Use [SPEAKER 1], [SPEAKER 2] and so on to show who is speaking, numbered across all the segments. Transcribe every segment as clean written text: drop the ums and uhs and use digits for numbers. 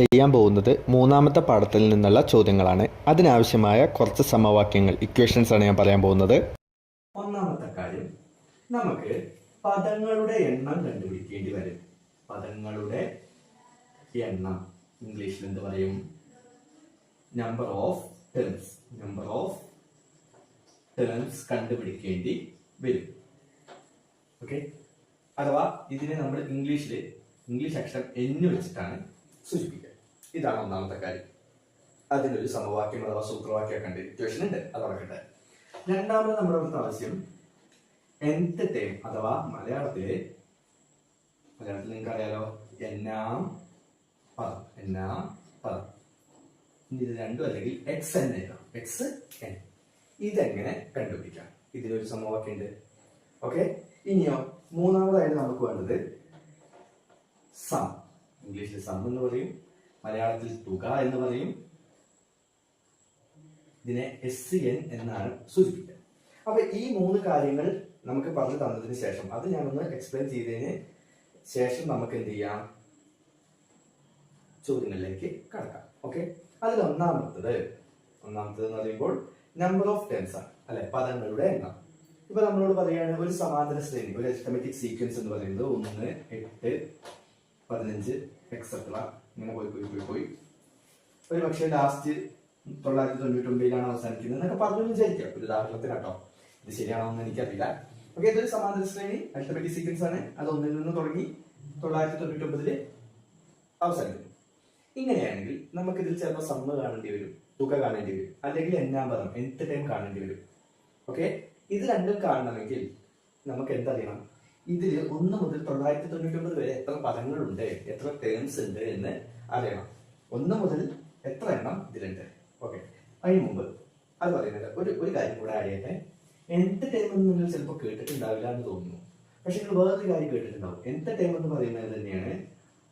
[SPEAKER 1] ചെയ്യാൻ പോകുന്നത് മൂന്നാമത്തെ പാഠത്തിൽ നിന്നുള്ള ചോദ്യങ്ങളാണ്. അതിനാവശ്യമായ കുറച്ച് സമവാക്യങ്ങൾ, ഇക്വേഷൻസ് ആണ് ഞാൻ പറയാൻ പോകുന്നത്.
[SPEAKER 2] ഒന്നാമത്തെ കാര്യം, നമുക്ക് പദങ്ങളുടെ എണ്ണം കണ്ടുപിടിക്കേണ്ടി വരും. പദങ്ങളുടെ എണ്ണം ഇംഗ്ലീഷിൽ എന്ത് പറയും? നമ്പർ ഓഫ് ടേംസ് കണ്ടുപിടിക്കേണ്ടി വരും. ഓക്കെ, അഥവാ ഇതിനെ നമ്മൾ ഇംഗ്ലീഷ് അക്ഷരം എന്ന് വെച്ചിട്ടാണ് സൂചിപ്പിക്കുക. ഇതാണ് ഒന്നാമത്തെ കാര്യം. അതിനൊരു സമവാക്യം അഥവാ സൂത്രവാക്യമൊക്കെ ഉണ്ട്, ഇക്വേഷൻ ഉണ്ട്, അത് നടക്കട്ടെ. രണ്ടാമത് നമ്മുടെ അടുത്ത ആവശ്യം nth ടേം അഥവാ മലയാളത്തിൽ നിങ്ങൾക്ക് അറിയാലോ എന്നാം പദം. ഇത് രണ്ടും അല്ലെങ്കിൽ എക്സ് എൻ എഴുതാം. എക്സ് എൻ ഇതെങ്ങനെ കണ്ടുപിടിക്കാം? ഇതിനൊരു സമവാക്യം ഉണ്ട്. ഓക്കെ, ഇനിയോ മൂന്നാമതായിട്ട് നമുക്ക് വേണ്ടത് സം. ഇംഗ്ലീഷിൽ സം എന്ന് പറയും, മലയാളത്തിൽ തുക എന്ന് പറയും. ഇതിനെ SN എന്നാണ് സൂചിപ്പിക്കുക. അപ്പൊ ഈ മൂന്ന് കാര്യങ്ങൾ നമുക്ക് പറഞ്ഞു തന്നതിന് ശേഷം, അത് ഞാനൊന്ന് എക്സ്പ്ലെയിൻ ചെയ്തതിന് ശേഷം നമുക്ക് എന്ത് ചെയ്യാം? ചോദ്യങ്ങളിലേക്ക് കടക്കാം. ഓക്കെ, അതിൽ ഒന്നാമത്തത് എന്ന് പറയുമ്പോൾ നമ്പർ ഓഫ് ടേംസ് ആണ്, അല്ലെ? പദങ്ങളുടെ എണ്ണം. ഇപ്പൊ നമ്മളോട് പറയുകയാണ് ഒരു സമാന്തര ശ്രേണി, ഒരു അരിത്തമെറ്റിക് സീക്വൻസ് എന്ന് പറയുന്നത് 1, 8, 15 എക്സെട്ര ഇങ്ങനെ പോയി ഒരു പക്ഷേ ലാസ്റ്റ് 999 അവസാനിക്കുന്നത് എന്നൊക്കെ പറഞ്ഞു വിചാരിക്കാം, ഒരു ഉദാഹരണത്തിന് കേട്ടോ. ഇത് ശരിയാണോ എന്ന് എനിക്കറിയില്ല. ഓക്കെ, ഇതൊരു സമാന്തര ശ്രേണി, അരിത്തമെറ്റിക് സീക്വൻസ് ആണ്. അത് 1 നിന്ന് തുടങ്ങി 999 അവസാനിക്കുന്നു. ഇങ്ങനെയാണെങ്കിൽ നമുക്ക് ഇതിൽ ചിലപ്പോൾ സമ്മ് കാണേണ്ടി വരും, തുക കാണേണ്ടി വരും, അല്ലെങ്കിൽ എന്നാം പദം nth ടൈം കാണേണ്ടി വരും. ഓക്കെ, ഇത് രണ്ടും കാണണമെങ്കിൽ നമുക്ക് എന്തറിയണം? ഇതിൽ 1 മുതൽ 999 വരെ എത്ര പദങ്ങളുണ്ട്, എത്ര ടേംസ് ഉണ്ട് എന്ന് അറിയണം. 1 മുതൽ എത്ര എണ്ണം ഇതിലുണ്ട്. ഓക്കെ, അതിന് മുമ്പ് അത് പറയുന്നത് ഒരു കാര്യം കൂടെ അറിയട്ടെ. nth ടൈം എന്ന് നിങ്ങൾ ചിലപ്പോൾ കേട്ടിട്ടുണ്ടാവില്ല എന്ന് തോന്നുന്നു, പക്ഷെ നിങ്ങൾ വേറൊരു കാര്യം കേട്ടിട്ടുണ്ടാവും. nth ടൈം എന്ന് പറയുന്നത് തന്നെയാണ്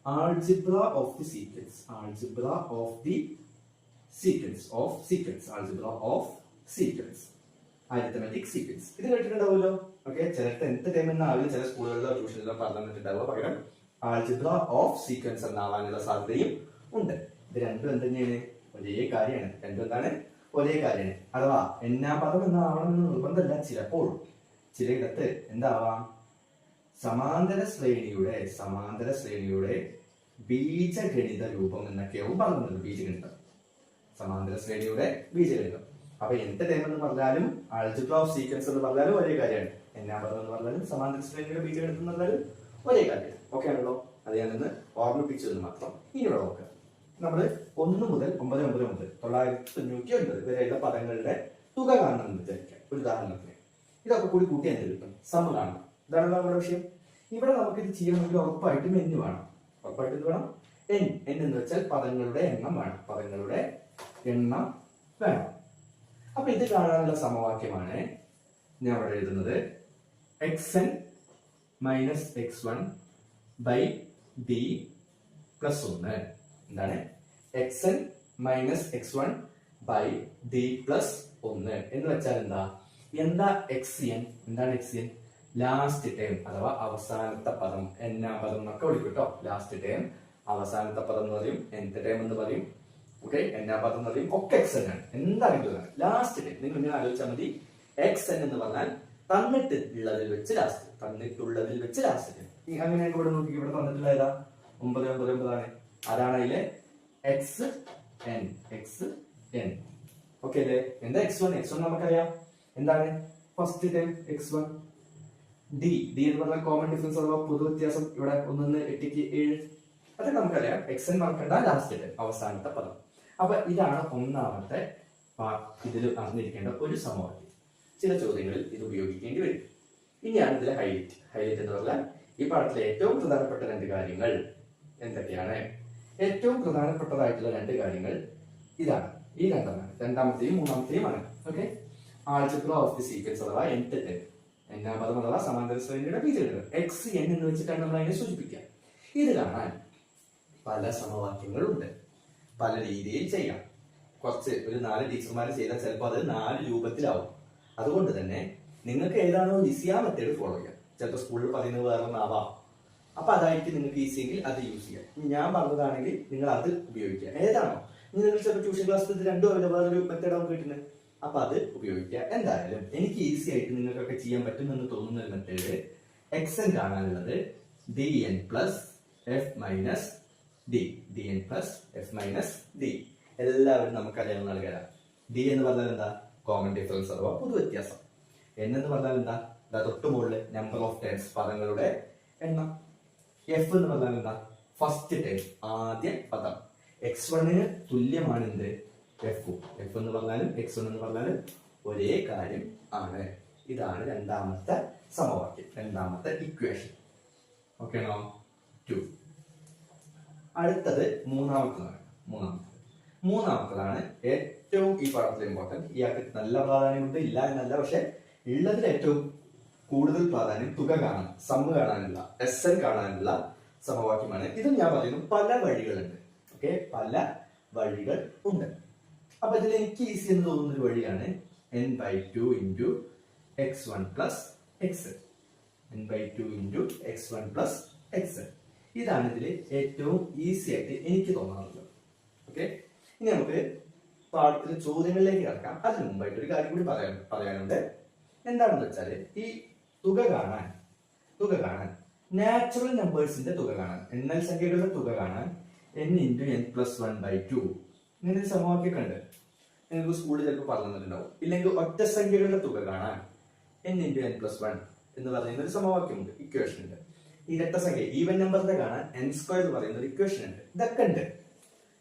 [SPEAKER 2] algebra of the sequence. Arithmetic sequence ഇത് കേട്ടിട്ടുണ്ടാവുമല്ലോ. ഓക്കെ, ചില 10th ടൈം എന്നാവില്ല, ചില സ്കൂളുകളിലോ ട്യൂഷനിലോ പറഞ്ഞിട്ടുണ്ടാവുക. പകരം ആൾജിബ്ര ഓഫ് സീക്വൻസ് എന്നാവാനുള്ള സാധ്യതയും ഉണ്ട്. ഇത് രണ്ടും എന്താണ്? ഒരേ കാര്യമാണ്. രണ്ടും എന്താണ്? ഒരേ കാര്യമാണ്. അഥവാ എന്നാ പദം എന്നാവണമെന്ന് നിർബന്ധമല്ല. ചിലപ്പോൾ ചിലയിടത്ത് എന്താവാം? സമാന്തര ശ്രേണിയുടെ ബീജഗണിത രൂപം എന്നൊക്കെയാവും പറയുന്നത്. ബീജഗണിതം, സമാന്തര ശ്രേണിയുടെ ബീജഗണിതം. അപ്പൊ nth ടൈം എന്ന് പറഞ്ഞാലും ആൾജിബ്ര ഓഫ് സീക്വൻസ് എന്ന് പറഞ്ഞാലും ഒരേ കാര്യമാണ്. എന്നാ പദം എന്ന് പറഞ്ഞാലും സമാന്തര ശ്രേണിയുടെ ബീജഗണിതം എന്ന് പറഞ്ഞാലും ഒരേ കാര്യമാണ്. ഓക്കെ ആണല്ലോ? അത് ഞാനൊന്ന് ഓർമ്മിപ്പിച്ചത് മാത്രം. ഇനി ഇവിടെ നോക്കുക, നമ്മള് 1 മുതൽ 999 വരെയുള്ള പദങ്ങളുടെ തുക കാണണം എന്ന് വിചാരിക്കാം. ഒരു ഉദാഹരണത്തിന് ഇതൊക്കെ കൂടി കൂട്ടി എന്ത് കിട്ടും? സം കാണണം. ഇതാണല്ലോ നമ്മുടെ വിഷയം. ഇവിടെ നമുക്ക് ഇത് ചെയ്യണമെങ്കിൽ ഉറപ്പായിട്ടും n വേണം. n എന്ന് വെച്ചാൽ പദങ്ങളുടെ എണ്ണം വേണം. അപ്പൊ ഇത് കാണാനുള്ള സമവാക്യമാണ് ഞാൻ ഇവിടെ എഴുതുന്നത്. xn minus x1 by d plus 1. എന്താണ്? xn minus x1 by d plus 1 എന്ന് വെച്ചാൽ എന്താ xn? എന്താണ് xn? ലാസ്റ്റ് ടേം അഥവാ അവസാനത്തെ പദം. എന്നാം പദം എന്നൊക്കെ വിളിക്കും കേട്ടോ. ലാസ്റ്റ് ടേം, അവസാനത്തെ പദം എന്ന് പറയും, nth ടേം എന്ന് പറയും. ഓക്കെ, എന്നാം പദം എന്ന് പറയും, ഒക്കെ xn ആണ്. എന്താണെങ്കിലും ലാസ്റ്റ് ടേം നിങ്ങൾ ഇങ്ങനെ ആലോചിച്ചാൽ മതി. xn എന്ന് പറഞ്ഞാൽ തന്നിട്ടുള്ളതിൽ വെച്ച് ലാസ്റ്റ് ടേം. അങ്ങനെയൊക്കെ ഇവിടെ നോക്കി, ഇവിടെ തന്നിട്ടുള്ള ഏതാ? 999 ആണ്. അതാണ് അതിലെ xn. ഓക്കെ അല്ലേ? എന്താ x1? നമുക്കറിയാം എന്താണ് ഫസ്റ്റ് ടൈം x1. d എന്ന് പറഞ്ഞാൽ കോമൺ ഡിഫറൻസ് അഥവാ പൊതു വ്യത്യാസം. ഇവിടെ 1 8 7 അതൊക്കെ നമുക്കറിയാം. xn മറക്കണ്ട, ലാസ്റ്റ് ടൈം, അവസാനത്തെ പദം. അപ്പൊ ഇതാണ് ഒന്നാമത്തെ ഇതിൽ അറിഞ്ഞിരിക്കേണ്ട ഒരു സമവാക്യം. ചില ചോദ്യങ്ങളിൽ ഇത് ഉപയോഗിക്കേണ്ടി വരും. ഇനിയാണ് ഇതിലെ ഹൈലൈറ്റ് എന്ന് പറഞ്ഞാൽ ഈ പാഠത്തിലെ ഏറ്റവും പ്രധാനപ്പെട്ട 2 കാര്യങ്ങൾ എന്തൊക്കെയാണ്? ഏറ്റവും പ്രധാനപ്പെട്ടതായിട്ടുള്ള 2 കാര്യങ്ങൾ ഇതാണ്. ഈ രണ്ടെണ്ണം, രണ്ടാമത്തെയും മൂന്നാമത്തെയും ആണ്. Okay, algebra of the sequence അഥവാ nth ടൈം, എന്നാം പദം അഥവാ സമാന്തര ശ്രേണിയുടെ ബീജഗണിതം. xn എന്ന് വെച്ചിട്ടാണ് നമ്മൾ അതിനെ സൂചിപ്പിക്കുക. ഇത് കാണാൻ പല സമവാക്യങ്ങളുണ്ട്, പല രീതിയിൽ ചെയ്യാം. ഒരു 4 ടീച്ചർമാരെ ചെയ്താൽ ചിലപ്പോൾ അത് 4 രൂപത്തിലാവും. അതുകൊണ്ട് തന്നെ നിങ്ങൾക്ക് ഏതാണോ ഈസിയാ മെത്തേഡ് ഫോളോ ചെയ്യാം. ചിലപ്പോൾ സ്കൂളിൽ പറയുന്നത് വേറെ ഒന്നാവാം, അപ്പൊ അതായിരിക്കും നിങ്ങൾക്ക് ഈസി എങ്കിൽ അത് യൂസ് ചെയ്യാം. ഇനി ഞാൻ പറഞ്ഞതാണെങ്കിൽ നിങ്ങൾ അത് ഉപയോഗിക്കുക. ഏതാണോ ഇനി നിങ്ങൾ ചിലപ്പോൾ ട്യൂഷൻ ക്ലാസ്സിൽ ഇത് രണ്ടും വേറൊരു മെത്തേഡാവും കിട്ടുന്നത്, അപ്പൊ അത് ഉപയോഗിക്കുക. എന്തായാലും എനിക്ക് ഈസി ആയിട്ട് നിങ്ങൾക്കൊക്കെ ചെയ്യാൻ പറ്റുമെന്ന് തോന്നുന്ന ഒരു മെത്തേഡ് എക്സൻ കാണാനുള്ളത് dn plus F minus D. dn plus F minus D എല്ലാവരും നമുക്കറിയാവുന്ന ആൾക്കാരാണ്. ഡി എന്ന് പറഞ്ഞാൽ എന്താ? കോമൺ ഡിഫറൻസ് അഥവാ പൊതുവ്യത്യാസം. n എന്ന് പറഞ്ഞാൽ എന്താ? തൊട്ട് മുകളിൽ നമ്പർ ഓഫ് ടേംസ്, പദങ്ങളുടെ എണ്ണം. എഫ് എന്ന് പറഞ്ഞാൽ എന്താ? ഫസ്റ്റ് ടേം, ആദ്യ പദം. x1 തുല്യമാണ് എന്ത്? എഫ്. എഫ് എന്ന് പറഞ്ഞാലും x1 എന്ന് പറഞ്ഞാലും ഒരേ കാര്യം ആണ്. ഇതാണ് രണ്ടാമത്തെ സമവാക്യം, രണ്ടാമത്തെ ഇക്വേഷൻ. ഓക്കെ ആണോ? 2. അടുത്തത് മൂന്നാമത്തതാണ് ഏറ്റവും ഈ പാഠത്തിൽ ഇമ്പോർട്ടന്റ്. ഇയാൾക്ക് നല്ല പ്രാധാന്യമുണ്ട്, ഇല്ല എന്നല്ല, പക്ഷെ ഉള്ളതിൽ ഏറ്റവും കൂടുതൽ പ്രാധാന്യം തുക കാണാൻ, സമ്മ് കാണാനുള്ള, എസ്എൻ കാണാനുള്ള സമവാക്യമാണ്. ഇതും ഞാൻ പറയുന്നു പല വഴികളുണ്ട്. ഓക്കെ, പല വഴികൾ ഉണ്ട്. അപ്പൊ ഇതിൽ എനിക്ക് ഈസി എന്ന് തോന്നുന്ന ഒരു വഴിയാണ് n/2 into x1 plus X. n/2 into x1 plus X. ഇതാണ് ഇതിൽ ഏറ്റവും ഈസി ആയിട്ട് എനിക്ക് തോന്നാറുള്ളത്. ഓക്കെ, ഇനി നമുക്ക് പാഠത്തിലെ ചോദ്യങ്ങളിലേക്ക് കിടക്കാം. അതിന് മുമ്പായിട്ട് ഒരു കാര്യം കൂടി പറയാനുണ്ട്. എന്താണെന്ന് വെച്ചാൽ ഈ തുക കാണാൻ നാച്ചുറൽ നമ്പേഴ്സിന്റെ തുക കാണാൻ, എണ്ണൽ സംഖ്യകളുടെ തുക കാണാൻ n ഇൻറ്റു n പ്ലസ് 1/2 ഇങ്ങനെ ഒരു സമവാക്യമൊക്കെ ഉണ്ട്. നിങ്ങൾക്ക് സ്കൂളിൽ ചിലപ്പോൾ പറഞ്ഞു തന്നിട്ടുണ്ടാവും. ഇല്ലെങ്കിൽ ഒറ്റ സംഖ്യകളുടെ തുക കാണാൻ n ഇൻറ്റു n പ്ലസ് 1 എന്ന് പറയുന്ന ഒരു സമവാക്യമുണ്ട്, ഇക്വേഷൻ ഉണ്ട്. ഇരട്ട സംഖ്യ ഈവൻ നമ്പറിന്റെ കാണാൻ n² എന്ന് പറയുന്ന ഒരു ഇക്വേഷൻ ഉണ്ട്. ഇതൊക്കെ ഉണ്ട്.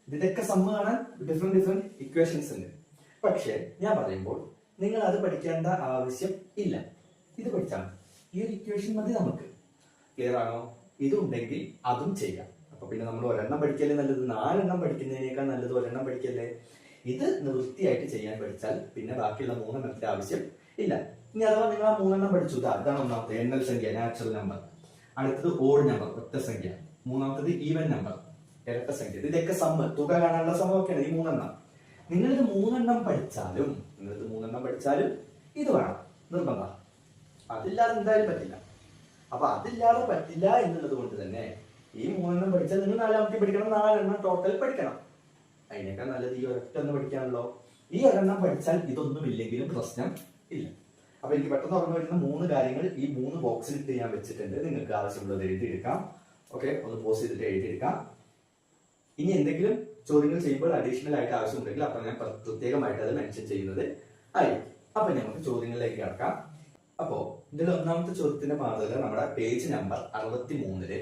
[SPEAKER 2] ഇതിന്റെയൊക്കെ സമ്മ് കാണാൻ ഡിഫറെന്റ് ഇക്വേഷൻസ് ഉണ്ട്. പക്ഷെ ഞാൻ പറയുമ്പോൾ നിങ്ങൾ അത് പഠിക്കേണ്ട ആവശ്യം ഇല്ല. ഇത് പഠിച്ചാൽ ഈ ഒരു ഇക്വേഷൻ മതി നമുക്ക്. ക്ലിയർ ആണോ? ഇതുണ്ടെങ്കിൽ അതും ചെയ്യാം. അപ്പൊ പിന്നെ നമ്മൾ ഒരെണ്ണം പഠിക്കല്ലേ നല്ലത്? 4 എണ്ണം പഠിക്കുന്നതിനേക്കാൾ നല്ലത് ഒരെണ്ണം പഠിക്കല്ലേ? ഇത് വൃത്തിയായിട്ട് ചെയ്യാൻ പഠിച്ചാൽ പിന്നെ ബാക്കിയുള്ള 3 എണ്ണത്തിന്റെ ആവശ്യം ഇല്ല. ഇനി അഥവാ നിങ്ങൾ ആ 3 എണ്ണം പഠിച്ചു, ഇതാണ് ഒന്നാമത്തെ എണ്ണൽ സംഖ്യ, നാച്ചുറൽ നമ്പർ. അടുത്തത് ഓഡ് നമ്പർ, ഒറ്റ സംഖ്യ. മൂന്നാമത്തത് ഈവൻ നമ്പർ, ഇരട്ട സംഖ്യ. ഇതിന്റെയൊക്കെ സമ്മ്, തുക കാണാനുള്ള സമയമൊക്കെയാണ് ഈ 3 എണ്ണം. നിങ്ങളിത് 3 എണ്ണം പഠിച്ചാലും ഇത് വേണം, നിർബന്ധം. അതില്ലാതെ എന്തായാലും പറ്റില്ല. അപ്പൊ അതില്ലാതെ പറ്റില്ല എന്നുള്ളത് കൊണ്ട് തന്നെ ഈ 3 എണ്ണം പഠിച്ചാൽ നിങ്ങൾ 4 പഠിക്കണം, 4 എണ്ണം ടോട്ടൽ പഠിക്കണം. അതിനേക്കാൾ നല്ലത് ഈ ഒരൊറ്റ ഒന്ന് പഠിക്കാണല്ലോ. ഈ ഒരെണ്ണം പഠിച്ചാൽ ഇതൊന്നും ഇല്ലെങ്കിലും പ്രശ്നം ഇല്ല. അപ്പൊ എനിക്ക് പെട്ടെന്ന് ഓർമ്മ വരുന്ന 3 കാര്യങ്ങൾ ഈ 3 ബോക്സിൽ ഇട്ട് ഞാൻ വെച്ചിട്ടുണ്ട്. നിങ്ങൾക്ക് ആവശ്യമുള്ളത് എഴുതിയെടുക്കാം. ഓക്കെ, ഒന്ന് പോസ്റ്റ് ചെയ്തിട്ട് എഴുതിയെടുക്കാം. ഇനി എന്തെങ്കിലും ചോദ്യങ്ങൾ ചെയ്യുമ്പോൾ അഡീഷണൽ ആയിട്ട് ആവശ്യമുണ്ടെങ്കിൽ അപ്പൊ ഞാൻ പ്രത്യേകമായിട്ട് അത് മെൻഷൻ ചെയ്യുന്നത് ആയിരിക്കും. അപ്പൊ നമുക്ക് ചോദ്യങ്ങളിലേക്ക് കിടക്കാം. അപ്പോ ഇതിൽ ഒന്നാമത്തെ ചോദ്യത്തിന്റെ മാതൃക നമ്മുടെ പേജ് നമ്പർ 63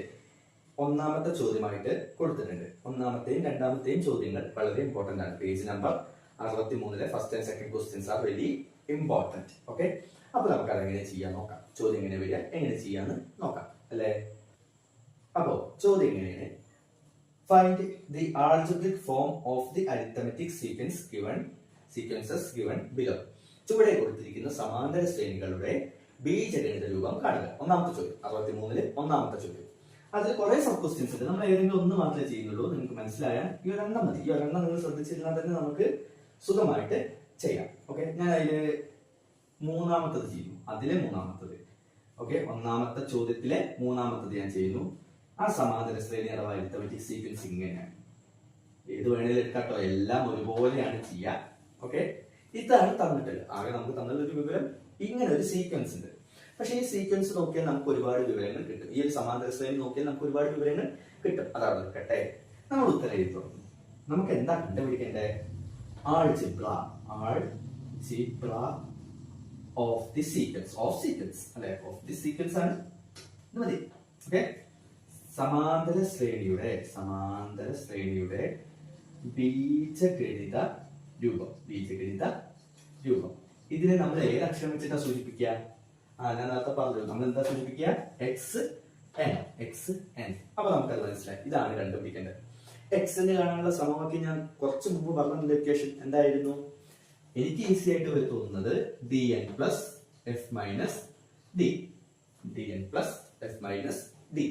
[SPEAKER 2] ഒന്നാമത്തെ ചോദ്യമായിട്ട് കൊടുത്തിട്ടുണ്ട്. ഒന്നാമത്തെയും രണ്ടാമത്തെയും ചോദ്യങ്ങൾ വളരെ ഇമ്പോർട്ടന്റ് ആണ്. Page number 63 first and second questions are very important. Okay, അപ്പൊ നമുക്ക് അതെങ്ങനെ ചെയ്യാൻ നോക്കാം. ചോദ്യം എങ്ങനെ വരിക, എങ്ങനെ ചെയ്യാന്ന് നോക്കാം അല്ലേ? അപ്പോ ചോദ്യം എങ്ങനെയാണ്? Find the algebraic form of the arithmetic sequences given below. ചുവടെ കൊടുത്തിരിക്കുന്ന സമാന്തര ശ്രേണികളുടെ ബീജഗണിത രൂപം കാണുക. ഒന്നാമത്തെ ചോദ്യം 63 ഒന്നാമത്തെ ചോദ്യം. അതിൽ കുറെ സബ് ക്വസ്റ്റ്യൻസ് ഉണ്ട്. നമ്മൾ ഏതെങ്കിലും ഒന്ന് മാത്രമേ ചെയ്യുന്നുള്ളൂ. നിങ്ങൾക്ക് മനസ്സിലായാൽ ഈ ഒരെണ്ണം മതി. ഈ ഒരെണ്ണം നിങ്ങൾ ശ്രദ്ധിച്ചിരുന്നാൽ തന്നെ നമുക്ക് സുഖമായിട്ട് ചെയ്യാം. ഓക്കെ, ഞാൻ അതില് മൂന്നാമത്തത് ചെയ്യുന്നു. ഓക്കെ, ഒന്നാമത്തെ ചോദ്യത്തിലെ മൂന്നാമത്തത് ഞാൻ ചെയ്യുന്നു. ആ സമാന്തര ശ്രേണി അഥവാ അരിത്തമെറ്റിക് സീക്വൻസ് ഇങ്ങനെയാണ്. ഏത് വേണേലും എടുക്കാട്ടോ, എല്ലാം ഒരുപോലെയാണ് ചെയ്യുക. ഓക്കെ, ഇതാണ് തന്നിട്ടുള്ളത്. ആകെ നമുക്ക് തന്നൊരു വിവരം ഇങ്ങനെ ഒരു സീക്വൻസ് ഉണ്ട്. പക്ഷെ ഈ സീക്വൻസ് നോക്കിയാൽ നമുക്ക് ഒരുപാട് വിവരങ്ങൾ കിട്ടും. ഈ ഒരു സമാന്തര ശ്രേണി നോക്കിയാൽ നമുക്ക് ഒരുപാട് വിവരങ്ങൾ കിട്ടും. അതാണ് കേട്ടെ, നമ്മൾ ഉത്തരം എഴുതി തുടങ്ങും. നമുക്ക് എന്താ കണ്ടുപിടിക്കേണ്ടത്? ആൾജിബ്ര ഓഫ് ദി സീക്വൻസ് അല്ലെ? ഓഫ് ദി സീക്വൻസ് ആണ് ഇത് മതി. ഓക്കെ, സമാന്തര ശ്രേണിയുടെ ബീജഗണിത രൂപം. രൂപം ഇതിനെ നമ്മൾ ഏത് അക്ഷരം വെച്ചിട്ടാ സൂചിപ്പിക്കുക? ഞാൻ നേരത്തെ പറഞ്ഞു, നമ്മൾ എന്താ സൂചിപ്പിക്കുക? X N. അപ്പൊ നമുക്കത് മനസ്സിലായി. ഇതാണ് കണ്ടുപിടിക്കേണ്ടത്. എക്സിന് കാണാനുള്ള സമവാക്യം ഞാൻ കുറച്ച് മുമ്പ് പറഞ്ഞ ഇക്വേഷൻ എന്തായിരുന്നു? എനിക്ക് ഈസി ആയിട്ട് വരെ തോന്നുന്നത് dn plus F minus D.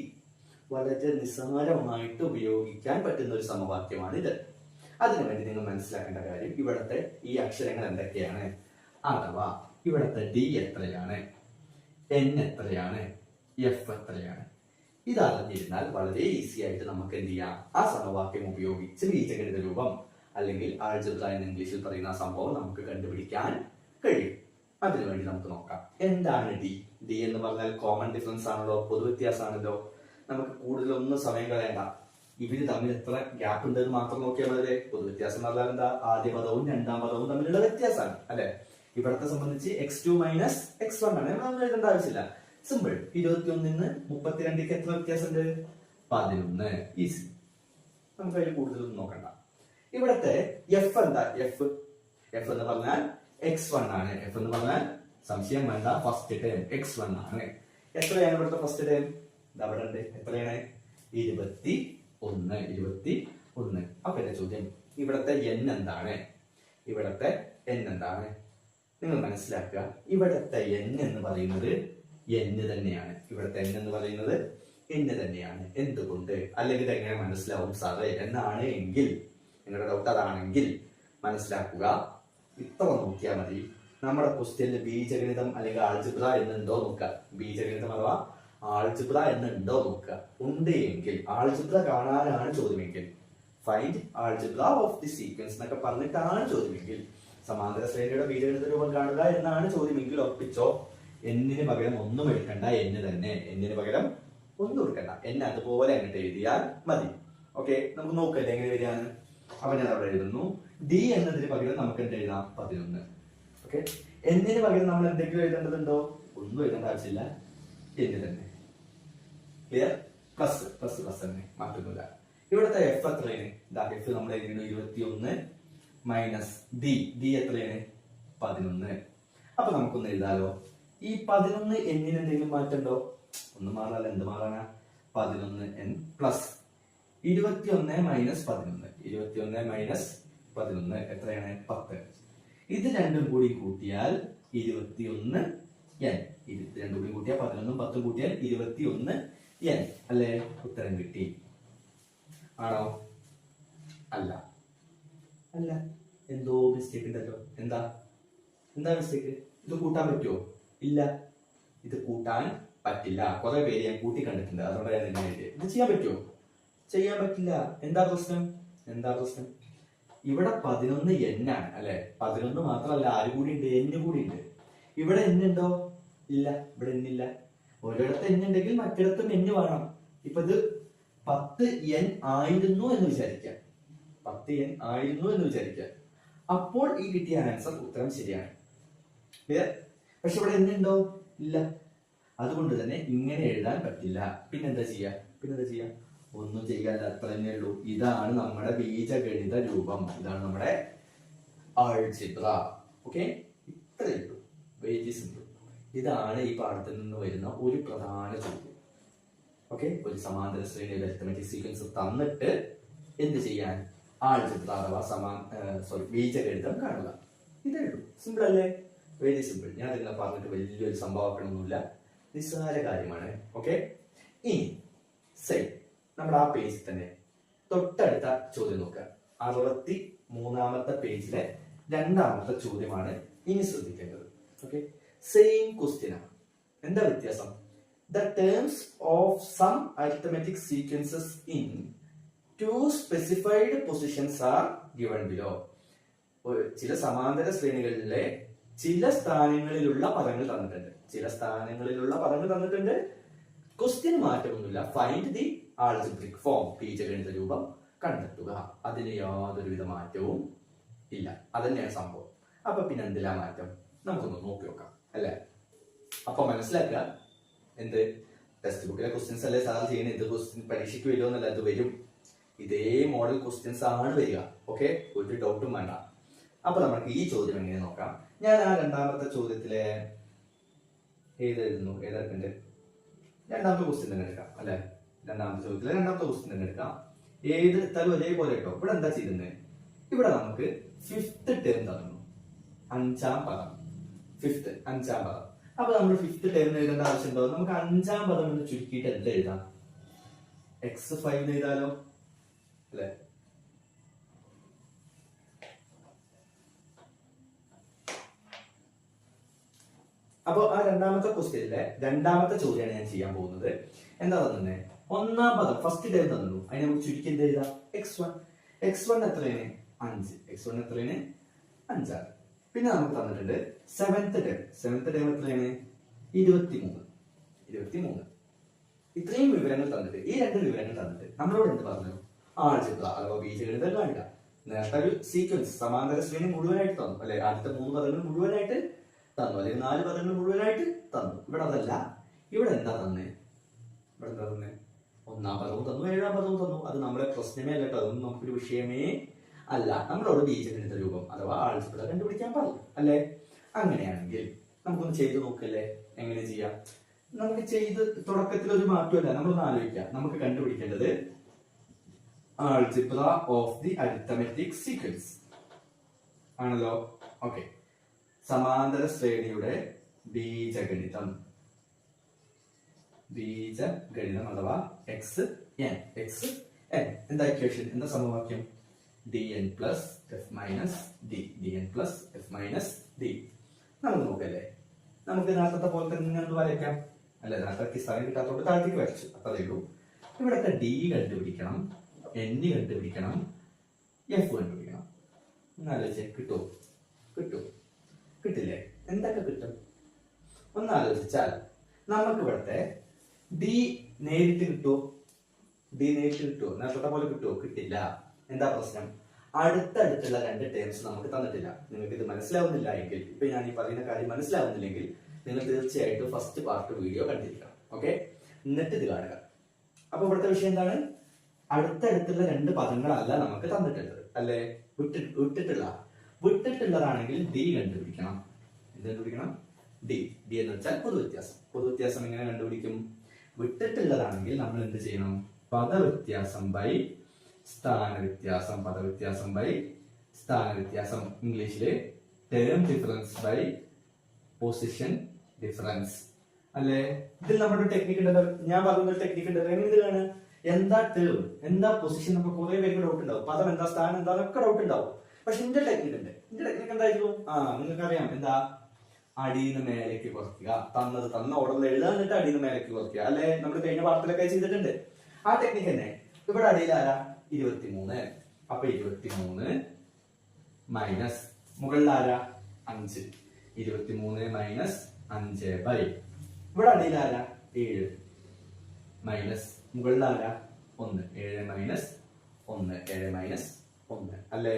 [SPEAKER 2] വളരെ നിസ്സാരമായിട്ട് ഉപയോഗിക്കാൻ പറ്റുന്ന ഒരു സമവാക്യമാണ് ഇത്. അതിനുവേണ്ടി നിങ്ങൾ മനസ്സിലാക്കേണ്ട കാര്യം, ഇവിടുത്തെ ഈ അക്ഷരങ്ങൾ എന്തൊക്കെയാണ്, അഥവാ ഇവിടുത്തെ ഡി എത്രയാണ്, എൻ എത്രയാണ്, എഫ് എത്രയാണ്, ഇത് അറിഞ്ഞിരുന്നാൽ വളരെ ഈസി ആയിട്ട് നമുക്ക് എന്ത് ചെയ്യാം, ആ സമവാക്യം ഉപയോഗിച്ച് ബീജഗണിത രൂപം അല്ലെങ്കിൽ ആൾജിബ്ര എന്ന് ഇംഗ്ലീഷിൽ പറയുന്ന ആ സംഭവം നമുക്ക് കണ്ടുപിടിക്കാൻ കഴിയും. അതിനുവേണ്ടി നമുക്ക് നോക്കാം എന്താണ് ഡി. ഡി എന്ന് പറഞ്ഞാൽ കോമൺ ഡിഫറൻസ് ആണല്ലോ, പൊതുവ്യത്യാസമാണല്ലോ. നമുക്ക് കൂടുതലൊന്നും സമയം കളയണ്ട, ഇവര് തമ്മിൽ എത്ര ഗ്യാപ്പ് ഉണ്ടെന്ന് മാത്രം നോക്കിയാൽ മതി. പൊതുവ്യത്യാസം എന്ന് പറഞ്ഞാൽ എന്താ, ആദ്യ പദവും രണ്ടാം പദവും തമ്മിലുള്ള വ്യത്യാസമാണ് അല്ലെ. ഇവിടത്തെ സംബന്ധിച്ച് x2 മൈനസ് x1 ആണ്, നമ്മൾ എഴുതേണ്ട ആവശ്യമില്ല, സിമ്പിൾ. 21 32 എത്ര വ്യത്യാസമുണ്ട്, 11. ഈസി, നമുക്ക് അതിൽ കൂടുതലൊന്നും നോക്കണ്ട. ഇവിടത്തെ എഫ് എന്താ, എഫ് എന്ന് പറഞ്ഞാൽ x1 ആണ്. എഫ് എന്ന് പറഞ്ഞാൽ സംശയം വേണ്ട, ഫസ്റ്റ് ടൈം x1 ആണ്. എത്രയാണ് ഇവിടുത്തെ ഫസ്റ്റ് ടൈം, അവിടെ ഉണ്ട്, എത്രയാണ്, 21. അപ്പൊ എന്റെ ചോദ്യം, ഇവിടത്തെ n എന്താണ്, ഇവിടത്തെ n എന്താണ്? നിങ്ങൾ മനസ്സിലാക്കുക, ഇവിടത്തെ n എന്ന് പറയുന്നത് n തന്നെയാണ്. ഇവിടത്തെ n എന്ന് പറയുന്നത് n തന്നെയാണ്. എന്തുകൊണ്ട്, അല്ലെങ്കിൽ ഇത് എങ്ങനെ മനസ്സിലാവും സാറേ എന്നാണ് എങ്കിൽ, നിങ്ങളുടെ ഡൗട്ട് അതാണെങ്കിൽ മനസ്സിലാക്കുക, ഇത്ര നോക്കിയാൽ മതി. നമ്മുടെ ക്വസ്റ്റ്യനിൽ ബീജഗണിതം അല്ലെങ്കിൽ ആൾജിബ്ര എന്നുണ്ടോ നോക്കുക. ബീജഗണിതം അഥവാ ആൾജിബ്ര എന്നുണ്ടോ നോക്കുക. ഉണ്ട് എങ്കിൽ, ആൾജിബ്ര കാണാനാണ് ചോദ്യമെങ്കിൽ, find algebra of the sequence എന്നൊക്കെ പറഞ്ഞിട്ടാണ് ചോദ്യമെങ്കിൽ, സമാന്തര ശ്രേണിയുടെ ബീജഗണിത രൂപം കാണുക എന്നാണ് ചോദ്യമെങ്കിൽ ഉറപ്പിച്ചോ, എന്നിന് പകരം ഒന്നും എടുക്കണ്ട, എന്ന് തന്നെ, എന്നിന് പകരം ഒന്നും എടുക്കണ്ട, എന്നെ അതുപോലെ അങ്ങോട്ട് എഴുതിയാൽ മതി. ഓക്കെ, നമുക്ക് നോക്കല്ലേ എങ്ങനെ വരികയാണ്. അപ്പൊ ഞാൻ അവിടെ എഴുതുന്നു, ഡി എന്നതിന് പകരം നമുക്ക് എന്ത് എഴുതാം, 11. ഓക്കെ, എന്നിന് പകരം നമ്മൾ എന്തെങ്കിലും എഴുതേണ്ടതുണ്ടോ, ഒന്നും എഴുതേണ്ട ആവശ്യമില്ല, എന്ന് തന്നെ. ക്ലിയർ, പ്ലസ് തന്നെ, മാറ്റുന്നില്ല. ഇവിടുത്തെ എഫ് എത്രയാണ്, എഫ് നമ്മൾ എഴുതുന്നു 21 മൈനസ് ഡി എത്രയാണ്, 11. അപ്പൊ നമുക്കൊന്ന് എഴുതാലോ. ഈ 11 എന്നിന് എന്തെങ്കിലും മാറ്റണ്ടോ, ഒന്നും മാറാല്ല, എന്ത് മാറാനാ, 11n പ്ലസ് 21 മൈനസ് 11 എത്രയാണ്, 10. ഇത് രണ്ടും കൂടി കൂട്ടിയാൽ 21n. ഇത് രണ്ടും കൂടി കൂട്ടിയാൽ 11 10 കൂട്ടിയാൽ 21n അല്ലേ, ഉത്തരം കിട്ടി. ആണോ, അല്ല, എന്തോ മിസ്റ്റേക്ക് ഉണ്ടല്ലോ. എന്താ മിസ്റ്റേക്ക്, ഇത് കൂട്ടാൻ പറ്റുമോ, ഇല്ല, ഇത് കൂട്ടാൻ പറ്റില്ല. കുറെ പേര് ഞാൻ കൂട്ടി കണ്ടിട്ടുണ്ട്, അതുകൊണ്ട് ഞാൻ നിന്നെ ഇത് ചെയ്യാൻ പറ്റുമോ, ചെയ്യാൻ പറ്റില്ല. എന്താ പ്രശ്നം, ഇവിടെ 11 n ആണ് അല്ലെ. 11 മാത്രമല്ല, ആര് കൂടി ഉണ്ട്, n കൂടി ഉണ്ട്. ഇവിടെ n ഉണ്ടോ, ഇല്ല, ഇവിടെ n ഇല്ല. ഒരിടത്ത് n ഉണ്ടെങ്കിൽ മറ്റിടത്തും n വേണം. ഇപ്പൊ ഇത് 10n ആയിരുന്നു എന്ന് വിചാരിക്കാം, അപ്പോൾ ഈ കിട്ടിയ ആൻസർ ഉത്തരം ശരിയാണ്. പക്ഷെ ഇവിടെ n ഉണ്ടോ, ഇല്ല. അതുകൊണ്ട് തന്നെ ഇങ്ങനെ എഴുതാൻ പറ്റില്ല. പിന്നെന്താ ചെയ്യാ, ഒന്നും ചെയ്യാല്ല, അത്ര തന്നെ ഉള്ളൂ. ഇതാണ് നമ്മുടെ ബീജഗണിത രൂപം, ഇതാണ് നമ്മുടെ ആൾജിബ്ര. ഓക്കെ, ഇത്രയേ ഉള്ളൂ, വെരി സിമ്പിൾ. ഇതാണ് ഈ പാഠത്തിൽ നിന്ന് വരുന്ന ഒരു പ്രധാന ചോദ്യം. ഓക്കെ, ഒരു സമാന്തര ശ്രേണിയുടെ അരിത്മെറ്റിക് സീക്വൻസ് തന്നിട്ട് എന്ത് ചെയ്യാൻ, ആൾജിബ്ര അഥവാ ബീജഗണിതം കാണുക. ഇതേ ഉള്ളൂ, സിമ്പിൾ അല്ലേ, വെരി സിമ്പിൾ. ഞാൻ ഇതിനെ പറഞ്ഞിട്ട് വലിയൊരു സംഭവമാക്കണമൊന്നുമില്ല, നിസ്സാര കാര്യമാണ്. ഓക്കെ, ഇനി നമ്മുടെ ആ പേജിൽ തന്നെ തൊട്ടടുത്ത ചോദ്യം നോക്കുക. 63-ാമത്തെ പേജിലെ 2ാമത്തെ ചോദ്യമാണ് ഇനി ശ്രദ്ധിക്കേണ്ടത്. ഓക്കെ, സെയിം ക്വസ്റ്റ്യൻ ആണ്. എന്താ വ്യത്യാസം, the terms of some arithmetic sequences in two specified positions are given below. ചില സമാന്തര ശ്രേണികളിലെ ചില സ്ഥാനങ്ങളിലുള്ള പദങ്ങൾ തന്നിട്ടുണ്ട്. ക്വസ്റ്റ്യൻ മാറ്റമൊന്നുമില്ല. ഫൈൻഡ് ദി ആൾജിബ്രിക് ഫോം, ബീജഗണിത രൂപം കണ്ടെത്തുക. അതിന് യാതൊരുവിധ മാറ്റവും ഇല്ല, അതന്നെയാണ് സംഭവം. അപ്പൊ പിന്നെ എന്തിലാ മാറ്റം, നമുക്കൊന്ന് നോക്കി നോക്കാം അല്ലെ. അപ്പൊ മനസ്സിലാക്കുക, എന്ത് ടെക്സ്റ്റ് ബുക്കിലെ ക്വസ്റ്റ്യൻസ് അല്ലേ സാർ ചെയ്യുന്നത്, ഇത് ക്വസ്റ്റ്യൻ പരീക്ഷയ്ക്ക് വരുമോന്നല്ല, ഇത് വരും. ഇതേ മോഡൽ ക്വസ്റ്റ്യൻസ് ആണ് വരിക. ഓക്കെ, ഒരു ഡൗട്ടും വേണ്ട. അപ്പൊ നമുക്ക് ഈ ചോദ്യം എങ്ങനെ നോക്കാം. ഞാൻ ആ 2ാമത്തെ ചോദ്യത്തിലെ ഏതെഴുതുന്നു, ഏതെടുക്കണ്ട്, 2ാമത്തെ ക്വസ്റ്റ്യൻ തന്നെ എടുക്കാം അല്ലെ. 2ാമത്തെ ചോദ്യത്തിലെ 2ാമത്തെ ക്വസ്റ്റ്യൻ തന്നെ എടുക്കാം. ഏതെടുത്താലും ഒരേപോലെ കേട്ടോ. ഇവിടെ എന്താ ചെയ്യുന്നത്, ഇവിടെ നമുക്ക് 5th ടേം തന്നു, 5ാം പദം, 5ാം പദം. അപ്പൊ നമ്മൾ 5th ടേം എഴുതേണ്ട ആവശ്യമുണ്ടോ, നമുക്ക് 5ാം പദം എന്ന് ചുരുക്കിയിട്ട് എന്താ എഴുതാം, x5 എഴുതാലോ അല്ലെ. അപ്പൊ ആ 2ാമത്തെ ക്വസ്റ്റ്യനിലെ 2ാമത്തെ ചോദ്യമാണ് ഞാൻ ചെയ്യാൻ പോകുന്നത്. എന്താ തന്നെ ഒന്നാം പദം ഫസ്റ്റ് ടേം തന്നു, അതിനെ നമുക്ക് ചുരുക്കി എന്ത് എഴുതാം? x1. x1 എത്രയാണ്? 5. x1 എത്രയാണ്? 5 ആണ്. പിന്നെ നമുക്ക് തന്നിട്ടുണ്ട് സെവൻത്ത് ടേം. സെവൻത്ത് ടേം എത്രയാണ്? 23. ഇത്രയും വിവരങ്ങൾ തന്നിട്ട്, ഈ രണ്ട് വിവരങ്ങൾ തന്നിട്ട് നമ്മളോട് എന്ത് പറഞ്ഞു? ആൾജിബ്ര അഥവാ ബീജഗണിതം കാണിക്കുക. നേരത്തെ ഒരു സീക്വൻസ് സമാന്തര ശ്രേണി മുഴുവനായിട്ട് തന്നു അല്ലെ, ആദ്യത്തെ 3 പദങ്ങൾ മുഴുവനായിട്ട് തന്നു, അല്ലെങ്കിൽ 4 പദങ്ങൾ മുഴുവനായിട്ട് തന്നു. ഇവിടെ അതല്ല, ഇവിടെ എന്താ തന്നെ? ഒന്നാം പദവും തന്നു, 7ആം പദവും തന്നു. അത് നമ്മളെ പ്രശ്നമേ അല്ല കേട്ടോ, അതൊന്നും നമുക്കൊരു വിഷയമേ അല്ല. നമ്മളോട് ബീജഗണിത രൂപം അഥവാ ആൾജിബ്ര കണ്ടുപിടിക്കാൻ പറഞ്ഞു അല്ലെ. അങ്ങനെയാണെങ്കിൽ നമുക്കൊന്ന് ചെയ്ത് നോക്കല്ലേ, എങ്ങനെ ചെയ്യാം? നമുക്ക് ചെയ്ത് തുടക്കത്തിൽ ഒരു മാറ്റമല്ല, നമ്മളൊന്ന് ആലോചിക്കാം. നമുക്ക് കണ്ടുപിടിക്കേണ്ടത് algebra of the arithmetic sequence ആണല്ലോ. ഓക്കെ, സമാന്തര ശ്രേണിയുടെ ബീജഗണിതം അഥവാ എക്സ് എൻ. എന്താ ഇക്വേഷൻ? എന്താ സമവാക്യം? dn plus F minus D. നമുക്ക് നോക്കല്ലേ, നമുക്ക് നേരത്തെ പോലെ തന്നെ ഇങ്ങനെ വരയ്ക്കാം അല്ലെ. നേരത്തെ സ്ഥലം കിട്ടാത്തോണ്ട് താഴത്തേക്ക് വരച്ചു, അത്രേ ഉള്ളൂ. ഇവിടത്തെ ഡി കണ്ടുപിടിക്കണം, എൻ കണ്ടുപിടിക്കണം, എഫ് കണ്ടുപിടിക്കണം. ഒന്നാലോചിച്ചേ, കിട്ടില്ലേ? എന്തൊക്കെ കിട്ടും ഒന്നാലോചിച്ചാൽ നമുക്ക് ഇവിടത്തെ ഡി നേരിട്ട് കിട്ടുമോ? നേരത്തെ പോലെ കിട്ടുമോ? കിട്ടില്ല. എന്താ പ്രശ്നം? അടുത്തടുത്തുള്ള 2 ടേംസ് നമുക്ക് തന്നിട്ടില്ല. നിങ്ങൾക്ക് ഇത് മനസ്സിലാവുന്നില്ല എങ്കിൽ, ഇപ്പൊ ഞാൻ ഈ പറയുന്ന കാര്യം മനസ്സിലാവുന്നില്ലെങ്കിൽ നിങ്ങൾ തീർച്ചയായിട്ടും ഫസ്റ്റ് പാർട്ട് വീഡിയോ കണ്ടിരിക്കണം. ഓക്കെ, എന്നിട്ട് ഇത് കാണുക. അപ്പൊ ഇവിടുത്തെ വിഷയം എന്താണ്? അടുത്തടുത്തുള്ള 2 പദങ്ങളല്ല നമുക്ക് തന്നിട്ടുള്ളത് അല്ലെ, വിട്ടിട്ടുള്ളതാണെങ്കിൽ ഡി കണ്ടുപിടിക്കണം. എന്ത് കണ്ടുപിടിക്കണം? ഡി എന്ന് വെച്ചാൽ പൊതുവ്യത്യാസം എങ്ങനെ കണ്ടുപിടിക്കും? വിട്ടിട്ടുള്ളതാണെങ്കിൽ നമ്മൾ എന്ത് ചെയ്യണം? പദവ്യത്യാസം ബൈ സ്ഥാനവ്യത്യാസം. ഇംഗ്ലീഷില് term difference by position difference അല്ലെ. ഇതിൽ നമ്മുടെ ടെക്നിക്ക് ഉണ്ടല്ലോ, ഞാൻ പറയുന്ന ടെക്നിക്ക് ഉണ്ടല്ലോ. എങ്ങനെ ഇത് കാണുക? എന്താ ടേം, എന്താ പൊസിഷൻ, നമുക്ക് കുറെ പേർക്ക് ഡൗട്ട് ഉണ്ടാവും. പദം എന്താ, സ്ഥാനം എന്താ, ഒക്കെ ഡൗട്ട് ഉണ്ടാവും. പക്ഷെ എന്റെ ടെക്നിക്ക് ഉണ്ട്. എന്റെ ടെക്നിക്ക് എന്തായിരുന്നു? നിങ്ങൾക്കറിയാം. എന്താ? അടിയിൽ മേലേക്ക് കുറയ്ക്കുക. തന്ന ഓർഡറിൽ എഴുതാൻ, എന്നിട്ട് അടിയിൽ മേലേക്ക് കുറയ്ക്കുക അല്ലെ. നമ്മൾ കഴിഞ്ഞ പാഠത്തിലൊക്കെ ചെയ്തിട്ടുണ്ട് ആ ടെക്നിക്ക് തന്നെ. ഇവിടെ അടിയിൽ ആരാ? 23. അപ്പൊ 23 മൈനസ് മുകളിൽ ആരാ? 5. 23 മൈനസ് 5 ബൈ ഇവിടെ അടിയിൽ ആരാ? 7 മൈനസ് മുകളിൽ ആരാ? 1. 7 മൈനസ് 1 അല്ലേ.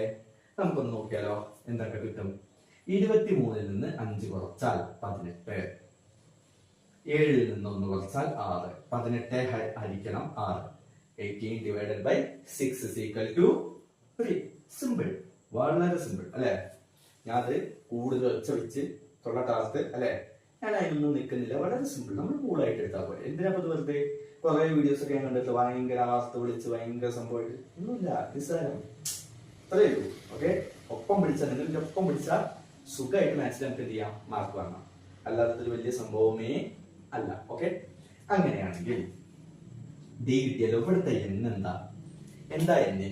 [SPEAKER 2] നമുക്കൊന്ന് നോക്കിയാലോ എന്തൊക്കെ കിട്ടും. 23 നിന്ന് 5 കുറച്ചാൽ 18. 7 നിന്ന് 1 കുറച്ചാൽ 6. 18 ഹരിക്കണം 6. 18 divided by 6 is equal to 3. Simple, വളരെ സിമ്പിൾ അല്ലെ. ഞാൻ അത് കൂടുതൽ ഒച്ച വെച്ച് തൊള്ളട്ടാർത്ത് അല്ലെ, ഞാൻ അതിനൊന്നും നിൽക്കുന്നില്ല. വളരെ സിമ്പിൾ, നമ്മൾ കൂളായിട്ട് എടുത്താൽ പോലെ. എന്തിനാ വെറുതെ കുറെ വീഡിയോസ് ഒക്കെ ഞാൻ കണ്ടിട്ട് ഭയങ്കര ആർത്ത് വിളിച്ച് ഭയങ്കര സംഭവമായിട്ട് ഒന്നുമില്ല. നിസ്സാരം, അത്രേ ഉള്ളൂ. ഓക്കെ, ഒപ്പം പിടിച്ചാൽ, നിങ്ങളുടെ ഒപ്പം പിടിച്ചാൽ സുഖമായിട്ട് മാത്സിൽ നമുക്ക് എന്ത് ചെയ്യാം? മാർക്ക് വാങ്ങാം. അല്ലാതെ ഒരു വലിയ സംഭവമേ അല്ല. ഓക്കെ, അങ്ങനെയാണെങ്കിൽ ഡി കിട്ടിയല്ലോ. ഇവിടുത്തെ എന്താ എന്നെ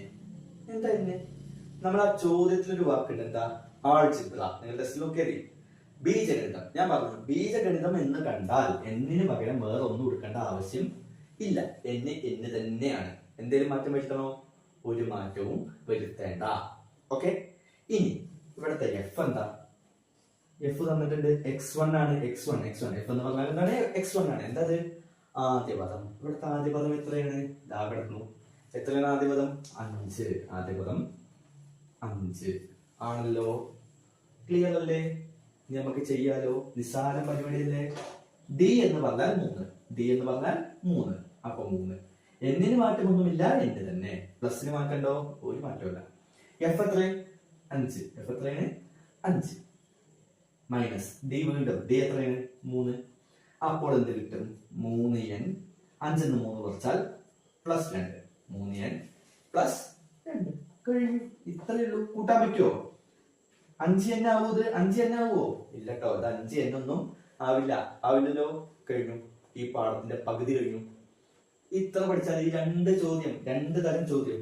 [SPEAKER 2] നമ്മൾ ആ ചോദ്യത്തിലൊരു വാക്കുണ്ട്. എന്താ? ആൾജിബ്ര. നിങ്ങളുടെ ടെസ്റ്റിലൊക്കെ അറിയും. ബീജഗണിതം. ഞാൻ പറഞ്ഞു, ബീജഗണിതം എന്ന് കണ്ടാൽ എന്നിന് പകരം വേറെ ഒന്നും കൊടുക്കേണ്ട ആവശ്യം ഇല്ല. എന്ന് തന്നെയാണ്. എന്തേലും മാറ്റം വരുത്തണോ? ഒരു മാറ്റവും വരുത്തേണ്ട. ഓക്കെ, ഇനി ഇവിടുത്തെ എഫ് എന്താ? എഫ് തന്നിട്ടുണ്ട്. x1 ആണ്. x1 എഫ് എന്ന് പറഞ്ഞാൽ എന്താണ്? x1 ആണ്. എന്താ? ആദ്യ പദം. ഇവിടുത്തെ ആദ്യ പദം എത്രയാണ്? ഇതാ കിടക്കുന്നു. എത്രയാണ് ആദ്യ പദം? 5. ആദ്യ പദം 5 ആണല്ലോ. ക്ലിയർ അല്ലേ? ഇനി നമുക്ക് ചെയ്യാലോ. നിസ്സാര പരിപാടിയല്ലേ. ഡി എന്ന് പറഞ്ഞാൽ 3. അപ്പൊ 3. എന്നിന് മാറ്റമൊന്നുമില്ല, എന്ന് തന്നെ. പ്ലസിന് മാറ്റണ്ടോ? ഒരു മാറ്റമില്ല. എഫ് എത്ര? 5. എഫ് എത്രയാണ്? 5 മൈനസ് ഡി. വീണ്ടും ഡി എത്രയാണ്? 3. അപ്പോൾ എന്ത് കിട്ടും? 3n. 5 എന്ന് 3 കുറച്ചാൽ പ്ലസ് 2. 3n പ്ലസ് 2 കഴിഞ്ഞു. ഇത്രയേ ഉള്ളൂ. കൂട്ടാൻ പറ്റുമോ? 5n ആവൂത്? 5n ആവോ? ഇല്ല കേട്ടോ, ഇത് 5n ഒന്നും ആവില്ലല്ലോ. കഴിഞ്ഞു. ഈ പാഠത്തിന്റെ പകുതി കഴിഞ്ഞു. ഇത്ര പഠിച്ചാൽ ഈ 2 തരം ചോദ്യം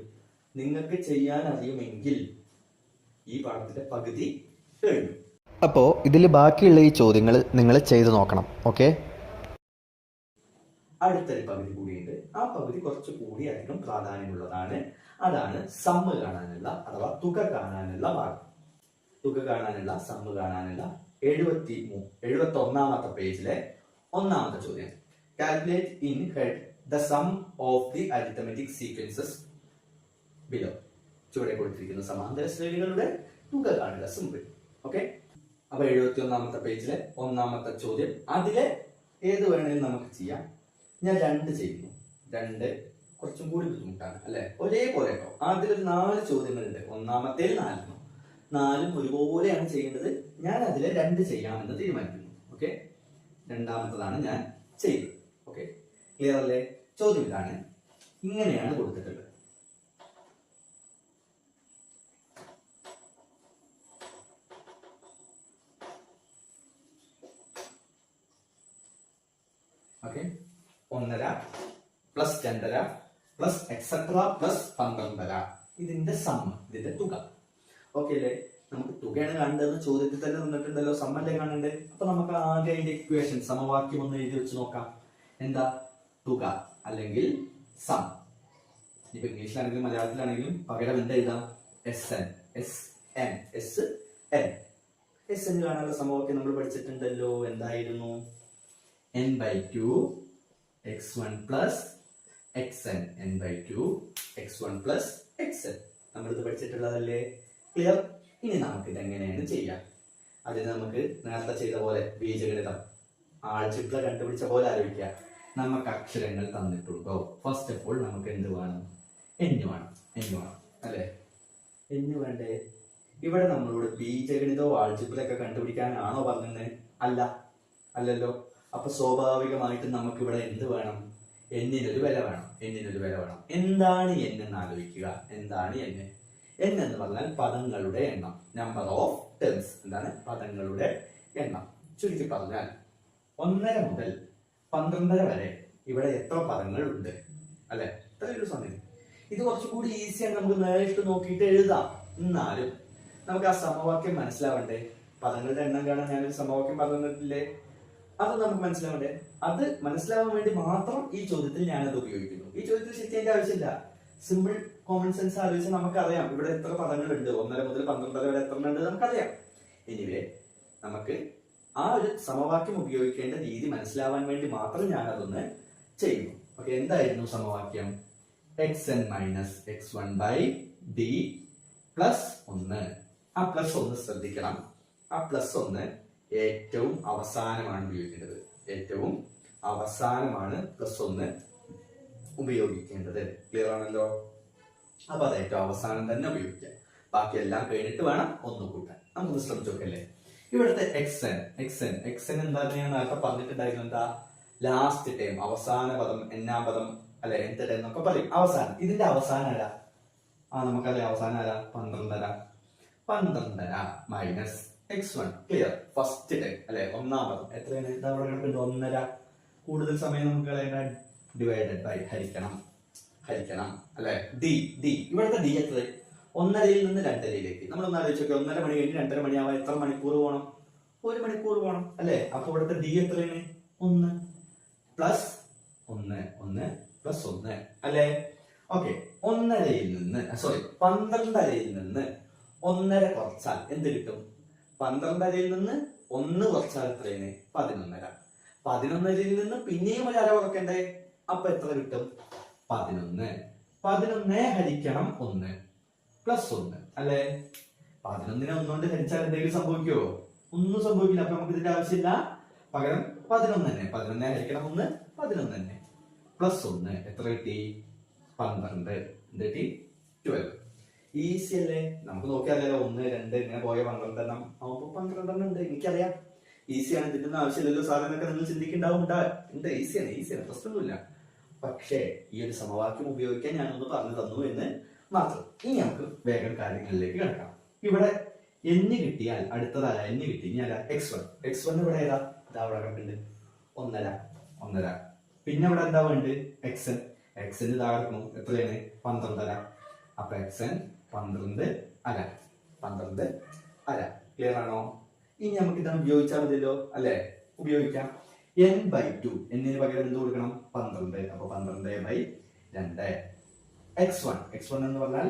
[SPEAKER 2] നിങ്ങൾക്ക് ചെയ്യാൻ അറിയുമെങ്കിൽ ഈ പാഠത്തിന്റെ പകുതി കഴിഞ്ഞു.
[SPEAKER 1] അപ്പോൾ ഇതിൽ ബാക്കിയുള്ള ഈ ചോദ്യങ്ങൾ നിങ്ങൾ ചെയ്ത് നോക്കണം. ഓക്കെ.
[SPEAKER 2] അടുത്തൊരു പകുതി കൂടിയുണ്ട്. ആ പകുതി കുറച്ച് കൂടിയായിരിക്കും പ്രാധാന്യമുള്ളതാണ്. അതാണ് സമ്മ് കാണാനുള്ള അഥവാ തുക കാണാനുള്ള ഭാഗം. തുക കാണാനുള്ള സമ്മ് കാണാനുള്ള 71ാമത്തെ പേജിലെ ഒന്നാമത്തെ ചോദ്യം. Calculate in head the sum of the arithmetic sequences below. ചുവടെ കൊടുത്തിരിക്കുന്ന സമാന്തര ശ്രേണികളുടെ തുക കാണുക. സിമ്പിൾ. ഓക്കെ, അപ്പൊ 71ാമത്തെ പേജിലെ ഒന്നാമത്തെ ചോദ്യം. അതിലെ ഏത് വേണമെങ്കിലും നമുക്ക് ചെയ്യാം. ഞാൻ 2 ചെയ്യുന്നു. 2 കുറച്ചും കൂടി ബുദ്ധിമുട്ടാണ് അല്ലെ? ഒരേപോലെ കേട്ടോ. അതിലൊരു 4 ചോദ്യങ്ങളുണ്ട്. ഒന്നാമത്തേൽ 4 ഒരുപോലെയാണ് ചെയ്യേണ്ടത്. ഞാൻ അതിലെ 2 ചെയ്യാമെന്ന് തീരുമാനിക്കുന്നു. ഓക്കെ, രണ്ടാമത്തതാണ് ഞാൻ ചെയ്തത്. ഓക്കെ, ക്ലിയർ അല്ലേ? ചോദ്യം ഇതാണ്, ഇങ്ങനെയാണ് കൊടുത്തിട്ടുള്ളത്. Okay, 1.5 plus 2.5 plus etcetera plus 12.5 ഇതിന്റെ സമ്മ്, ഇതിന്റെ തുക. ഓക്കെ അല്ലേ? നമുക്ക് തുകയാണ് കാണേണ്ടതെന്ന് ചോദ്യത്തിൽ തന്നെ തന്നിട്ടുണ്ടല്ലോ. സമ്മല്ലേ കാണണ്ടേ? അപ്പൊ നമുക്ക് ആകെ അതിന്റെ ഇക്വേഷൻ സമവാക്യം ഒന്ന് എഴുതി വെച്ച് നോക്കാം. എന്താ? തുക അല്ലെങ്കിൽ സം. ഇപ്പൊ ഇംഗ്ലീഷിലാണെങ്കിലും മലയാളത്തിലാണെങ്കിലും പകരം എന്താ എഴുതാം? SN. കാണാനുള്ള സമവാക്യം നമ്മൾ പഠിച്ചിട്ടുണ്ടല്ലോ. എന്തായിരുന്നു? n/2 x1 plus xn. n/2 x1 plus xn നമ്മളിത് പഠിച്ചിട്ടുള്ളതല്ലേ? ക്ലിയർ? ഇനി നമുക്ക് ഇതെങ്ങനെയാണ് ചെയ്യാം? അതിന് നമുക്ക് നേരത്തെ ചെയ്ത പോലെ ബീജഗണിതം ആൾജിബ്ര കണ്ടുപിടിച്ച പോലെ ആലോചിക്കുക. നമുക്ക് അക്ഷരങ്ങൾ തന്നിട്ടുണ്ടോ? ഫസ്റ്റ് ഓഫ് ഓൾ നമുക്ക് എന്ത് വേണം? n വേണം അല്ലെ? n വേണ്ടേ? ഇവിടെ നമ്മളോട് ബീജഗണിതോ ആൾജിബ്ര ഒക്കെ കണ്ടുപിടിക്കാനാണോ പറഞ്ഞത്? അല്ലല്ലോ. അപ്പൊ സ്വാഭാവികമായിട്ടും നമുക്ക് ഇവിടെ എന്ത് വേണം? എന്നിനൊരു വില വേണം. എന്താണ് n എന്ന് ആലോചിക്കുക. എന്താണ് n? n എന്ന് പറഞ്ഞാൽ പദങ്ങളുടെ എണ്ണം. Number of terms. എന്താണ്? പദങ്ങളുടെ എണ്ണം. ചുരുക്കി പറഞ്ഞാൽ 1.5 മുതൽ 12.5 വരെ ഇവിടെ എത്ര പദങ്ങൾ ഉണ്ട് അല്ലെ? ഇത്രയൊരു സമയം. ഇത് കുറച്ചുകൂടി ഈസിയാണ്. നമുക്ക് നേരിട്ട് നോക്കിയിട്ട് എഴുതാം. എന്നാലും നമുക്ക് ആ സമവാക്യം മനസ്സിലാവണ്ടേ? പദങ്ങളുടെ എണ്ണം കാണാൻ ഞാനൊരു സമവാക്യം പറഞ്ഞിട്ടില്ലേ? അത് നമുക്ക് മനസ്സിലാവണ്ടേ? അത് മനസ്സിലാവാൻ വേണ്ടി മാത്രം ഈ ചോദ്യത്തിൽ ഞാനത് ഉപയോഗിക്കുന്നു. ഈ ചോദ്യത്തിൽ ശരിക്കും അതിന്റെ ആവശ്യമില്ല. സിമ്പിൾ കോമൺ സെൻസ് ആലോചിച്ച് നമുക്കറിയാം ഇവിടെ എത്ര പദങ്ങളുണ്ട്. 1.5 മുതൽ 12 വരെ എത്ര ഉണ്ട് നമുക്കറിയാം. എനിവേ നമുക്ക് ആ ഒരു സമവാക്യം ഉപയോഗിക്കേണ്ട രീതി മനസ്സിലാവാൻ വേണ്ടി മാത്രം ഞാൻ അതൊന്ന് ചെയ്യുന്നു. ഓക്കെ, എന്തായിരുന്നു സമവാക്യം? xn minus x1 by d plus 1. ആ പ്ലസ് 1 ശ്രദ്ധിക്കണം. ആ പ്ലസ് 1 ഏറ്റവും അവസാനമാണ് ഉപയോഗിക്കേണ്ടത്. ഏറ്റവും അവസാനമാണ് പ്ലസ് 1 ഉപയോഗിക്കേണ്ടത്. ക്ലിയർ ആണല്ലോ? അപ്പൊ അത് ഏറ്റവും അവസാനം തന്നെ ഉപയോഗിക്കാം. ബാക്കി എല്ലാം കഴിഞ്ഞിട്ട് വേണം 1 കൂട്ടാൻ. നമുക്ക് ശ്രമിച്ചു നോക്കല്ലേ? ഇവിടുത്തെ xn എന്താ ഞാൻ നേരത്തെ പറഞ്ഞിട്ടുണ്ടായിരുന്നു. എന്താ? ലാസ്റ്റ് ടൈം, അവസാന പദം, എന്നാം പദം അല്ലെ? nth ടൈം എന്നൊക്കെ പറയും. അവസാനം. ഇതിന്റെ അവസാനം ആരാ? നമുക്കറിയാം അവസാനം ആരാ? 12.5 minus x1. Clear? First time അല്ലെ? ഒന്നാം പദം എത്രയാണ്? ഇതാ ഇവിടെ കിടക്കുന്നുണ്ട് 1.5. കൂടുതൽ സമയം നമുക്ക് ഡിവൈഡഡ് ബൈ ഹരിക്കണം അല്ലെ? d. ഇവിടുത്തെ d എത്ര? 1.5 നിന്ന് 2.5 നമ്മളൊന്ന് ആലോചിച്ച് നോക്കി. 1.5 മണി കഴിഞ്ഞ് 2.5 മണിയാവാൻ എത്ര മണിക്കൂർ പോകണം? 1 മണിക്കൂർ പോകണം അല്ലെ? അപ്പൊ ഇവിടുത്തെ d എത്രയാണ്? 1 പ്ലസ് 1 പ്ലസ് 1 അല്ലെ? ഓക്കെ, 12.5 നിന്ന് 1.5 കുറച്ചാൽ എന്ത് കിട്ടും? 12.5 നിന്ന് 1 കുറച്ചാൽ എത്രയാണ്? 11.5. 11.5 നിന്ന് പിന്നെയും ഒരു അര കുറക്കണ്ടേ? അപ്പൊ എത്ര കിട്ടും? 11. 11 ഹരിക്കണം 1 പ്ലസ് 1 അല്ലെ? 11നെ 1 കൊണ്ട് ഹരിച്ചാൽ എന്തെങ്കിലും സംഭവിക്കുമോ? ഒന്നും സംഭവിക്കില്ല. അപ്പൊ നമുക്ക് ഇതിന്റെ ആവശ്യമില്ല. പകരം 11 തന്നെ. 11 ഹരിക്കണം 1 11 തന്നെ പ്ലസ് 1 എത്ര കിട്ടി? 12. എന്ത് കിട്ടി? 12. ഈസി അല്ലേ? നമുക്ക് നോക്കിയാലോ 1 2 ഇങ്ങനെ പോയ 12 എണ്ണം ആവുമ്പോ 12 ഉണ്ട്. എനിക്കറിയാം. ഈസിയാണ്. ഇതിന്റെ ആവശ്യമില്ലല്ലോ സാധനമൊക്കെ നിങ്ങൾ ചിന്തിക്കുന്നുണ്ടാവും. ഉണ്ട്. ഈസിയാണ്. പ്രശ്നമൊന്നുമില്ല. പക്ഷേ ഈ ഒരു സമവാക്യം ഉപയോഗിക്കാൻ ഞാനൊന്ന് പറഞ്ഞു തന്നു എന്ന് മാത്രം. ഇനി നമുക്ക് വേഗം കാര്യങ്ങളിലേക്ക് കിടക്കാം. ഇവിടെ n കിട്ടിയാൽ അടുത്തതായ n കിട്ടി. ഇനി അല്ല x1 ഇവിടെ ഏതാ? ഇതാ അവിടെ കിടക്കുന്നുണ്ട് 1.5. പിന്നെ ഇവിടെ എന്താ വേണ്ടത്? xn ഇതാ കിടക്കണം. എത്രയാണ്? 12.5. അപ്പൊ xn 12.5. ക്ലിയർ ആണോ? ഇനി നമുക്ക് ഇതാണ് ഉപയോഗിച്ചാൽ മതിയല്ലോ അല്ലെ? ഉപയോഗിക്കാം. n/2 എന്നിന് പകരം എന്ത് കൊടുക്കണം 12. അപ്പൊ 12/2. x1 എന്ന് പറഞ്ഞാൽ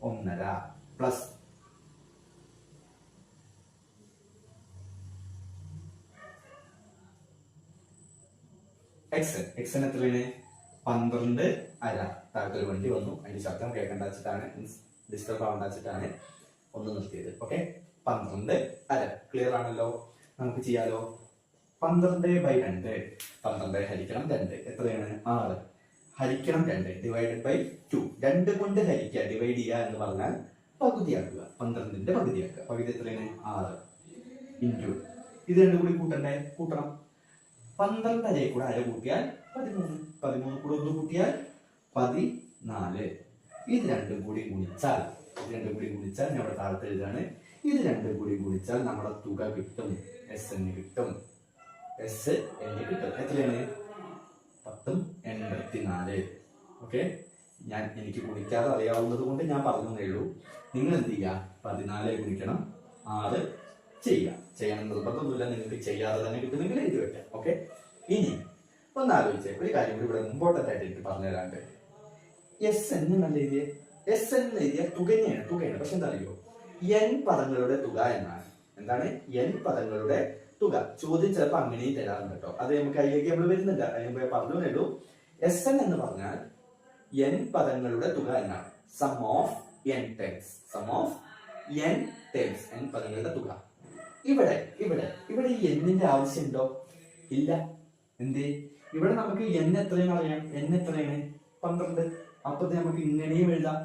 [SPEAKER 2] 1.5 പ്ലസ് xn എത്രയാണ് 12.5. താഴത്തൊരു വണ്ടി വന്നു, അതിന്റെ ശബ്ദം കേൾക്കേണ്ട വെച്ചിട്ടാണ്, ഡിസ്റ്റർബ് ആവേണ്ട വെച്ചിട്ടാണ് ഒന്ന് നിർത്തിയത്. ഓക്കെ, 12.5 ക്ലിയർ ആണല്ലോ. നമുക്ക് ചെയ്യാലോ. 12/2 12 ഹരിക്കണം 2 എത്രയാണ് 6 ഹരിക്കണം 2 ഡിവൈഡഡ് ബൈ 2. 2 കൊണ്ട് ഹരിക്കുക, ഡിവൈഡ് ചെയ്യുക എന്ന് പറഞ്ഞാൽ പകുതിയാക്കുക. 12ന്റെ പകുതിയാക്കുക. പകുതി എത്രയാണ് 6 ഇൻറ്റു ഇത് രണ്ടും കൂടി കൂട്ടണ്ടേ, കൂട്ടണം. 12 കൂടെ അര കൂട്ടിയാൽ 13. 13 കൂടെ 1 കൂട്ടിയാൽ 14. ഇത് രണ്ടും കൂടി ഗുണിച്ചാൽ ഞാൻ ഇവിടെ താഴത്ത് എഴുതാണ്. ഇത് രണ്ടും കൂടി ഗുണിച്ചാൽ നമ്മുടെ തുക കിട്ടും, SN കിട്ടും. എത്രയാണ് 1084. ഓക്കെ, എനിക്ക് ഗുണിക്കാതെ അറിയാവുന്നത് കൊണ്ട് ഞാൻ പറഞ്ഞേ ഉള്ളൂ. നിങ്ങൾ എന്ത് ചെയ്യുക, 14 ഗുണിക്കണം 6 ചെയ്യണം നിർബന്ധമൊന്നുമില്ല. നിങ്ങൾക്ക് ചെയ്യാതെ തന്നെ കിട്ടുമെങ്കിൽ എഴുതി വെക്കാം. ഓക്കെ, ഇനി ഒന്ന് ആലോചിച്ചേ, ഒരു കാര്യം കൂടി ഇവിടെ ഇമ്പോർട്ടന്റ് ആയിട്ട് എനിക്ക് പറഞ്ഞു തരാണ്ട്. SN നല്ല എഴുതിയ SN എഴുതിയ തുകയാണ്. പക്ഷെ എന്താ അറിയോ, n പദങ്ങളുടെ തുക എന്നാണ്. എന്താണ് n പദങ്ങളുടെ തുക? ചോദ്യം ചിലപ്പോൾ അങ്ങനെയും തരാറുണ്ട് കേട്ടോ. അത് നമുക്ക് അതിലേക്ക് നമ്മൾ വരുന്നില്ല, അതിന് പറഞ്ഞേ ഉള്ളൂ. SN എന്ന് പറഞ്ഞാൽ n പദങ്ങളുടെ തുക എന്നാണ്. Sum of n terms, n പദങ്ങളുടെ തുക. ഇവിടെ ഈ എന്നിന്റെ ആവശ്യമുണ്ടോ? ഇല്ല. എന്തേ? ഇവിടെ നമുക്ക് n എത്രയാണ് അറിയാം. n എത്രയാണ് 12. അപ്പൊ നമുക്ക് ഇങ്ങനെയും എഴുതാം,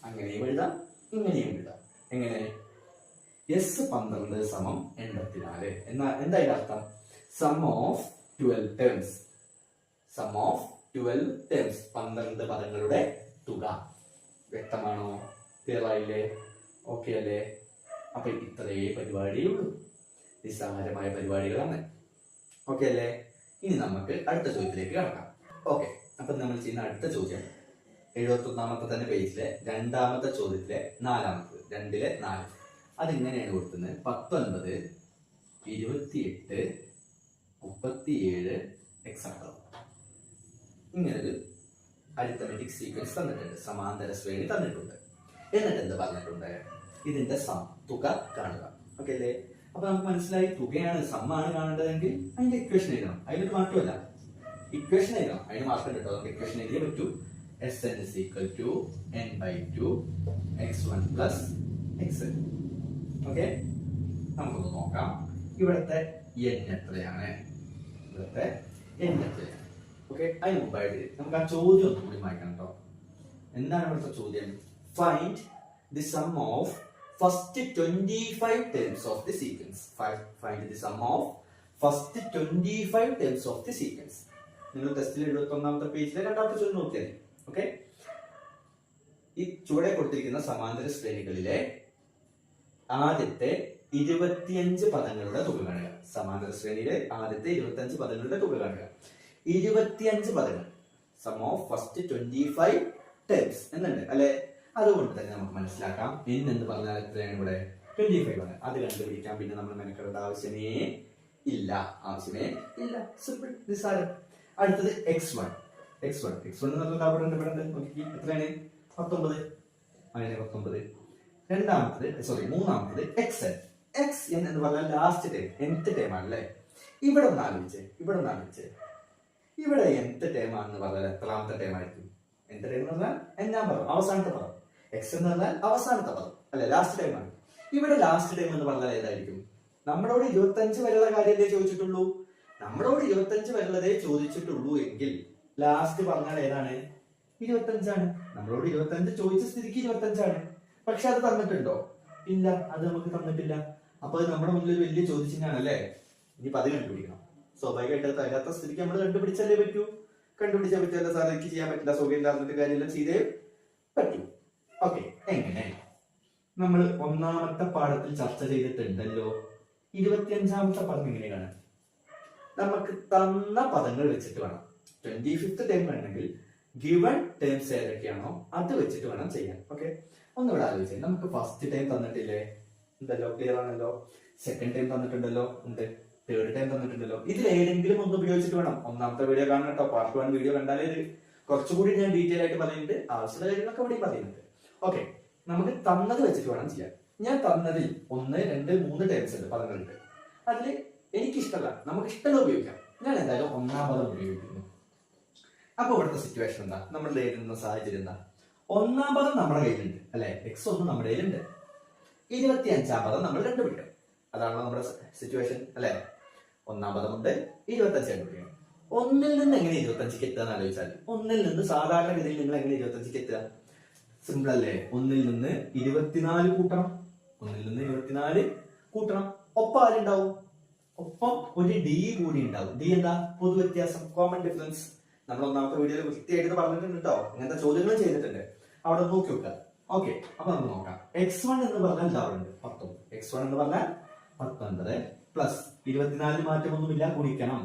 [SPEAKER 2] അങ്ങനെയും എഴുതാം, ഇങ്ങനെയും എഴുതാം. എങ്ങനെ? S12 സമം 84. എന്തായാലും അർത്ഥം സം ഓഫ് 12 ടേംസ്. 12 പദങ്ങളുടെ തുക. വ്യക്തമാണോ? ക്ലിയർ ആയില്ലേ? ഓക്കെ അല്ലേ? അപ്പൊ ഇത്രയേ പരിപാടിയുള്ളൂ. നിസ്സാരമായ പരിപാടികളാണ്. ഓക്കെ അല്ലേ? ഇനി നമുക്ക് അടുത്ത ചോദ്യത്തിലേക്ക് കടക്കാം. ഓക്കെ, അപ്പൊ നമ്മൾ ചെയ്യുന്ന അടുത്ത ചോദ്യം 71ാമത്തെ തന്നെ പേജിലെ രണ്ടാമത്തെ ചോദ്യത്തിലെ 4ാമത്തെ 2-ലെ 4. അതിങ്ങനെയാണ് കൊടുക്കുന്നത്. 19, 28, 37 എക്സാമ്പിൾ. ഇങ്ങനൊരു അരിത്തമെറ്റിക് സീക്വൻസ് തന്നിട്ടുണ്ട്, സമാന്തര ശ്രേണി തന്നിട്ടുണ്ട്. എന്നിട്ട് എന്ത് പറഞ്ഞിട്ടുണ്ട്? ഇതിന്റെ തുക കാണുക. ഓക്കെ അല്ലേ? അപ്പൊ നമുക്ക് മനസ്സിലായി, തുകയാണ്, സമ്മാണ് കാണേണ്ടതെങ്കിൽ അതിന്റെ ഇക്വേഷൻ എഴുതണം. അതിനൊരു മാറ്റമല്ല, ഇക്വേഷൻ എഴുതണം. അതിന് മാർക്കം കിട്ടും. നമുക്ക് ഇക്വേഷൻ എഴുതിയേ പറ്റൂ. SN is equal to n/2 x1 plus xn. Okay, നമുക്കൊന്ന് നോക്കാം. ഇവിടുത്തെ n എത്രയാണ്? ഓക്കെ, അതിന് മുമ്പായിട്ട് നമുക്ക് ആ ചോദ്യം ഒന്നുകൂടി വായിക്കണം കേട്ടോ. എന്താണ് ഇവിടുത്തെ ചോദ്യം? Find the sum of first 25 terms of the sequence. Find the sum of first 25 terms of the sequence. നിങ്ങൾ ടെസ്റ്റിൽ 71ാമത്തെ പേജിലെ രണ്ടാമത്തെ ചോദ്യം നോക്കിയാൽ. ഓക്കെ, ഈ ചുവടെ കൊടുത്തിരിക്കുന്ന സമാന്തര ശ്രേണികളിലെ ആദ്യത്തെ 25 പദങ്ങളുടെ തുക കാണുക. സമാന്തര ശ്രേണിയിലെ ആദ്യത്തെ 25 പദങ്ങളുടെ തുക കാണുക. 25 പദങ്ങൾ, സം ഓഫ് ഫസ്റ്റ് 25 terms എന്നുണ്ട് അല്ലെ? അതുകൊണ്ട് തന്നെ നമുക്ക് മനസ്സിലാക്കാം n എന്ന് പറഞ്ഞാൽ എത്രയാണ്? ഇവിടെ 25 ആണ്. അത് കണ്ടുപിടിക്കാൻ പിന്നെ നമ്മൾ മെനക്കെടേണ്ട ആവശ്യമേ ഇല്ല. സിമ്പിൾ, നിസ്സാരം. അടുത്തത് x1 എന്ന് പറഞ്ഞാൽ ഇവിടെ നോക്കി എത്രയാണ്? 19. അങ്ങനെ 19. മൂന്നാമത്തത് xn എന്ന് പറഞ്ഞാൽ ലാസ്റ്റ് ടൈം, nth ടൈം ആണല്ലേ? ഇവിടെ ഒന്ന് ആലോചിച്ചേ. ഇവിടെ nth ടൈം ആണെന്ന് പറഞ്ഞാൽ എത്രാമത്തെ ടൈം ആയിരിക്കും? nth ടൈം എന്ന് പറഞ്ഞാൽ എന്നാം പദം, അവസാനത്തെ പദം. x എന്ന് പറഞ്ഞാൽ അവസാനത്തെ പദം അല്ലെ? ലാസ്റ്റ് ടൈം ആണ്. ഇവിടെ ലാസ്റ്റ് ടൈം എന്ന് പറഞ്ഞാൽ ഏതായിരിക്കും? നമ്മളോട് 25 വരെയുള്ള കാര്യമല്ലേ ചോദിച്ചിട്ടുള്ളൂ. നമ്മളോട് 25 വരെയുള്ളതേ ചോദിച്ചിട്ടുള്ളൂ എങ്കിൽ ലാസ്റ്റ് പറഞ്ഞാൽ ഏതാണ്? 25 ആണ്. നമ്മളോട് 25 ചോദിച്ച സ്ഥിതിക്ക് 25 ആണ്. പക്ഷെ അത് തന്നിട്ടുണ്ടോ? ഇല്ല, അത് നമുക്ക് തന്നിട്ടില്ല. അപ്പൊ അത് നമ്മുടെ മുന്നിൽ വലിയ ചോദിച്ചിട്ടാണല്ലേ. ഇനിയിപ്പോ അത് കണ്ടുപിടിക്കണം. സ്വാഭാവികമായിട്ട് അത് തരാത്ത സ്ഥിതിക്ക് നമ്മൾ കണ്ടുപിടിച്ചല്ലേ പറ്റൂ. കണ്ടുപിടിച്ചാൽ പറ്റില്ല സാർ, എനിക്ക് ചെയ്യാൻ പറ്റില്ല, സൗകര്യം ഇല്ലാത്ത കാര്യമെല്ലാം ചെയ്തേ പറ്റൂ. ഓക്കെ, എങ്ങനെ? നമ്മൾ 1ാമത്തെ പാഠത്തിൽ ചർച്ച ചെയ്തിട്ടുണ്ടല്ലോ. 25ാമത്തെ പദം എങ്ങനെയാണ്? നമുക്ക് തന്ന പദങ്ങൾ വെച്ചിട്ട് വേണം. 25th ടൈം വേണമെങ്കിൽ ഗിവൺ ടേംസ് ഏതൊക്കെയാണോ അത് വെച്ചിട്ട് വേണം ചെയ്യാൻ. ഓക്കെ, ഒന്നുകൂടെ ആലോചിച്ചേ. നമുക്ക് ഫസ്റ്റ് ടൈം തന്നിട്ടില്ലേ? ഉണ്ടല്ലോ, ക്ലിയർ ആണല്ലോ. സെക്കൻഡ് ടൈം തന്നിട്ടുണ്ടല്ലോ, ഉണ്ട്. തേർഡ് ടൈം തന്നിട്ടുണ്ടല്ലോ. ഇതിൽ ഏതെങ്കിലും ഒന്ന് ഉപയോഗിച്ചിട്ട് വേണം. ഒന്നാമത്തെ വീഡിയോ കാണണം കേട്ടോ. പാർട്ട് 1 വീഡിയോ കണ്ടാലേ ഇത് കുറച്ചുകൂടി ഞാൻ ഡീറ്റെയിൽ ആയിട്ട് പറയുന്നുണ്ട്. ആവശ്യമുള്ള കാര്യങ്ങളൊക്കെ ഇവിടെ പറയുന്നുണ്ട്. ഓക്കെ, നമുക്ക് തന്നത് വെച്ചിട്ട് വേണം ചെയ്യാൻ. ഞാൻ തന്നതിൽ 1, 2, 3 ടൈംസ് ഉണ്ട്, പദങ്ങളുണ്ട്. അതിൽ എനിക്കിഷ്ടമല്ല, നമുക്ക് ഇഷ്ടമുള്ള ഉപയോഗിക്കാം. ഞാൻ എന്തായാലും ഒന്നാം പദം ഉപയോഗിക്കുന്നു. അപ്പൊ ഇവിടുത്തെ സിറ്റുവേഷൻ എന്താ, നമ്മൾ എഴുതുന്ന സാഹചര്യം എന്താ? ഒന്നാം പദം നമ്മുടെ കയ്യിലുണ്ട് അല്ലെ, x1 നമ്മുടെ കയ്യിലുണ്ട്. 25-ാം പദം നമ്മൾ കണ്ടുപിടിക്കണം. അതാണ് നമ്മുടെ സിറ്റുവേഷൻ അല്ലെ. ഒന്നാം പദമുണ്ട്, 25 കണ്ടുപിടിക്കണം. ഒന്നിൽ നിന്ന് എങ്ങനെ 25ക്ക് എത്തുക എന്ന് ആലോചിച്ചാൽ, ഒന്നിൽ നിന്ന് സാധാരണഗതിയിൽ നിങ്ങൾ എങ്ങനെ 25ക്ക് എത്തുക? സിമ്പിൾ അല്ലേ. ഒന്നിൽ നിന്ന് 24 കൂട്ടണം. ഒന്നിൽ നിന്ന് 24 കൂട്ടണം. ഒപ്പം ആരുണ്ടാവും? ഒപ്പം ഒരു ഡി കൂടി ഉണ്ടാവും. ഡി എന്താ? പൊതു വ്യത്യാസം, കോമൺ ഡിഫറൻസ്. നമ്മൾ ഒന്നാമത്തെ വീഡിയോയിൽ വൃത്തിയായിട്ട് പറഞ്ഞിട്ടുണ്ട് കേട്ടോ. ഇങ്ങനത്തെ ചോദ്യങ്ങൾ ചെയ്തിട്ടുണ്ട്, അവിടെ നോക്കി വെക്കുക. ഓക്കെ, അപ്പൊ നമുക്ക് നോക്കാം. x1 എന്ന് പറഞ്ഞാൽ ഇതാവുണ്ട് 19. x1 എന്ന് പറഞ്ഞാൽ 19 പ്ലസ് 24 മാറ്റമൊന്നുമില്ല, ഗുണിക്കണം.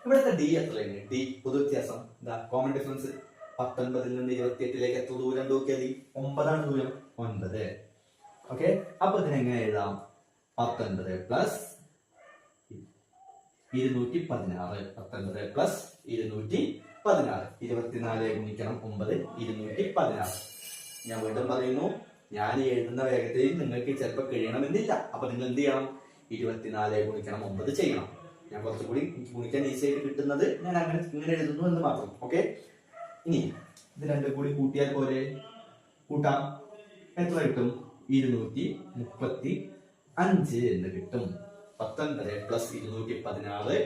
[SPEAKER 2] ഇവിടുത്തെ ഡി എത്രയാണ്? ഡി പൊതു വ്യത്യാസം, എന്താ കോമൺ ഡിഫറൻസ്. 19ൽ നിന്ന് 28ലേക്ക് എത്ര ദൂരം നോക്കിയാൽ 9 ദൂരം, 9. ഓക്കെ, അപ്പൊ ഇതിനെങ്ങനെ എഴുതാം? 19 പ്ലസ് 216. 19 പ്ലസ് 216. 24 ഗുണിക്കണം 9, 216. ഞാൻ വീണ്ടും പറയുന്നു, ഞാൻ എഴുതുന്ന വേഗത്തിൽ നിങ്ങൾക്ക് ചിലപ്പോൾ കഴിയണമെന്നില്ല. അപ്പൊ നിങ്ങൾ എന്ത് ചെയ്യണം? 24 ഗുണിക്കണം 9 ചെയ്യണം. ഞാൻ കുറച്ചുകൂടി ഗുണിക്കാൻ ഈസി ആയിട്ട് കിട്ടുന്നത് ഞാൻ ഇങ്ങനെ എഴുതുന്നു എന്ന് മാത്രം. ഓക്കെ, ഇനി ഇത് രണ്ടും കൂടി കൂട്ടിയാൽ പോലെ കൂട്ടാം. എത്ര കിട്ടും? 235 എന്ന് കിട്ടും. 19 പ്ലസ് 216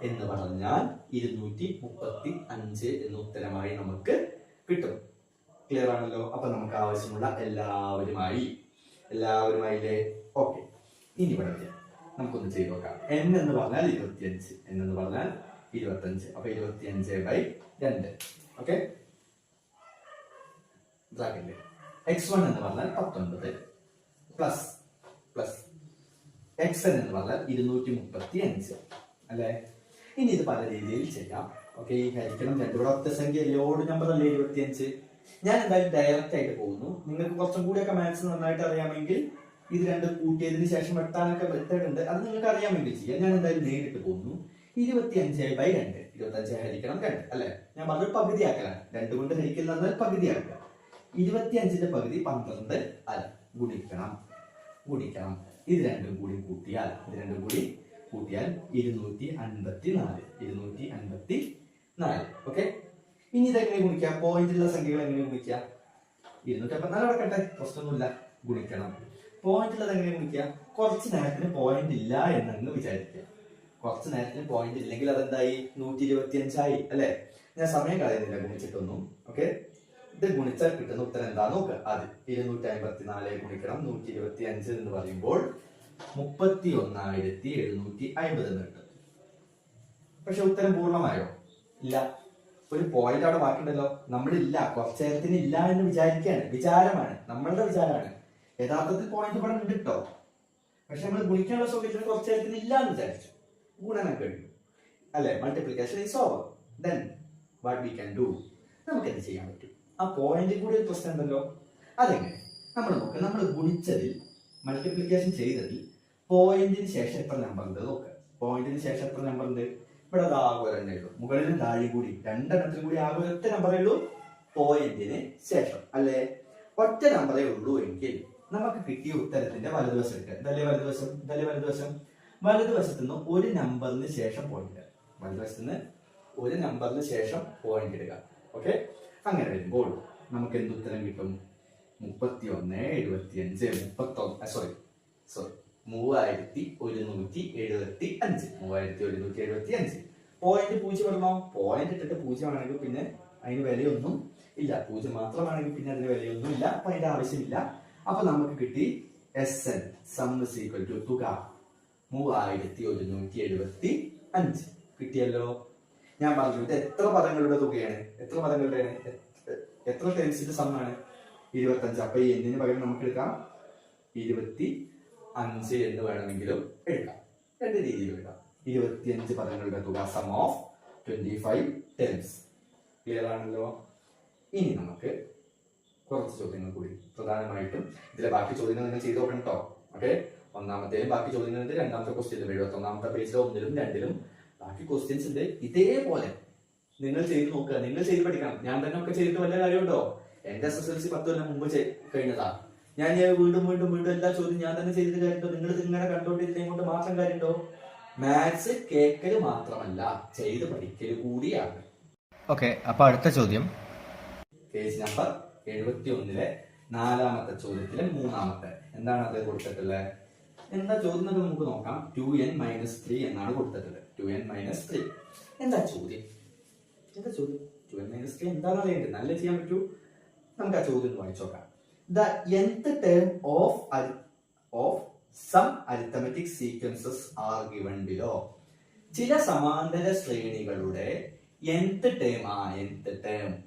[SPEAKER 2] എന്ന് പറഞ്ഞാൽ 235 എന്ന ഉത്തരമായി നമുക്ക് കിട്ടും. ക്ലിയർ ആണല്ലോ. അപ്പൊ നമുക്ക് ആവശ്യമുള്ള എല്ലാവരുമായില്ലേ? ഓക്കെ, ഇനി ഇവിടെ നമുക്കൊന്ന് ചെയ്ത് നോക്കാം. n എന്ന് പറഞ്ഞാൽ 25, n എന്ന് പറഞ്ഞാൽ 25. അപ്പൊ 25/2. ഓക്കെ, x1 എന്ന് പറഞ്ഞാൽ 19 പ്ലസ് പ്ലസ് xn എന്ന് പറഞ്ഞാൽ 235 അല്ലെ. ഇനി ഇത് പല രീതിയിൽ ചെയ്യാം. ഓക്കെ, ഈ ഹരിക്കണം രണ്ടു കൂടെ ഒറ്റ സംഖ്യ ലോഡ് നമ്പർ അല്ലേ 25. ഞാൻ എന്തായാലും ഡയറക്റ്റ് ആയിട്ട് പോകുന്നു. നിങ്ങൾക്ക് കുറച്ചും കൂടിയൊക്കെ മാത്സ് നന്നായിട്ട് അറിയാമെങ്കിൽ ഇത് രണ്ട് കൂട്ടിയതിന് ശേഷം വെട്ടാനൊക്കെ മെത്തേഡ് ഉണ്ട്, അത് നിങ്ങൾക്ക് അറിയാമെങ്കിൽ ചെയ്യാം. ഞാൻ എന്തായാലും നേരിട്ട് പോകുന്നു. 25/2. 25 ഹരിക്കണം 2 അല്ലെ. ഞാൻ പറഞ്ഞത് പകുതിയാക്കലാണ്. 2 കൊണ്ട് ഹരിക്കില്ല എന്നാൽ പകുതിയാക്കുക. 25ന്റെ പകുതി 12 അല്ല, ഗുണിക്കണം. ഇത് രണ്ടും കൂടി കൂട്ടിയാൽ 254. ഓക്കെ, ഇനി ഇതെങ്ങനെ ഗുണിക്കാം? പോയിന്റുള്ള സംഖ്യകൾ എങ്ങനെ ഗുണിക്കാം? 254 അടക്കട്ടെ, പ്രശ്നമൊന്നുമില്ല, ഗുണിക്കണം. പോയിന്റുള്ളത് എങ്ങനെ ഗുണിക്കാം? കുറച്ച് നേരത്തിന് പോയിന്റ് ഇല്ല എന്നങ്ങ് വിചാരിക്കുക. കുറച്ച് നേരത്തിന് പോയിന്റ് ഇല്ലെങ്കിൽ അതെന്തായി? 125 ആയി അല്ലെ. ഞാൻ സമയം കളയുന്നില്ല ഗുണിച്ചിട്ടൊന്നും. ഓക്കെ, ഇത് ഗുണിച്ചാൽ കിട്ടുന്ന ഉത്തരം എന്താ നോക്കുക. അത് 254 ഗുണിക്കണം 125 എന്ന് പറയുമ്പോൾ 31,750 എന്ന് കിട്ടും. പക്ഷെ ഉത്തരം പൂർണ്ണമായോ? ഇല്ല, ഒരു പോയിന്റ് അവിടെ ബാക്കിയുണ്ടല്ലോ. നമ്മളില്ല, കുറച്ചു നേരത്തിന് ഇല്ല എന്ന് വിചാരിക്കുകയാണ്. വിചാരമാണ്, നമ്മളുടെ വിചാരമാണ്. യഥാർത്ഥത്തിൽ പോയിന്റ് ഇവിടെ ഉണ്ട് കേട്ടോ. പക്ഷെ നമ്മൾ ഗുണിക്കാനുള്ള സൗകര്യത്തിന് കുറച്ചു നേരത്തിന് ഇല്ല എന്ന് വിചാരിച്ചു. ഗുണനം കഴിഞ്ഞു അല്ലെ. Multiplication is over. Then what we can do? നമുക്ക് എന്ത് ചെയ്യാൻ പറ്റും? ആ പോയിന്റ് കൂടി ഒരു പ്രശ്നം ഉണ്ടല്ലോ. അതെങ്ങനെ? നമ്മൾ നോക്കുക. നമ്മൾ ഗുണിച്ചതിൽ, മൾട്ടിപ്ലിക്കേഷൻ ചെയ്തതിൽ പോയിന്റിന് ശേഷം എത്ര നമ്പർ ഉണ്ട് നോക്കുക. പോയിന്റിന് ശേഷം എത്ര നമ്പർ ഉണ്ട്? ഇവിടെ അത് ആകെ ഒരെണ്ണേ ഉള്ളൂ. മുകളിലും താഴെ കൂടി രണ്ടെണ്ണത്തിന് കൂടി ആകെ ഒറ്റ നമ്പറേ ഉള്ളൂ പോയിന്റിന് ശേഷം അല്ലെ. ഒറ്റ നമ്പറേ ഉള്ളൂ എങ്കിൽ നമുക്ക് കിട്ടിയ ഉത്തരത്തിന്റെ വലതുവശം എടുക്കുക. ഇതല്ലേ വലതുവശം. വലതുവശത്ത് നിന്ന് ഒരു നമ്പറിന് ശേഷം പോയിന്റ് ഇടുക. വലതുവശത്ത് ഒരു നമ്പറിന് ശേഷം പോയിന്റ് ഇടുക. ഓക്കെ, അങ്ങനെ വരുമ്പോൾ നമുക്ക് എന്ത് ഉത്തരം കിട്ടും? 31,75. 3175. പോയിന്റ് 0 ഇടണോ? പോയിന്റ് ഇട്ടിട്ട് 0 ആണെങ്കിൽ പിന്നെ അതിന് വിലയൊന്നും ഇല്ല. 0 മാത്രമാണെങ്കിൽ പിന്നെ അതിന് വിലയൊന്നും ഇല്ല. അപ്പൊ അതിന്റെ ആവശ്യമില്ല. അപ്പൊ നമുക്ക് കിട്ടി SN sum is equal to തുക 3175 കിട്ടിയല്ലോ. ഞാൻ പറഞ്ഞു ഇത് എത്ര പദങ്ങളുടെ തുകയാണ്? എത്ര ടേംസിന്റെ സമ്മാണ്? 25. അപ്പൊ ഈ എന്നിന് പകരം നമുക്ക് എടുക്കാം 25 എന്ന് വേണമെങ്കിലും എടുക്കാം. രണ്ട് രീതിയിൽ എടുക്കാം. 25 പദങ്ങളുടെ തുക, സം ഓഫ് 25 ടേംസ്. ക്ലിയർ ആണല്ലോ. ഇനി നമുക്ക് കുറച്ച് ചോദ്യങ്ങൾ കൂടി, പ്രധാനമായിട്ടും ഇതിലെ ബാക്കി ചോദ്യങ്ങൾ നിങ്ങൾ ചെയ്ത് നോക്കണം കേട്ടോ. ഓക്കെ, ഒന്നാമത്തേലും ബാക്കി ചോദ്യങ്ങളുണ്ട്, രണ്ടാമത്തെ ക്വസ്റ്റ്യനിലും 71ാമത്തെ പേജിലും 1ലും 2ലും ബാക്കി ക്വസ്റ്റ്യൻസ് ഉണ്ട്. ഇതേപോലെ നിങ്ങൾ ചെയ്ത് നോക്കുക, നിങ്ങൾ ചെയ്ത് പഠിക്കണം. ഞാൻ തന്നെ ഒക്കെ ചെയ്തിട്ട് വല്ല കാര്യമുണ്ടോ? എന്റെ SSLC 10 കൊല്ലം മുമ്പ് കഴിഞ്ഞതാ. ഞാൻ വീണ്ടും വീണ്ടും വീണ്ടും എല്ലാ ചോദ്യം ഞാൻ തന്നെ ചെയ്തിട്ട് കാര്യമുണ്ടോ? നിങ്ങൾ ഇങ്ങനെ കണ്ടോണ്ടിരുന്നേ കൊണ്ട് മാത്രം കാര്യമുണ്ടോ? മാത്സ് കേൾക്കല് മാത്രമല്ല, ചെയ്ത് പഠിക്കല് കൂടിയാണ്.
[SPEAKER 1] ഓക്കെ, അപ്പൊ അടുത്ത ചോദ്യം
[SPEAKER 2] പേജ് നമ്പർ 71ലെ 4ാമത്തെ ചോദ്യത്തിലെ 3ാമത്തെ എന്താണ് അത് കൊടുത്തിട്ടുള്ളത്? എന്താ ചോദ്യം എന്ന് നമുക്ക് നോക്കാം. 2n-3 എന്നാണ് കൊടുത്തിട്ടുള്ളത്. 2n-3 എന്താ ചോദ്യം? 2n-3 എന്താണെന്ന് അറിയേണ്ടത്, നല്ല ചെയ്യാൻ പറ്റൂ. നമുക്ക് ആ ചോദ്യം വായിച്ചു നോക്കാം. The nth term of some arithmetic sequences are given below. ചില സമാന്തര ശ്രേണികളുടെ nth term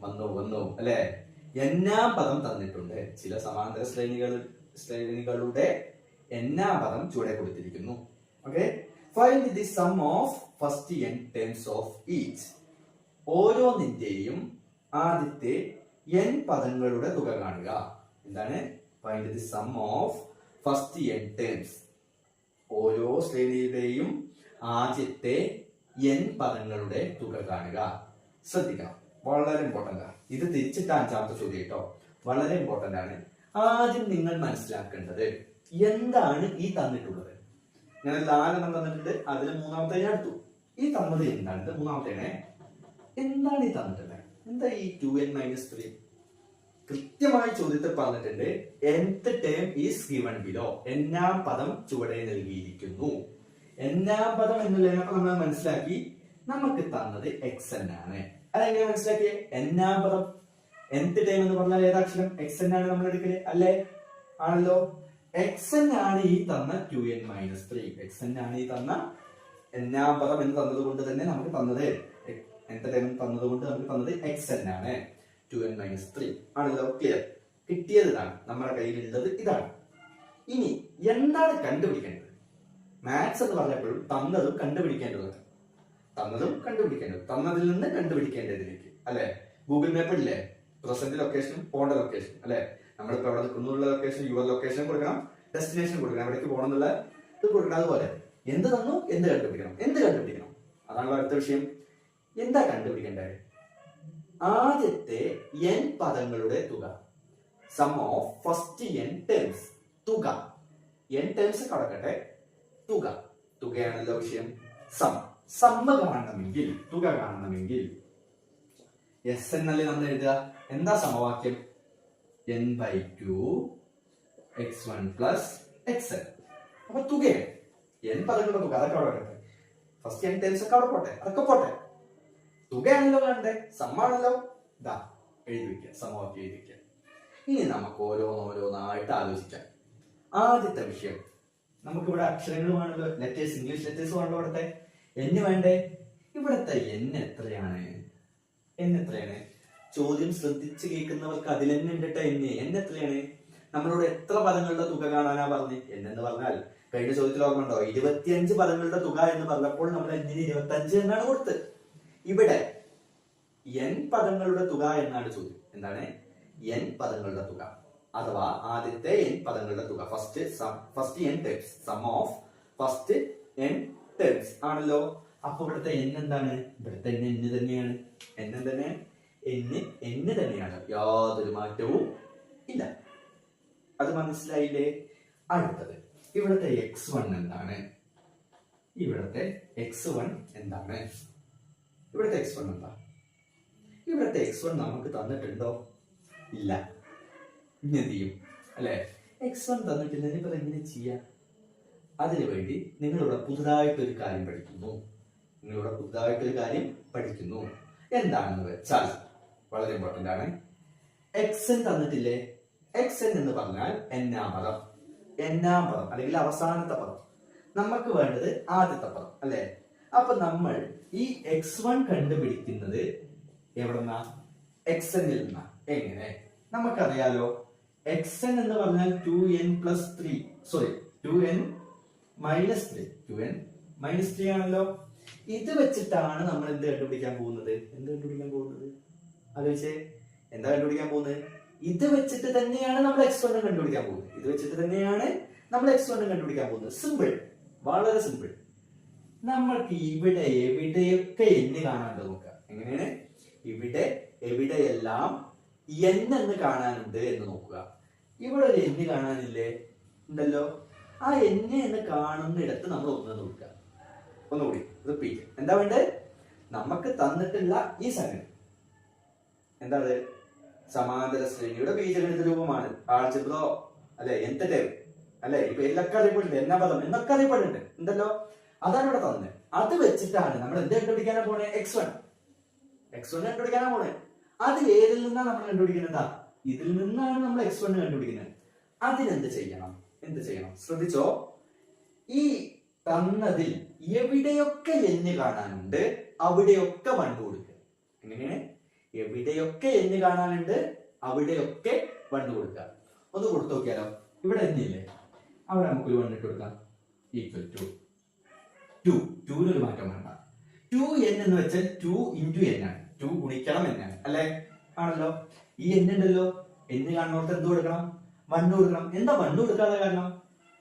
[SPEAKER 2] വന്നു അല്ലെ, n-ാം പദം തന്നിട്ടുണ്ട്. ചില സമാന്തര ശ്രേണികളുടെ n-ാം പദം ചുവടെ കൊടുത്തിരിക്കുന്നു. Okay, find the sum of first n terms of each. ഓരോന്നിന്റെയും ആദ്യത്തെ n പദങ്ങളുടെ തുക കാണുക. എന്താണ്? Find the sum of first n terms. ഓരോ ശ്രേണിയുടെയും ആദ്യത്തെ n പദങ്ങളുടെ തുക കാണുക. ശ്രദ്ധിക്കണം, വളരെ ഇമ്പോർട്ടന്റ് ആണ്. ഇത് തിരിച്ചിട്ട് 5ാമത്തെ ചോദ്യം കേട്ടോ, വളരെ ഇമ്പോർട്ടന്റ് ആണ്. ആദ്യം നിങ്ങൾ മനസ്സിലാക്കേണ്ടത് എന്താണ് ഈ തന്നിട്ടുള്ളത്. ഞാൻ 4 തന്നിട്ടുണ്ട്, അതിൽ 3ാമത്തെ ഞാൻ എടുത്തു. ഈ തന്നത് എന്താണ്? 3ാമത്തേനെ എന്താണ് ഈ തന്നിട്ടുള്ളത്? എന്താ ഈ 2n-3? കൃത്യമായി ചോദ്യത്തിൽ പറഞ്ഞിട്ടുണ്ട്, nth term is given below. n-ാം പദം ചുവടെ നൽകിയിരിക്കുന്നു. n-ാം പദം എന്നുള്ളതിനൊക്കെ നമ്മൾ മനസ്സിലാക്കി. നമുക്ക് തന്നത് xn ആണ്. അതെങ്ങനെ മനസ്സിലാക്കിയേ? n-ാം പദം nth term എന്ന് പറഞ്ഞാൽ ഏതാക്ഷരം? xn ആണ് നമ്മൾ എടുക്കല് അല്ലേ? ആണല്ലോ. xn ആണ് ഈ തന്ന 2n-3. xn ആണ് ഈ തന്ന n-ാം പദം എന്ന് തന്നത് കൊണ്ട് തന്നെ നമുക്ക് തന്നത്, nth term തന്നത് കൊണ്ട് നമുക്ക് തന്നത് xn ആണ്. 2n-3 ആണല്ലോ. ക്ലിയർ? കിട്ടിയത് ഇതാണ്, നമ്മുടെ കയ്യിലുള്ളത് ഇതാണ്. ഇനി എന്താണ് കണ്ടുപിടിക്കേണ്ടത്? മാത്സ് എന്ന് പറഞ്ഞപ്പോഴും തന്നതും കണ്ടുപിടിക്കേണ്ടതുണ്ട്. തന്നതിൽ നിന്ന് കണ്ടുപിടിക്കേണ്ടതിലേക്ക് അല്ലെ. ഗൂഗിൾ മാപ്പ് ഇല്ലേ, പ്രസന്റ് ലൊക്കേഷനും പോണ്ട ലൊക്കേഷൻ അല്ലെ. നമ്മളിപ്പോ എവിടെ നിൽക്കുന്നുള്ള ലൊക്കേഷൻ, യുവർ ലൊക്കേഷൻ കൊടുക്കണം, ഡെസ്റ്റിനേഷൻ കൊടുക്കണം, എവിടേക്ക് പോകണം എന്നുള്ള ഇത് കൊടുക്കണം. അതുപോലെ എന്ത് തന്നു, എന്ത് കണ്ടുപിടിക്കണം. അതാണല്ലോ അടുത്ത വിഷയം. എന്താ കണ്ടുപിടിക്കേണ്ടത്? ആദ്യത്തെ n പദങ്ങളുടെ തുക. Sum of first n terms. തുക. n terms കടക്കട്ടെ, തുകയാണല്ലോ വിഷയം. സമ്മ കാണണമെങ്കിൽ, തുക കാണണമെങ്കിൽ SN അല്ലേ നമ്മൾ എഴുതുക. എന്താ സമവാക്യം? n/2 x1 + xn. അപ്പൊ തുകയാണ് n പദങ്ങളുടെ തുക. അതൊക്കെ അവിടെ വരട്ടെ. ഫസ്റ്റ് n terms ഒക്കെ അവിടെ പോട്ടെ, അതൊക്കെ പോട്ടെ. തുകയാണല്ലോ കാണണ്ടേ, സമ്മാണല്ലോ. ഇതാ എഴുതി വെക്കുക, സമവാക്യം എഴുതി വെക്കുക. ഇനി നമുക്ക് ഓരോന്നായിട്ട് ആലോചിക്കാം. ആദ്യത്തെ വിഷയം, നമുക്കിവിടെ അക്ഷരങ്ങളുമാണല്ലോ, ലെറ്റേഴ്സ്, ഇംഗ്ലീഷ് ലെറ്റേഴ്സ് ആണല്ലോ. ഇവിടുത്തെ n വേണ്ടേ? ഇവിടുത്തെ n എത്രയാണ്? ചോദ്യം ശ്രദ്ധിച്ച് കേൾക്കുന്നവർക്ക് അതിൽ തന്നെ ഉണ്ട് കേട്ടോ. n എത്രയാണ്? നമ്മളോട് എത്ര പദങ്ങളുടെ തുക കാണാനാ പറഞ്ഞു? n എന്ന് പറഞ്ഞാൽ കഴിഞ്ഞ ചോദ്യത്തിൽ ഓർമ്മ ഉണ്ടോ? 25 പദങ്ങളുടെ തുക എന്ന് പറഞ്ഞപ്പോൾ നമ്മൾ n 25 എന്നാണ് കൊടുത്തത്. ഇവിടെ n പദങ്ങളുടെ തുക എന്നാണ് ചോദ്യം. എന്താണ്? n പദങ്ങളുടെ തുക, അഥവാ ആദ്യത്തെ n പദങ്ങളുടെ തുക. First n terms, sum of first n terms ആണല്ലോ. അപ്പൊ ഇവിടുത്തെ n എന്താണ്? ഇവിടുത്തെ n തന്നെയാണ്. n തന്നെയാണ്, യാതൊരു മാറ്റവും ഇല്ല. അത് മനസ്സിലായില്ലേ? അടുത്തത് ഇവിടുത്തെ x1 എന്താണ്? ഇവിടുത്തെ x1 എന്താണ്? ഇവിടുത്തെ x1 എന്താ? ഇവിടുത്തെ x1 നമുക്ക് തന്നിട്ടുണ്ടോ? ഇല്ല. ഇനി എന്ത് ചെയ്യും അല്ലെ? x1 തന്നിട്ടില്ല, ഇപ്പൊ എങ്ങനെ ചെയ്യാം? അതിനുവേണ്ടി നിങ്ങളിവിടെ പുതുതായിട്ടൊരു കാര്യം പഠിക്കുന്നു. എന്താണെന്ന് വെച്ചാൽ വളരെ ഇമ്പോർട്ടന്റ് ആണ്. xn തന്നിട്ടില്ലേ? xn എന്ന് പറഞ്ഞാൽ n-ാം പദം അല്ലെങ്കിൽ അവസാനത്തെ പദം. നമുക്ക് വേണ്ടത് ആദ്യത്തെ പദം അല്ലെ. അപ്പൊ നമ്മൾ ഈ x1 കണ്ടുപിടിക്കുന്നത് എവിടെന്നാ? xn ൽ നിന്നാ. എങ്ങനെ? നമുക്കറിയാലോ, xn എന്ന് പറഞ്ഞാൽ 2n-3 ആണല്ലോ. ഇത് വെച്ചിട്ടാണ് നമ്മൾ എന്ത് കണ്ടുപിടിക്കാൻ പോകുന്നത്? ആലോചിച്ചേ, എന്താ കണ്ടുപിടിക്കാൻ പോകുന്നത്? ഇത് വെച്ചിട്ട് തന്നെയാണ് നമ്മൾ x1 കണ്ടുപിടിക്കാൻ പോകുന്നത്. നമ്മൾ x1 കണ്ടുപിടിക്കാൻ പോകുന്നത് സിമ്പിൾ, വളരെ സിമ്പിൾ. നമ്മൾക്ക് ഇവിടെ എവിടെയൊക്കെ n കാണാനുണ്ട് നോക്കുക. എങ്ങനെയാണ്? ഇവിടെ എവിടെയെല്ലാം n എന്ന് കാണാനുണ്ട് എന്ന് നോക്കുക. ഇവിടെ ഒരു n കാണാനില്ലേ? ഉണ്ടല്ലോ. ആ n എന്ന് കാണുന്നിടത്ത് നമ്മൾ ഒന്ന് നോക്കുക. ഒന്നുകൂടി റിപ്പീറ്റ്. എന്താ വേണ്ടത്? നമുക്ക് തന്നിട്ടുള്ള ഈ സംഗതി എന്താണ്? സമാന്തര ശ്രേണിയുടെ ബീജഗണിത രൂപമാണ്. ആൾജിബ്ര അല്ലെ, nth ടേം അല്ലെ, ഇപ്പൊ എല്ലാവർക്കും അറിയപ്പെട്ടില്ല, എന്നാ പദം എന്നൊക്കെ അറിയപ്പെടുന്നുണ്ട് ഉണ്ടല്ലോ. അതാണ് ഇവിടെ തന്നത്. അത് വെച്ചിട്ടാണ് നമ്മൾ എന്ത് കണ്ടുപിടിക്കാനാ പോണേ? x1 കണ്ടുപിടിക്കാനാ പോണേ. അത് ഏതിൽ നിന്നാണ് നമ്മൾ കണ്ടുപിടിക്കുന്നത്? ഇതിൽ നിന്നാണ് നമ്മൾ x1 കണ്ടുപിടിക്കുന്നത്. അതിനെന്ത് ചെയ്യണം? ശ്രദ്ധിച്ചോ. ഈ തന്നതിൽ എവിടെയൊക്കെ n കാണാനുണ്ട് അവിടെയൊക്കെ 1 കൊടുക്കുക. എങ്ങനെയാണ്? എവിടെയൊക്കെ n കാണാനുണ്ട് അവിടെയൊക്കെ 1 കൊടുക്കുക. ഒന്ന് കൊടുത്തു നോക്കിയാലോ. ഇവിടെ n ഇല്ലേ? അവിടെ നമുക്കൊരു 1 ഇട്ട് കൊടുക്കാം. ഈക്വൽ ടു 2 ഒരു മാറ്റം വേണ്ട. 2n എന്ന് വെച്ചാൽ 2 into n ആണ്. 2 ഗുണിക്കണം n ആണ് അല്ലെ? ആണല്ലോ. ഈ n ഉണ്ടല്ലോ, n കാണുന്നോടത്ത് എന്ത് കൊടുക്കണം? 1 കൊടുക്കണം. എന്താ 1 കൊടുക്കാതെ കാരണം?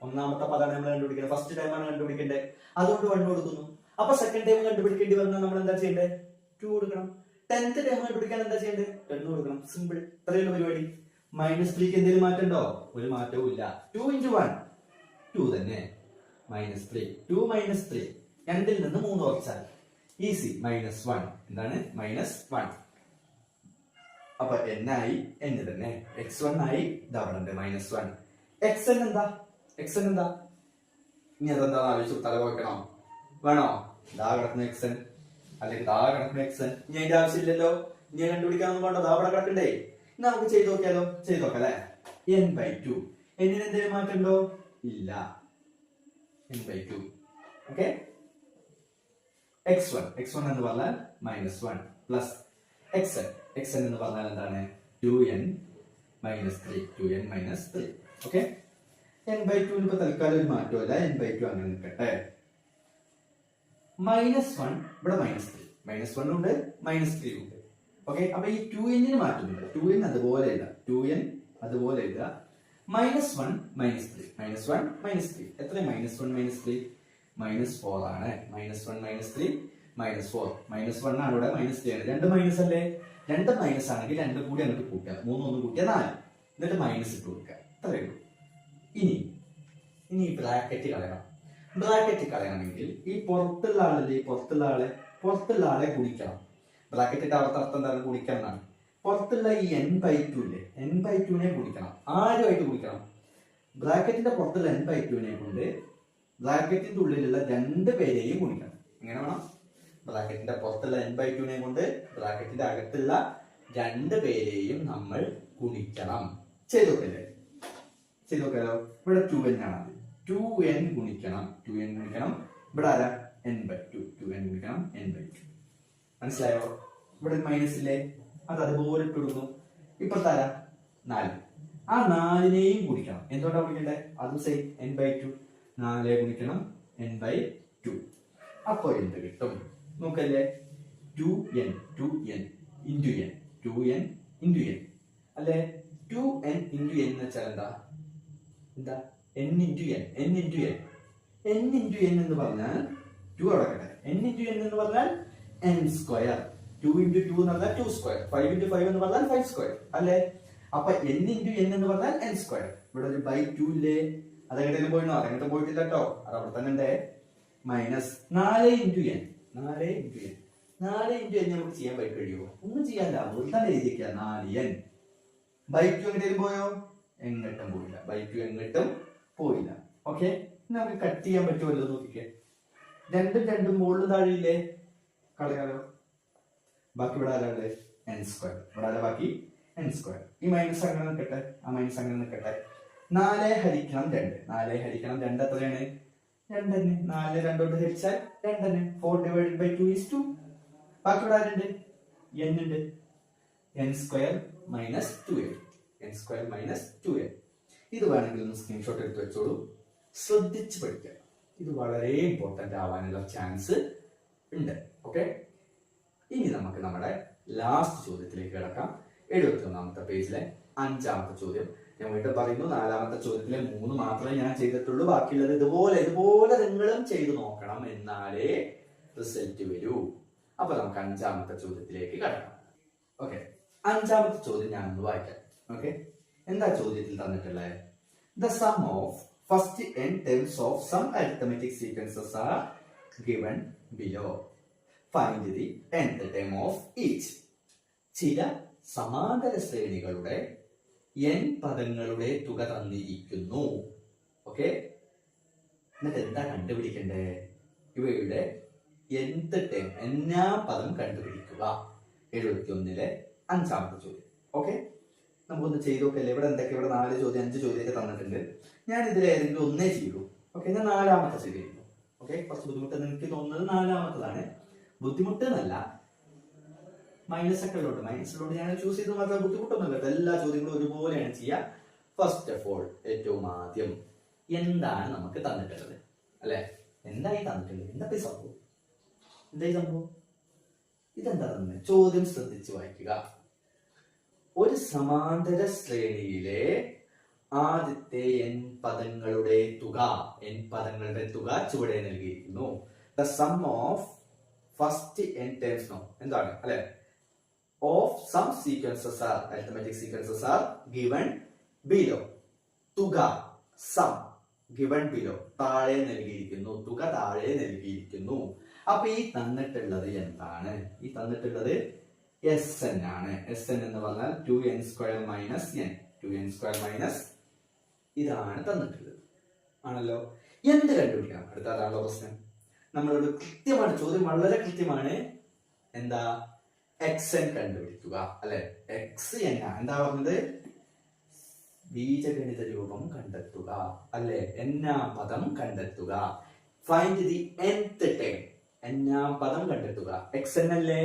[SPEAKER 2] ഒന്നാമത്തെ പദമാണ് നമ്മൾ കണ്ടുപിടിക്കുന്നത്, ഫസ്റ്റ് ടൈം ആണ് കണ്ടുപിടിക്കേണ്ടത്, അതുകൊണ്ട് 1 കൊടുക്കുന്നു. അപ്പൊ സെക്കൻഡ് ടൈം കണ്ടുപിടിക്കേണ്ടി വന്നാൽ നമ്മൾ എന്താ ചെയ്യേണ്ടത്? 2 കൊടുക്കണം. 10th ടൈം കണ്ടുപിടിക്കാൻ എന്താ ചെയ്യേണ്ടത്? 10 കൊടുക്കണം. സിമ്പിൾ, ഇത്രയുള്ള പരിപാടി. -3ക്ക് എന്തെങ്കിലും മാറ്റം ഉണ്ടോ? ഒരു മാറ്റവും ഇല്ല. 2 into 1 2 തന്നെ. -3 2 - 3 രണ്ടിൽ നിന്ന് 3 കുറച്ചാൽ ഈസി. -1 എന്താണ്? -1. അപ്പൊ n ആയി n തന്നെ. x1 ആയി ഇതവിടെ -1. xn എന്താ? ഇനി അതെന്താ ആലോചിച്ചു തല പോയിക്കണോ? വേണോ? ദാ കിടക്കുന്ന xn അല്ലെങ്കിൽ ദാ കിടക്കുന്ന xn. ഇനി അതിന്റെ ആവശ്യമില്ലല്ലോ. ഇനി കണ്ടുപിടിക്കാനൊന്നും വേണ്ട, ദാ അവിടെ കിടക്കണ്ടേ. നമുക്ക് ചെയ്ത് നോക്കിയാലോ? ചെയ്ത് നോക്കാം അല്ലെ. n/2 എന്നിന് എന്തെങ്കിലും മാറ്റം ഉണ്ടോ? ഇല്ല. n/2. ഓക്കെ. x1 എന്ന് പറഞ്ഞാൽ -1 പ്ലസ് xn എന്ന് പറഞ്ഞാൽ എന്താണ്? 2n - 3. ഓക്കെ. n/2 ഇപ്പൊ തൽക്കാലം ഒരു മാറ്റമില്ല. n/2 അങ്ങനെ നിൽക്കട്ടെ. -1 ഇവിടെ -1 ഉണ്ട്, -3 ഉണ്ട്. ഓക്കെ. അപ്പൊ ഈ 2n മാറ്റുന്നുണ്ട്. 2n അതുപോലെ എഴുതാം. -1 - 3 എത്ര? -1 - 3 -4 ആണ്. -1 - 3 -4. -1 ആണ് ഇവിടെ, -3 ആണ്. രണ്ട് മൈനസ് അല്ലേ? രണ്ട് മൈനസ് ആണെങ്കിൽ രണ്ടും കൂടി അങ്ങോട്ട് കൂട്ടുക. 3 1 കൂട്ടിയാൽ 4. എന്നിട്ട് മൈനസ് ഇട്ട് കൊടുക്കുക. അത്രയേ ഉള്ളൂ. ഇനി ബ്രാക്കറ്റ് കളയണം. ബ്രാക്കറ്റ് കളയണമെങ്കിൽ ഈ പുറത്തുള്ള ആളെ ഗുണിക്കണം. ബ്രാക്കറ്റിന്റെ അർത്ഥം എന്താണ്? ഗുണിക്കണം എന്നാണ്. പുറത്തുള്ള ഈ n/2 ഇല്ലേ? n/2 ഗുണിക്കണം. ആരുമായിട്ട് ഗുണിക്കണം? ബ്രാക്കറ്റിന്റെ പുറത്തുള്ള n/2 കൊണ്ട് ബ്രാക്കറ്റിന്റെ ഉള്ളിലുള്ള 2 പേരെയും ഗുണിക്കണം. എങ്ങനെ വേണം? ബ്രാക്കറ്റിന്റെ പുറത്തുള്ള n/2 കൊണ്ട് ബ്രാക്കറ്റിന്റെ അകത്തുള്ള 2 പേരെയും നമ്മൾ ഗുണിക്കണം. ചെയ്ത് നോക്കല്ലോ. ഇവിടെ 2n ആണ്. 2n ഗുണിക്കണം. ഇവിടെ ആരാ? n/2. 2n ഗുണിക്കണം n/2. മനസ്സിലായോ? ഇവിടെ മൈനസ് ഇല്ലേ? അത് അതുപോലെ ഇട്ട് കൊടുക്കുന്നു. ഇപ്പത്തെ ആരാ? 4. ആ 4നെയും ഗുണിക്കണം. എന്തുകൊണ്ടാ ഗുണിക്കണ്ടേ? അതും സെയിം n/2. 4 ഗുണിക്കണം n/2. അപ്പൊ എന്ത് കിട്ടും നോക്കല്ലേ? 2n into n. 2n into n അല്ലെ? 2n into n എന്ന് വെച്ചാൽ എന്താ? n into n. n into n എന്ന് പറഞ്ഞാൽ 2 അടക്കട്ടെ. n into n എന്ന് പറഞ്ഞാൽ n സ്ക്വയർ. 2 into 2 എന്ന് പറഞ്ഞാൽ 2 സ്ക്വയർ. 5 into 5 എന്ന് പറഞ്ഞാൽ 5 സ്ക്വയർ അല്ലെ? അപ്പൊ n into n എന്ന് പറഞ്ഞാൽ n സ്ക്വയർ. ഇവിടെ ഒരു /2 ഇല്ലേ? അതെങ്ങോട്ടേലും പോയിണോ? അതെങ്ങോട്ടും പോയിട്ടില്ല കേട്ടോ. അത് അവിടെ തന്നെ ഉണ്ട്. -4 into n. 4 into n നമുക്ക് ചെയ്യാൻ കഴിയുമോ? ഒന്നും ചെയ്യാനില്ല. വെറുതെ എഴുതിയിരിക്കുക. 4n. /2 എങ്ങോട്ടേലും പോയോ? എങ്ങോട്ടും പോയില്ല. ഓക്കെ. നമുക്ക് കട്ട് ചെയ്യാൻ പറ്റുമല്ലോ. നോക്കിക്കേ. രണ്ടും മുകളിൽ താഴെയില്ലേ? കളയാലോ. ബാക്കി ഇവിടെ ആരാളെ? n². ഇവിടെ ആരാ ബാക്കി? n². ഈ മൈനസ് അങ്ങനെ നിൽക്കട്ടെ. 4 ഹരിക്കണം 2. 4 ഹരിക്കണം 2 എത്രയാണ്? 2 തന്നെ. 4 2 കൊണ്ട് ഹരിച്ചാൽ 2 തന്നെ. 4/2 is 2. ബാക്കി ഇവിടെ ആരുണ്ട്? n ഉണ്ട്. n² - 2n. ഇത് വേണമെങ്കിൽ ഒന്ന് സ്ക്രീൻഷോട്ട് എടുത്ത് വെച്ചോളൂ. ശ്രദ്ധിച്ച് പഠിക്കുക. ഇത് വളരെ ഇമ്പോർട്ടന്റ് ആവാനുള്ള ചാൻസ് ഉണ്ട്. ഓക്കെ. ഇനി നമുക്ക് നമ്മുടെ ലാസ്റ്റ് ചോദ്യത്തിലേക്ക് കിടക്കാം. 71ാമത്തെ പേജിലെ 5ാമത്തെ ചോദ്യം. ഞാൻ വീണ്ടും പറയുന്നു, 4ാമത്തെ ചോദ്യത്തിലെ 3 മാത്രമേ ഞാൻ ചെയ്തിട്ടുള്ളൂ. ബാക്കിയുള്ളത് ഇതുപോലെ നിങ്ങളും ചെയ്തു നോക്കണം, എന്നാലേ റിസൾട്ട് വരൂ. അപ്പൊ നമുക്ക് 5ാമത്തെ ചോദ്യത്തിലേക്ക് കടക്കാം. ഓക്കെ, 5ാമത്തെ ചോദ്യം ഞാനൊന്ന് വായിക്കാം. ഓക്കെ, എന്താ ചോദ്യത്തിൽ തന്നിട്ടുള്ളത്? The sum of first n terms of some arithmetic sequences are given below. Find the nth term of each. ചില സമാന്തര ശ്രേണികളുടെ n പദങ്ങളുടെ തുക തന്നിരിക്കുന്നു. ഓക്കെ, എന്നിട്ട് എന്താ കണ്ടുപിടിക്കണ്ടേ? ഇവയുടെ nth ടേം, എന്നാം പദം കണ്ടുപിടിക്കുക. 71-ലെ 5ാമത്തെ ചോദ്യം. ഓക്കെ, നമുക്കൊന്ന് ചെയ്ത് നോക്കല്ലേ. ഇവിടെ എന്തൊക്കെ, ഇവിടെ 4 ചോദ്യം 5 ചോദ്യമൊക്കെ തന്നിട്ടുണ്ട്. ഞാൻ ഇതിൽ ഏതെങ്കിലും ഒന്നേ ചെയ്തു. ഓക്കെ, ഞാൻ 4ാമത്തെ ചെയ്തിരുന്നു. ഓക്കെ, കുറച്ച് ബുദ്ധിമുട്ടെന്ന് എനിക്ക് തോന്നുന്നത് 4ാമത്തതാണ്. ബുദ്ധിമുട്ട് എന്നല്ല, മൈനസിലോട്ട് ഞാൻ ചൂസ് ചെയ്ത് മാത്രമേ ബുദ്ധിമുട്ടൊന്നുമില്ല. എല്ലാ ചോദ്യങ്ങളും ഒരുപോലെയാണ് ചെയ്യുക. ഫസ്റ്റ് ഓഫ് ഓൾ, ഏറ്റവും ആദ്യം എന്താണ് നമുക്ക് തന്നിട്ടുള്ളത് അല്ലെ? എന്തായി തന്നിട്ടുള്ളത്? എന്താ സംഭവം? എന്തായി സംഭവം? ഇതെന്താ തന്നെ? ചോദ്യം ശ്രദ്ധിച്ച് വായിക്കുക. ഒരു സമാന്തര ശ്രേണിയിലെ ആദ്യത്തെ n പദങ്ങളുടെ തുക ചുവടെ നൽകിയിരിക്കുന്നു. The sum of first n terms എന്താണ് അല്ലെ? Of sum sequences are, arithmetic sequences are given below. തുക സം ഗിവൺ ബിലോ, താഴെ നൽകിയിരിക്കുന്നു. തുക താഴെ നൽകിയിരിക്കുന്നു. അപ്പൊ ഈ തന്നിട്ടുള്ളത് എന്താണ്? ഈ തന്നിട്ടുള്ളത് Sn ആണ്. Sn എന്ന് പറഞ്ഞാൽ 2n² minus n. 2n² minus ഇതാണ് തന്നിട്ടുള്ളത് ആണല്ലോ. എന്ത് കണ്ടുപിടിക്കണം? അടുത്ത അതാണല്ലോ പ്രശ്നം. നമ്മളോട് കൃത്യമാണ്, ചോദ്യം വളരെ കൃത്യമാണ്. എന്താ? xn കണ്ടുപിടിക്കുക അല്ലെ? xn എന്താ പറഞ്ഞത്? ബീജഗണിത രൂപം കണ്ടെത്തുക അല്ലെ? എന്നാം പദം കണ്ടെത്തുക. ഫൈൻഡ് ദി nth ടേം, എന്നാം പദം കണ്ടെത്തുക. xn അല്ലേ?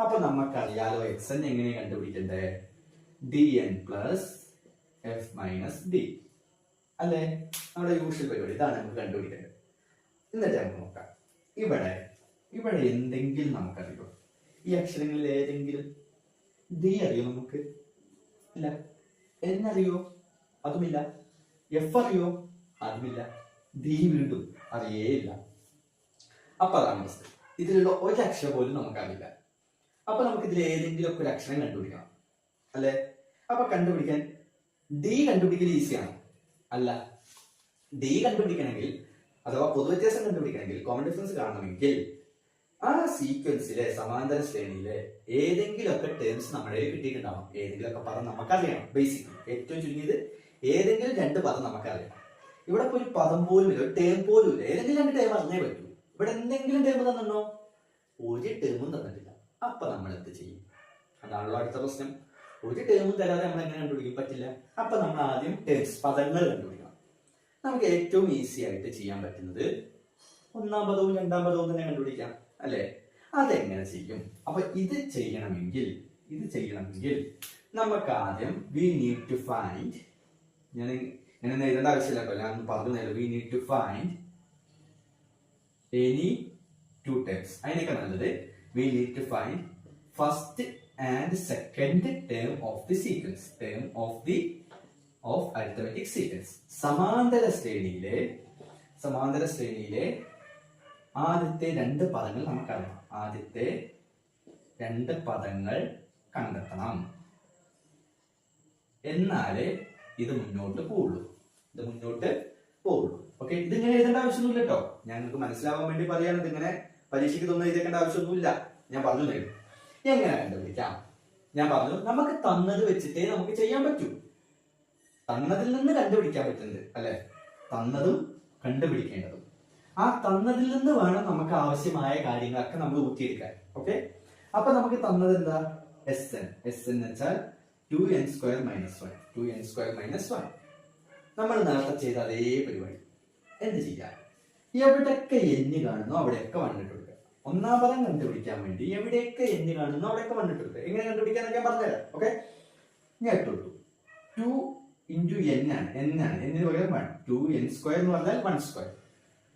[SPEAKER 2] അപ്പൊ നമുക്കറിയാലോ xn എങ്ങനെ കണ്ടുപിടിക്കണ്ടേ? dn plus f minus d അല്ലേ? നമ്മുടെ യൂഷ്വൽ പരിപാടി ഇതാണ് നമുക്ക് കണ്ടുപിടിക്കേണ്ടത്. എന്നിട്ട് നമുക്ക് നോക്കാം. ഇവിടെ എന്തെങ്കിലും നമുക്കറിയോ? ഈ അക്ഷരങ്ങളിൽ ഏതെങ്കിലും d അറിയോ നമുക്ക്? ഇല്ല. n അറിയോ? അതുമില്ല. f അറിയോ? അതുമില്ല. d വീണ്ടും അറിയേയില്ല. അപ്പൊ അതാണ് പ്രശ്നം. ഇതിലുള്ള ഒരു അക്ഷരം പോലും നമുക്കറിയില്ല. അപ്പൊ നമുക്ക് ഇതിൽ ഏതെങ്കിലും ഒക്കെ ഒരു അക്ഷരം കണ്ടുപിടിക്കണം അല്ലെ? അപ്പൊ കണ്ടുപിടിക്കാൻ d കണ്ടുപിടിക്കൽ ഈസിയാണ് അല്ല? d കണ്ടുപിടിക്കണമെങ്കിൽ, അഥവാ പൊതുവ്യത്യാസം കണ്ടുപിടിക്കണമെങ്കിൽ, കോമൺ ഡിഫറൻസ് കാണണമെങ്കിൽ ആ സീക്വൻസിലെ സമാന്തര ശ്രേണിയിലെ ഏതെങ്കിലും ഒക്കെ ടേംസ് നമ്മുടെ കിട്ടിയിട്ടുണ്ടാവും. ഏതെങ്കിലും ഒക്കെ പദം നമുക്കറിയണം. ബേസിക് ഏറ്റവും ചുരുങ്ങിയത് ഏതെങ്കിലും 2 പദം നമുക്കറിയണം. ഇവിടെ ഇപ്പൊ ഒരു പദം പോലും ഇല്ല, ഒരു ടേം പോലും ഇല്ല. ഏതെങ്കിലും 2 ടേം അറിഞ്ഞേ പറ്റൂ. ഇവിടെ എന്തെങ്കിലും ടേം തന്നോ? ഒരു ടേമും തന്നിട്ടില്ല. അപ്പൊ നമ്മൾ എന്ത് ചെയ്യും? അതാണല്ലോ അടുത്ത പ്രശ്നം. ഒരു ടേമും തരാതെ നമ്മൾ എങ്ങനെ കണ്ടുപിടിക്കും? പറ്റില്ല. അപ്പൊ നമ്മൾ ആദ്യം ടേംസ്, പദങ്ങൾ കണ്ടുപിടിക്കണം. നമുക്ക് ഏറ്റവും ഈസി ആയിട്ട് ചെയ്യാൻ പറ്റുന്നത് 1ാം പദവും 2ാം പദവും തന്നെ കണ്ടുപിടിക്കാം അല്ലെ? അതെങ്ങനെ ചെയ്യും? അപ്പൊ ഇത് ചെയ്യണമെങ്കിൽ നമുക്ക് ആദ്യം വി നീഡ് ടു ഫൈൻഡ്, ഞാൻ എഴുതേണ്ട ആവശ്യമില്ല കേട്ടോ, ഞാൻ പറഞ്ഞു തരാം. We need to find any 2 terms. അതിനൊക്കെ നല്ലത് we need to find first and second term of the sequence, of arithmetic sequence. സമാന്തര ശ്രേണിയിലെ ആദ്യത്തെ 2 പദങ്ങൾ നമുക്കറിയാം. ആദ്യത്തെ 2 പദങ്ങൾ കണ്ടെത്തണം. എന്നാലേ ഇത് മുന്നോട്ട് പോവുള്ളൂ. ഓക്കെ, ഇതിങ്ങനെ എഴുതേണ്ട ആവശ്യമൊന്നുമില്ല കേട്ടോ. ഞാൻ നിങ്ങൾക്ക് മനസ്സിലാവാൻ വേണ്ടി പറയാണ്. ഇതിങ്ങനെ പരീക്ഷയ്ക്ക് തോന്നുന്ന എഴുതേണ്ട ആവശ്യമൊന്നുമില്ല. ഞാൻ പറഞ്ഞു തരും എങ്ങനെ കണ്ടുപിടിക്കാം. ഞാൻ പറഞ്ഞു, നമുക്ക് തന്നത് വെച്ചിട്ടേ നമുക്ക് ചെയ്യാൻ പറ്റൂ. തന്നതിൽ നിന്ന് കണ്ടുപിടിക്കാൻ പറ്റുന്നത് അല്ലെ? തന്നതും കണ്ടുപിടിക്കേണ്ടതും. ആ തന്നതിൽ നിന്ന് വേണം നമുക്ക് ആവശ്യമായ കാര്യങ്ങളൊക്കെ നമ്മൾ ഊറ്റിയെടുക്കാൻ. ഓക്കെ, അപ്പൊ നമുക്ക് തന്നത് എന്താ? Sn എന്ന് വെച്ചാൽ 2n² മൈനസ് 1. 2n² minus 1. നമ്മൾ നേരത്തെ ചെയ്ത അതേ പരിപാടി. എന്ത് ചെയ്യാം? എവിടെയൊക്കെ n കാണുന്നു അവിടെയൊക്കെ 1 ഇട്ട് കൊടുക്കുക. 1ാം പദം കണ്ടുപിടിക്കാൻ വേണ്ടി എവിടെയൊക്കെ n കാണുന്നു അവിടെയൊക്കെ 1 ഇട്ട് കൊടുക്കുക. എങ്ങനെ കണ്ടുപിടിക്കാന്നൊക്കെ ഞാൻ പറഞ്ഞുതരാം. ഓക്കെ, ഞാൻ ഇട്ട് കൊടുത്തു. 2 into n ആണ്. എന്നിന് പകരം 1. 2n² എന്ന് പറഞ്ഞാൽ 1²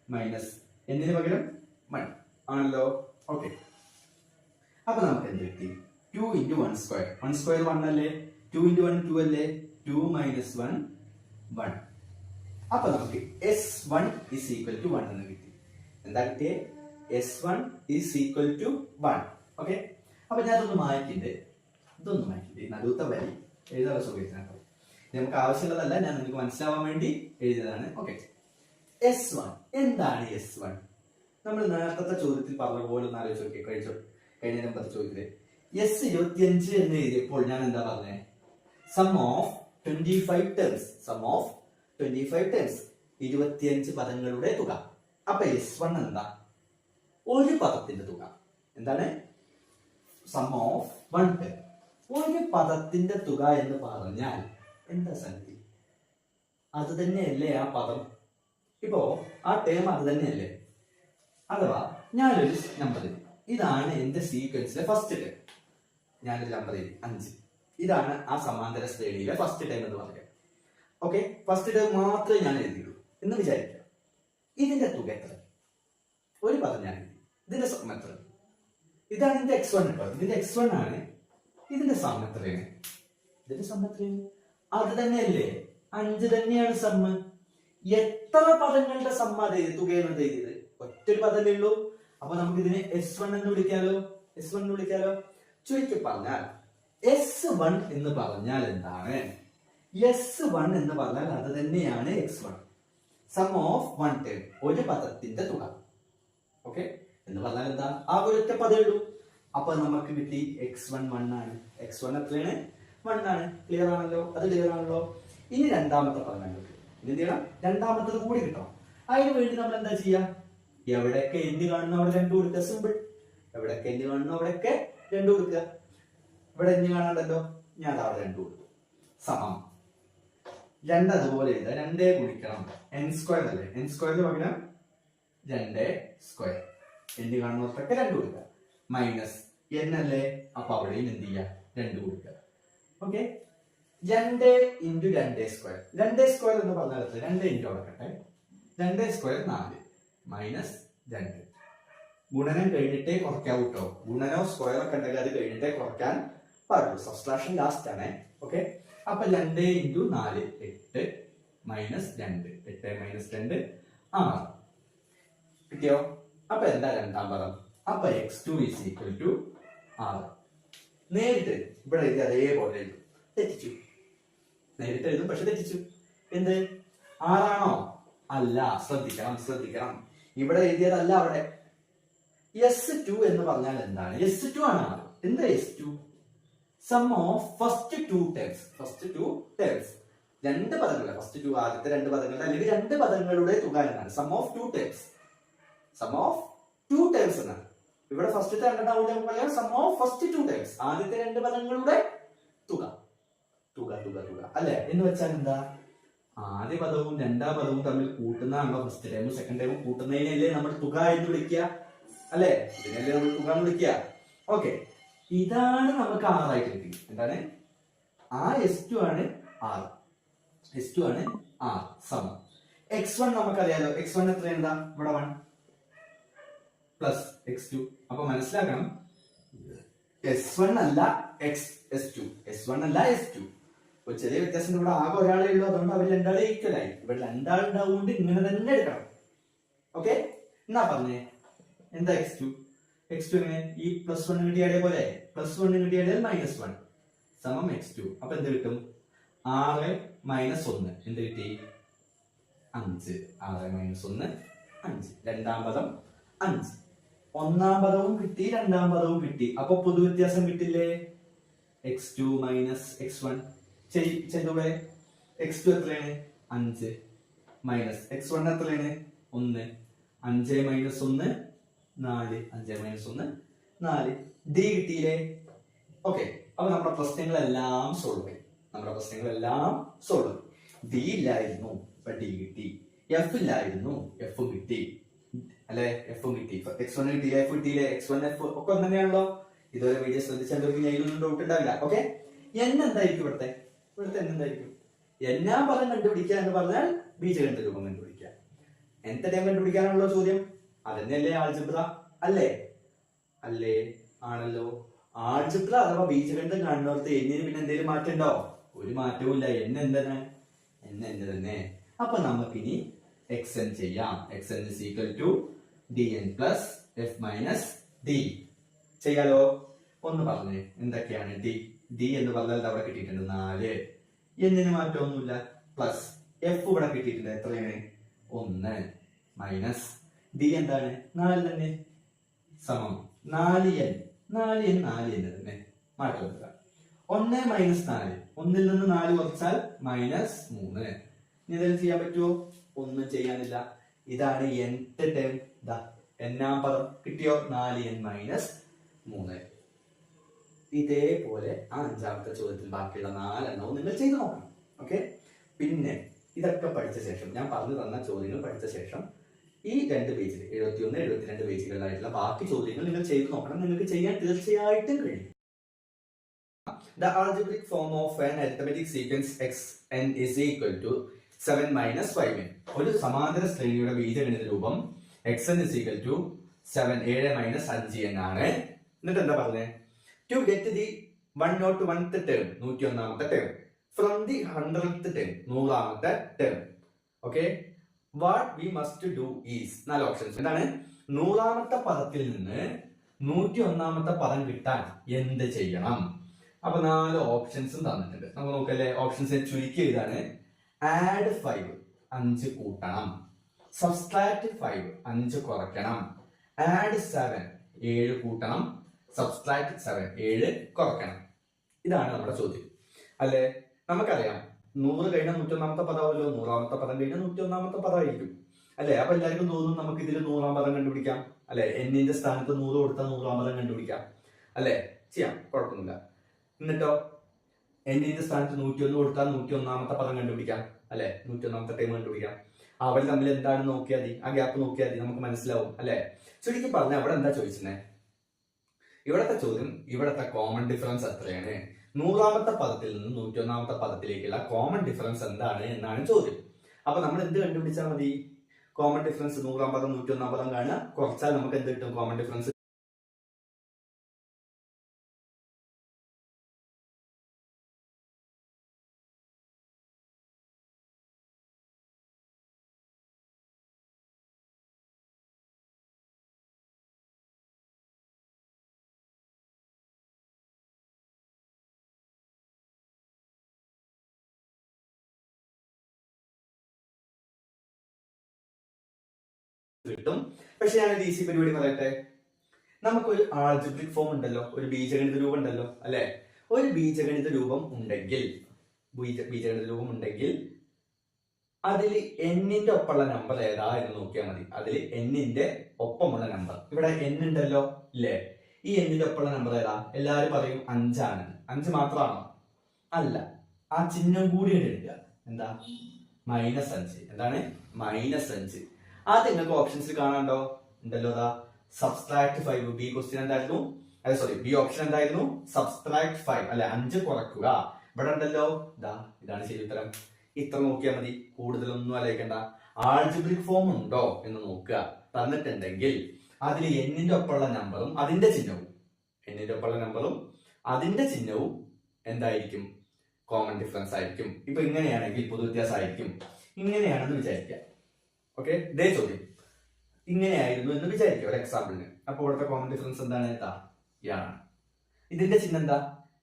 [SPEAKER 2] മൈനസ് എന്നിന് പകരം 1 ആണല്ലോ. ഓക്കെ, അപ്പൊ നമുക്ക് എന്ത് കിട്ടി? 2 into 1². 1² 1 അല്ലേ? 2 into 1 2 അല്ലേ? 2 മൈനസ് 1 1. അപ്പൊ നമുക്ക് S1 is equal to 1 എന്ന് കിട്ടി. എന്താ കിട്ടിയേ? S1 is equal to 1. Okay, അപ്പൊ ഞാൻ ഇതൊന്ന് മാറ്റിണ്ട്, നടുത്ത വരി എഴുതാനുള്ള സുഖത്തിനാണ്. നമുക്ക് ആവശ്യമുള്ളതല്ല, ഞാൻ നിങ്ങൾക്ക് മനസ്സിലാവാൻ വേണ്ടി എഴുതിയതാണ്. ഓക്കെ, S1 എന്താണ്? S1 നമ്മൾ നേരത്തെ ചോദ്യത്തിൽ പറഞ്ഞ പോലെ ഒന്ന് ആലോചിച്ച് നോക്കി. കഴിഞ്ഞ നമ്പർ ചോദ്യത്തില് S25 എന്ന് എഴുതിയപ്പോൾ ഞാൻ എന്താ പറഞ്ഞേ? സം ഓഫ് 25 ടേംസ്, 25 പദങ്ങളുടെ തുക. അപ്പൊ S1 എന്താ? ഒരു പദത്തിന്റെ തുക. എന്താണ്? Sum of 1 term. ഒരു പദത്തിന്റെ തുക എന്ന് പറഞ്ഞാൽ എന്താ സംഗതി? അത് തന്നെയല്ലേ ആ പദം? ഇപ്പോ ആ ടേം അത് തന്നെയല്ലേ? അഥവാ ഞാനൊരു നമ്പർ, ഇതാണ് എന്റെ സീക്വൻസിലെ ഫസ്റ്റ് ടേം. ഞാനൊരു നമ്പർ 5. ഇതാണ് ആ സമാന്തര ശ്രേണിയിലെ ഫസ്റ്റ് ടേം എന്ന് പറയുക. ഓക്കെ, ഫസ്റ്റ് ടേം മാത്രമേ ഞാൻ എഴുതിയുള്ളൂ എന്ന് വിചാരിക്കുക. ഇതിന്റെ തുക എത്ര? ഒരു പദം ഞാൻ എഴുതി. ഇതിന്റെ സം എത്ര? ഇതാണ് ഇതിന്റെ x1 കേട്ടോ. ഇതിന്റെ x1 ആണ്. ഇതിന്റെ സം എത്രയാണ്? ഇതിന്റെ സം എത്രയാണ്? അത് തന്നെയല്ലേ, 5 തന്നെയാണ് സമ്മ്. എത്ര പദങ്ങളുടെ സമ്മ തുകയാണ് എഴുതിയത്? ഒറ്റൊരു പദമല്ലേ ഉള്ളൂ. അപ്പൊ നമുക്ക് ഇതിനെ S1 എന്ന് വിളിക്കാലോ. S1 എന്ന് വിളിക്കാലോ. ചുരുക്കി പറഞ്ഞാൽ S1 എന്ന് പറഞ്ഞാൽ എന്താണ്? S1 എന്ന് പറഞ്ഞാൽ അത് തന്നെയാണ് x1. സം ഓഫ് 1 ടേം, ഒരു പദത്തിന്റെ തുക. ഓക്കെ, എന്ന് പറഞ്ഞാൽ എന്താ? ആ ഒരൊറ്റ പദമേ ഉള്ളൂ. അപ്പൊ നമുക്ക് കിട്ടി x1 1 ആണ്. x1 എത്രയാണ്? 1 ആണ്. ക്ലിയർ ആണല്ലോ? അത് ക്ലിയർ ആണല്ലോ. ഇനി രണ്ടാമത്തെ പദം കണ്ടുപിടിക്കും. ഇനി എന്ത് ചെയ്യണം? രണ്ടാമത്തത് കൂടി കിട്ടണം. അതിന് വേണ്ടി നമ്മൾ എന്താ ചെയ്യാ? എവിടെയൊക്കെ എന്ത് കാണുന്നു അവിടെ 2 കൊടുക്കുക. സിമ്പിൾ. എവിടെയൊക്കെ എന്ത് കാണുന്നു അവിടെയൊക്കെ 2 കൊടുക്കുക. ഇവിടെ എന്ത് കാണാണ്ടല്ലോ, ഞാൻ അവിടെ 2 കൊടുത്തു. സമം 2 അതുപോലെ എഴുതാം. 2 ഗുണിക്കണം n² അല്ലേ? n² പകരം 2 സ്ക്വയർ. എന്ത് കാണുന്നവർക്കൊക്കെ 2 കൊടുക്കുക. മൈനസ് n അല്ലേ? അപ്പൊ അവിടെയും എന്ത് ചെയ്യുക? 2 കൊടുക്കുക. Okay, 2 into 2 square. 2 സ്ക്വയർ എന്ന് പറഞ്ഞാൽ 2 ഇൻറ്റു കൊടുക്കട്ടെ. 2 സ്ക്വയർ 4 മൈനസ് 2. ഗുണനം കഴിഞ്ഞിട്ടേ കുറയ്ക്കാവൂ കേട്ടോ. ഗുണനോ സ്ക്വയർ ഒക്കെ ഉണ്ടെങ്കിൽ അത് കഴിഞ്ഞിട്ടേ കുറയ്ക്കാൻ പാടുള്ളൂ. സബ്സ്ട്രാക്ഷൻ ലാസ്റ്റ് ആണ്. ഓക്കെ, അപ്പൊ 2 ഇൻറ്റു 4 8 മൈനസ് 2. 8 മൈനസ് 2 6. കിട്ടിയോ? അപ്പൊ എന്താ രണ്ടാം പദം? അപ്പൊ x2 is equal to 6. നേരിട്ട് ഇവിടെ എഴുതി അതേപോലെ എഴുതും. തെറ്റിച്ചു. നേരിട്ട് എഴുതും, പക്ഷെ തെറ്റിച്ചു. എന്ത്? 6 ആണോ? അല്ല. ശ്രദ്ധിക്കണം. ഇവിടെ എഴുതിയതല്ല. അവിടെ S2 എന്ന് പറഞ്ഞാൽ എന്താണ്? S2 ആണ്. എന്താ S2? Sum of first 2 terms. രണ്ട് പദങ്ങളുടെ ഫസ്റ്റ് 2, ആദ്യത്തെ 2 പദങ്ങളുടെ അല്ലെങ്കിൽ 2 പദങ്ങളുടെ തുക എന്നാണ്. സം ഓഫ് 2 ടേംസ് എന്നാണ്. ഇവിടെ ഫസ്റ്റ് 2 നമുക്ക് പറയാം സം ഓഫ് ഫസ്റ്റ് 2 ടേംസ്. ആദ്യത്തെ 2 പദങ്ങളുടെ തുക അല്ലെ? എന്ന് വെച്ചാൽ എന്താ? ആദ്യ പദവും രണ്ടാം പദവും തമ്മിൽ കൂട്ടുന്നതാണല്ലോ ഫസ്റ്റ് ടൈമും സെക്കൻഡ് ടൈമും കൂട്ടുന്നതിനല്ലേ നമ്മൾ തുക എന്ന് വിളിക്കുക, അല്ലെ? ഇതിനല്ലേ നമ്മൾ തുക എന്ന് വിളിക്കുക. ഓക്കെ, ഇതാണ് നമുക്ക് 6 ആയിട്ട് കിട്ടി. എന്താണ്? ആ S2 ആണ് 6. S2 ആണ് 6 സമം x1. നമുക്കറിയാലോ x1 എത്ര? എന്താ? ഇവിടെ 1 പ്ലസ് x2. അപ്പൊ മനസ്സിലാക്കണം, S1 അല്ല S2. S1 അല്ല S2. ഒരു ചെറിയ വ്യത്യാസം. ഇവിടെ ആകെ ഒരാളേ ഉള്ളൂ, അതുകൊണ്ട് അവർ രണ്ടാളെ ഈക്വൽ ആയി. ഇവിടെ രണ്ടാളുണ്ടാവുകൊണ്ട് ഇങ്ങനെ തന്നെ എടുക്കണം. ഓക്കെ, എന്നാ പറഞ്ഞേ എന്താ x2? എങ്ങനെ? ഈ +1 കിട്ടിയാലേ പോലെ +1 കിട്ടിയാൽ -1 സമം x2. അപ്പൊ എന്ത് കിട്ടും? 6 മൈനസ് 1 എന്ത് കിട്ടി? 5. 6 മൈനസ് 1 5. രണ്ടാം പദം 5. ഒന്നാം പദവും കിട്ടി, രണ്ടാം പദവും കിട്ടി. അപ്പൊ പൊതു വ്യത്യാസം കിട്ടില്ലേ? x2 മൈനസ് x1 ചെയ്തൂടെ? x2 എത്രയാണ്? 5 മൈനസ് x1 എത്രയാണ്? 1. 5 മൈനസ് 1 4. 5 മൈനസ് 1 4. ഡി കിട്ടിയില്ലേ? ഓക്കെ, അപ്പൊ നമ്മുടെ പ്രശ്നങ്ങളെല്ലാം സോൾവ് ആയി. ഡി ഇല്ലായിരുന്നു, ഇപ്പൊ ഡി കിട്ടി. എഫ് ഇല്ലായിരുന്നു, എഫ് കിട്ടി, അല്ലെ? എഫും കിട്ടി. x1 കിട്ടിയില്ലേ? എഫ് കിട്ടിയില്ലേ? x1 എഫ് ഒക്കെ ഒന്ന് തന്നെയാണല്ലോ. ഇതുവരെ വീഡിയോ ശ്രദ്ധിച്ചവർക്ക് ഇതിലൊന്നും ഡൗട്ട് ഉണ്ടാവില്ല. ഓക്കെ, n എന്തായിരിക്കും? ഇവിടുത്തെ n എന്തായിരിക്കും? എന്നാം പദം കണ്ടുപിടിക്കുക എന്ന് പറഞ്ഞാൽ ബീജഗണിത രൂപം കണ്ടുപിടിക്കുക. nth ടൈം കണ്ടുപിടിക്കാനുള്ള ചോദ്യം. അതന്നെയല്ലേ ആൾജിബ്ര? അല്ലേ? ആണല്ലോ. ആൾജിബ്ര അഥവാ ബീജഗണിതം കാണുന്നവർക്ക് എന്നിന് പിന്നെ എന്തെങ്കിലും മാറ്റം ഉണ്ടോ? ഒരു മാറ്റവും ഇല്ല. n എന്താണ്? n n തന്നെ. അപ്പൊ നമുക്കിനി xn ചെയ്യാം. xn is equal to dn plus f minus d. ചെയ്യാലോ? ഒന്ന് പറഞ്ഞേ എന്തൊക്കെയാണ് d? d എന്ന് പറഞ്ഞാൽ അവിടെ കിട്ടിയിട്ടുണ്ട് 4. എന്നിന് മാറ്റമൊന്നുമില്ല. പ്ലസ് f ഇവിടെ കിട്ടിയിട്ടുണ്ട്. എത്രയാണ്? 1 മൈനസ് d എന്താണ്? 4 തന്നെ. സമം 4n. 4n 4n തന്നെ. മാറ്റമില്ല. 1 മൈനസ് 4. 1 നിന്ന് 4 കുറച്ചാൽ മൈനസ് 3. ഇനി എന്തെങ്കിലും ചെയ്യാൻ പറ്റുമോ? ഒന്നും ചെയ്യാനില്ല. ഇതാണ് nth ടേം. എന്നാം പദം കിട്ടിയോ? 4n minus 3. ഇതേപോലെ ആ അഞ്ചാമത്തെ ചോദ്യത്തിൽ ബാക്കിയുള്ള 4 എണ്ണവും നിങ്ങൾ ചെയ്തു നോക്കണം. ഓക്കെ. പിന്നെ ഇതൊക്കെ പഠിച്ച ശേഷം, ഞാൻ പറഞ്ഞു തന്ന ചോദ്യങ്ങൾ പഠിച്ച ശേഷം ഈ 2 പേജിൽ 71, 72 പേജുകളിലായിട്ടുള്ള ബാക്കി ചോദ്യങ്ങൾ നിങ്ങൾ ചെയ്തു നോക്കണം. നിങ്ങൾക്ക് ചെയ്യാൻ തീർച്ചയായിട്ടും കഴിയും. The algebraic form of an arithmetic sequence xn is equal to 7 minus 5n. ഒരു സമാന്തര ശ്രേണിയുടെ ബീജഗണിത രൂപം xn is equal to 7 minus 5n ആണ്. എന്നിട്ട് എന്താ പറഞ്ഞേ? To get the 101th term, 101ാമത്തെ term, from the 100th term, 100ാമത്തെ term. Okay? What we must do is, 4 options. എന്താണ്? 100ാമത്തെ പദത്തിൽ നിന്ന് 101ാമത്തെ പദം കിട്ടാൻ എന്ത് ചെയ്യണം? അപ്പൊ 4 ഓപ്ഷൻസും തന്നിട്ടുണ്ട്. നമുക്ക് നോക്കല്ലേ. ഓപ്ഷൻസ് ചുരുക്കി എഴുതാണ്. ആഡ് 5, 5 കൂട്ടണം. സബ്സ്ട്രാക്ട് 5, 5 കുറയ്ക്കണം. ആഡ് 7, 7 കൂട്ടണം. സബ്സ്ട്രാക്ട് 7, 7 കുറയ്ക്കണം. ഇതാണ് നമ്മുടെ ചോദ്യം അല്ലെ? നമുക്കറിയാം 100 കഴിഞ്ഞാൽ 101ാമത്തെ പദമാവല്ലോ. 100ാമത്തെ പദം കഴിഞ്ഞാൽ 101ാമത്തെ പദമായിരിക്കും അല്ലെ? അപ്പൊ എല്ലാവർക്കും തോന്നും നമുക്ക് ഇതിൽ 100ാം പദം കണ്ടുപിടിക്കാം അല്ലെ? എന്നിന്റെ സ്ഥാനത്ത് 100 കൊടുത്താൽ 100ാം പദം കണ്ടുപിടിക്കാം അല്ലെ? ചെയ്യാം, കുഴപ്പമൊന്നുമില്ല. എന്നിട്ടോ എന്നിന്റെ സ്ഥാനത്ത് 101 കൊടുത്താൽ 101ാമത്തെ പദം കണ്ടുപിടിക്കാം അല്ലെ? 101ാമത്തെ ടൈം കണ്ടുപിടിക്കാം. അവർ തമ്മിൽ എന്താണ് നോക്കിയാൽ മതി, ആ ഗ്യാപ്പ് നോക്കിയാൽ മതി, നമുക്ക് മനസ്സിലാവും അല്ലെ? ചുരുക്കി പറഞ്ഞ അവിടെ എന്താ ചോദിച്ചേ? ഇവിടത്തെ ചോദ്യം, ഇവിടത്തെ കോമൺ ഡിഫറൻസ് എത്രയാണ്? 100ാമത്തെ പദത്തിൽ നിന്ന് 101ാമത്തെ പദത്തിലേക്കുള്ള കോമൺ ഡിഫറൻസ് എന്താണ് എന്നാണ് ചോദ്യം. അപ്പൊ നമ്മൾ എന്ത് കണ്ടുപിടിച്ചാൽ മതി? കോമൺ ഡിഫറൻസ് 100ാം പദം 101ാം പദം കാണുക, കുറച്ചാൽ നമുക്ക് എന്ത് കിട്ടും? കോമൺ ഡിഫറൻസ് കിട്ടും. പക്ഷെ ഞാനൊരു ഈസി പരിപാടി പറയട്ടെ. നമുക്കൊരു ആൾജിബ്രിക് ഫോം ഉണ്ടല്ലോ, ഒരു ബീജഗണിത രൂപം ഉണ്ടല്ലോ അല്ലെ? ഒരു ബീജഗണിത രൂപം ഉണ്ടെങ്കിൽ അതിൽ എന്നിന്റെ ഒപ്പമുള്ള നമ്പർ ഏതാ എന്ന് നോക്കിയാൽ മതി. അതിൽ എന്നിന്റെ ഒപ്പമുള്ള നമ്പർ ഇവിടെ n ഉണ്ടല്ലോ ഇല്ലേ? ഈ എന്നിന്റെ ഒപ്പമുള്ള നമ്പർ ഏതാ? എല്ലാരും പറയും 5 ആണ്. 5 മാത്രമാണോ? അല്ല, ആ ചിഹ്നം കൂടി എടുക്കുക. എന്താ? -5. എന്താണ്? -5. അത് നിങ്ങൾക്ക് ഓപ്ഷൻസിൽ കാണാണ്ടോ? ഉണ്ടല്ലോ. സബ്സ്ട്രാക്ട് 5. ബി ക്വസ്റ്റ്യൻ എന്തായിരുന്നു? ബി ഓപ്ഷൻ എന്തായിരുന്നു? സബ്സ്ട്രാക്ട് 5 അല്ലെ? 5 കുറയ്ക്കുക. ഇവിടെ ഉണ്ടല്ലോ. ഇതാണ് ശരി ഉത്തരം. ഇത്ര നോക്കിയാൽ മതി, കൂടുതലൊന്നും ആലോചിക്കണ്ട. ആൾജിബ്രിക് ഫോം ഉണ്ടോ എന്ന് നോക്കുക. തന്നിട്ടുണ്ടെങ്കിൽ അതിൽ എന്നിന്റെ ഒപ്പമുള്ള നമ്പറും അതിന്റെ ചിഹ്നവും എന്തായിരിക്കും? കോമൺ ഡിഫറൻസ് ആയിരിക്കും. ഇപ്പൊ ഇങ്ങനെയാണെങ്കിൽ പൊതു വ്യത്യാസം ആയിരിക്കും. ഇങ്ങനെയാണെന്ന് വിചാരിക്കുക. ഓക്കെ, ഇതേ ചോദ്യം ഇങ്ങനെയായിരുന്നു എന്ന് വിചാരിക്കുക ഒരു എക്സാമ്പിളിന്. അപ്പൊ ഇവിടുത്തെ കോമൺ ഡിഫറൻസ് എന്താണ്? യാണ്. ഇതിന്റെ ചിഹ്നം എന്താ?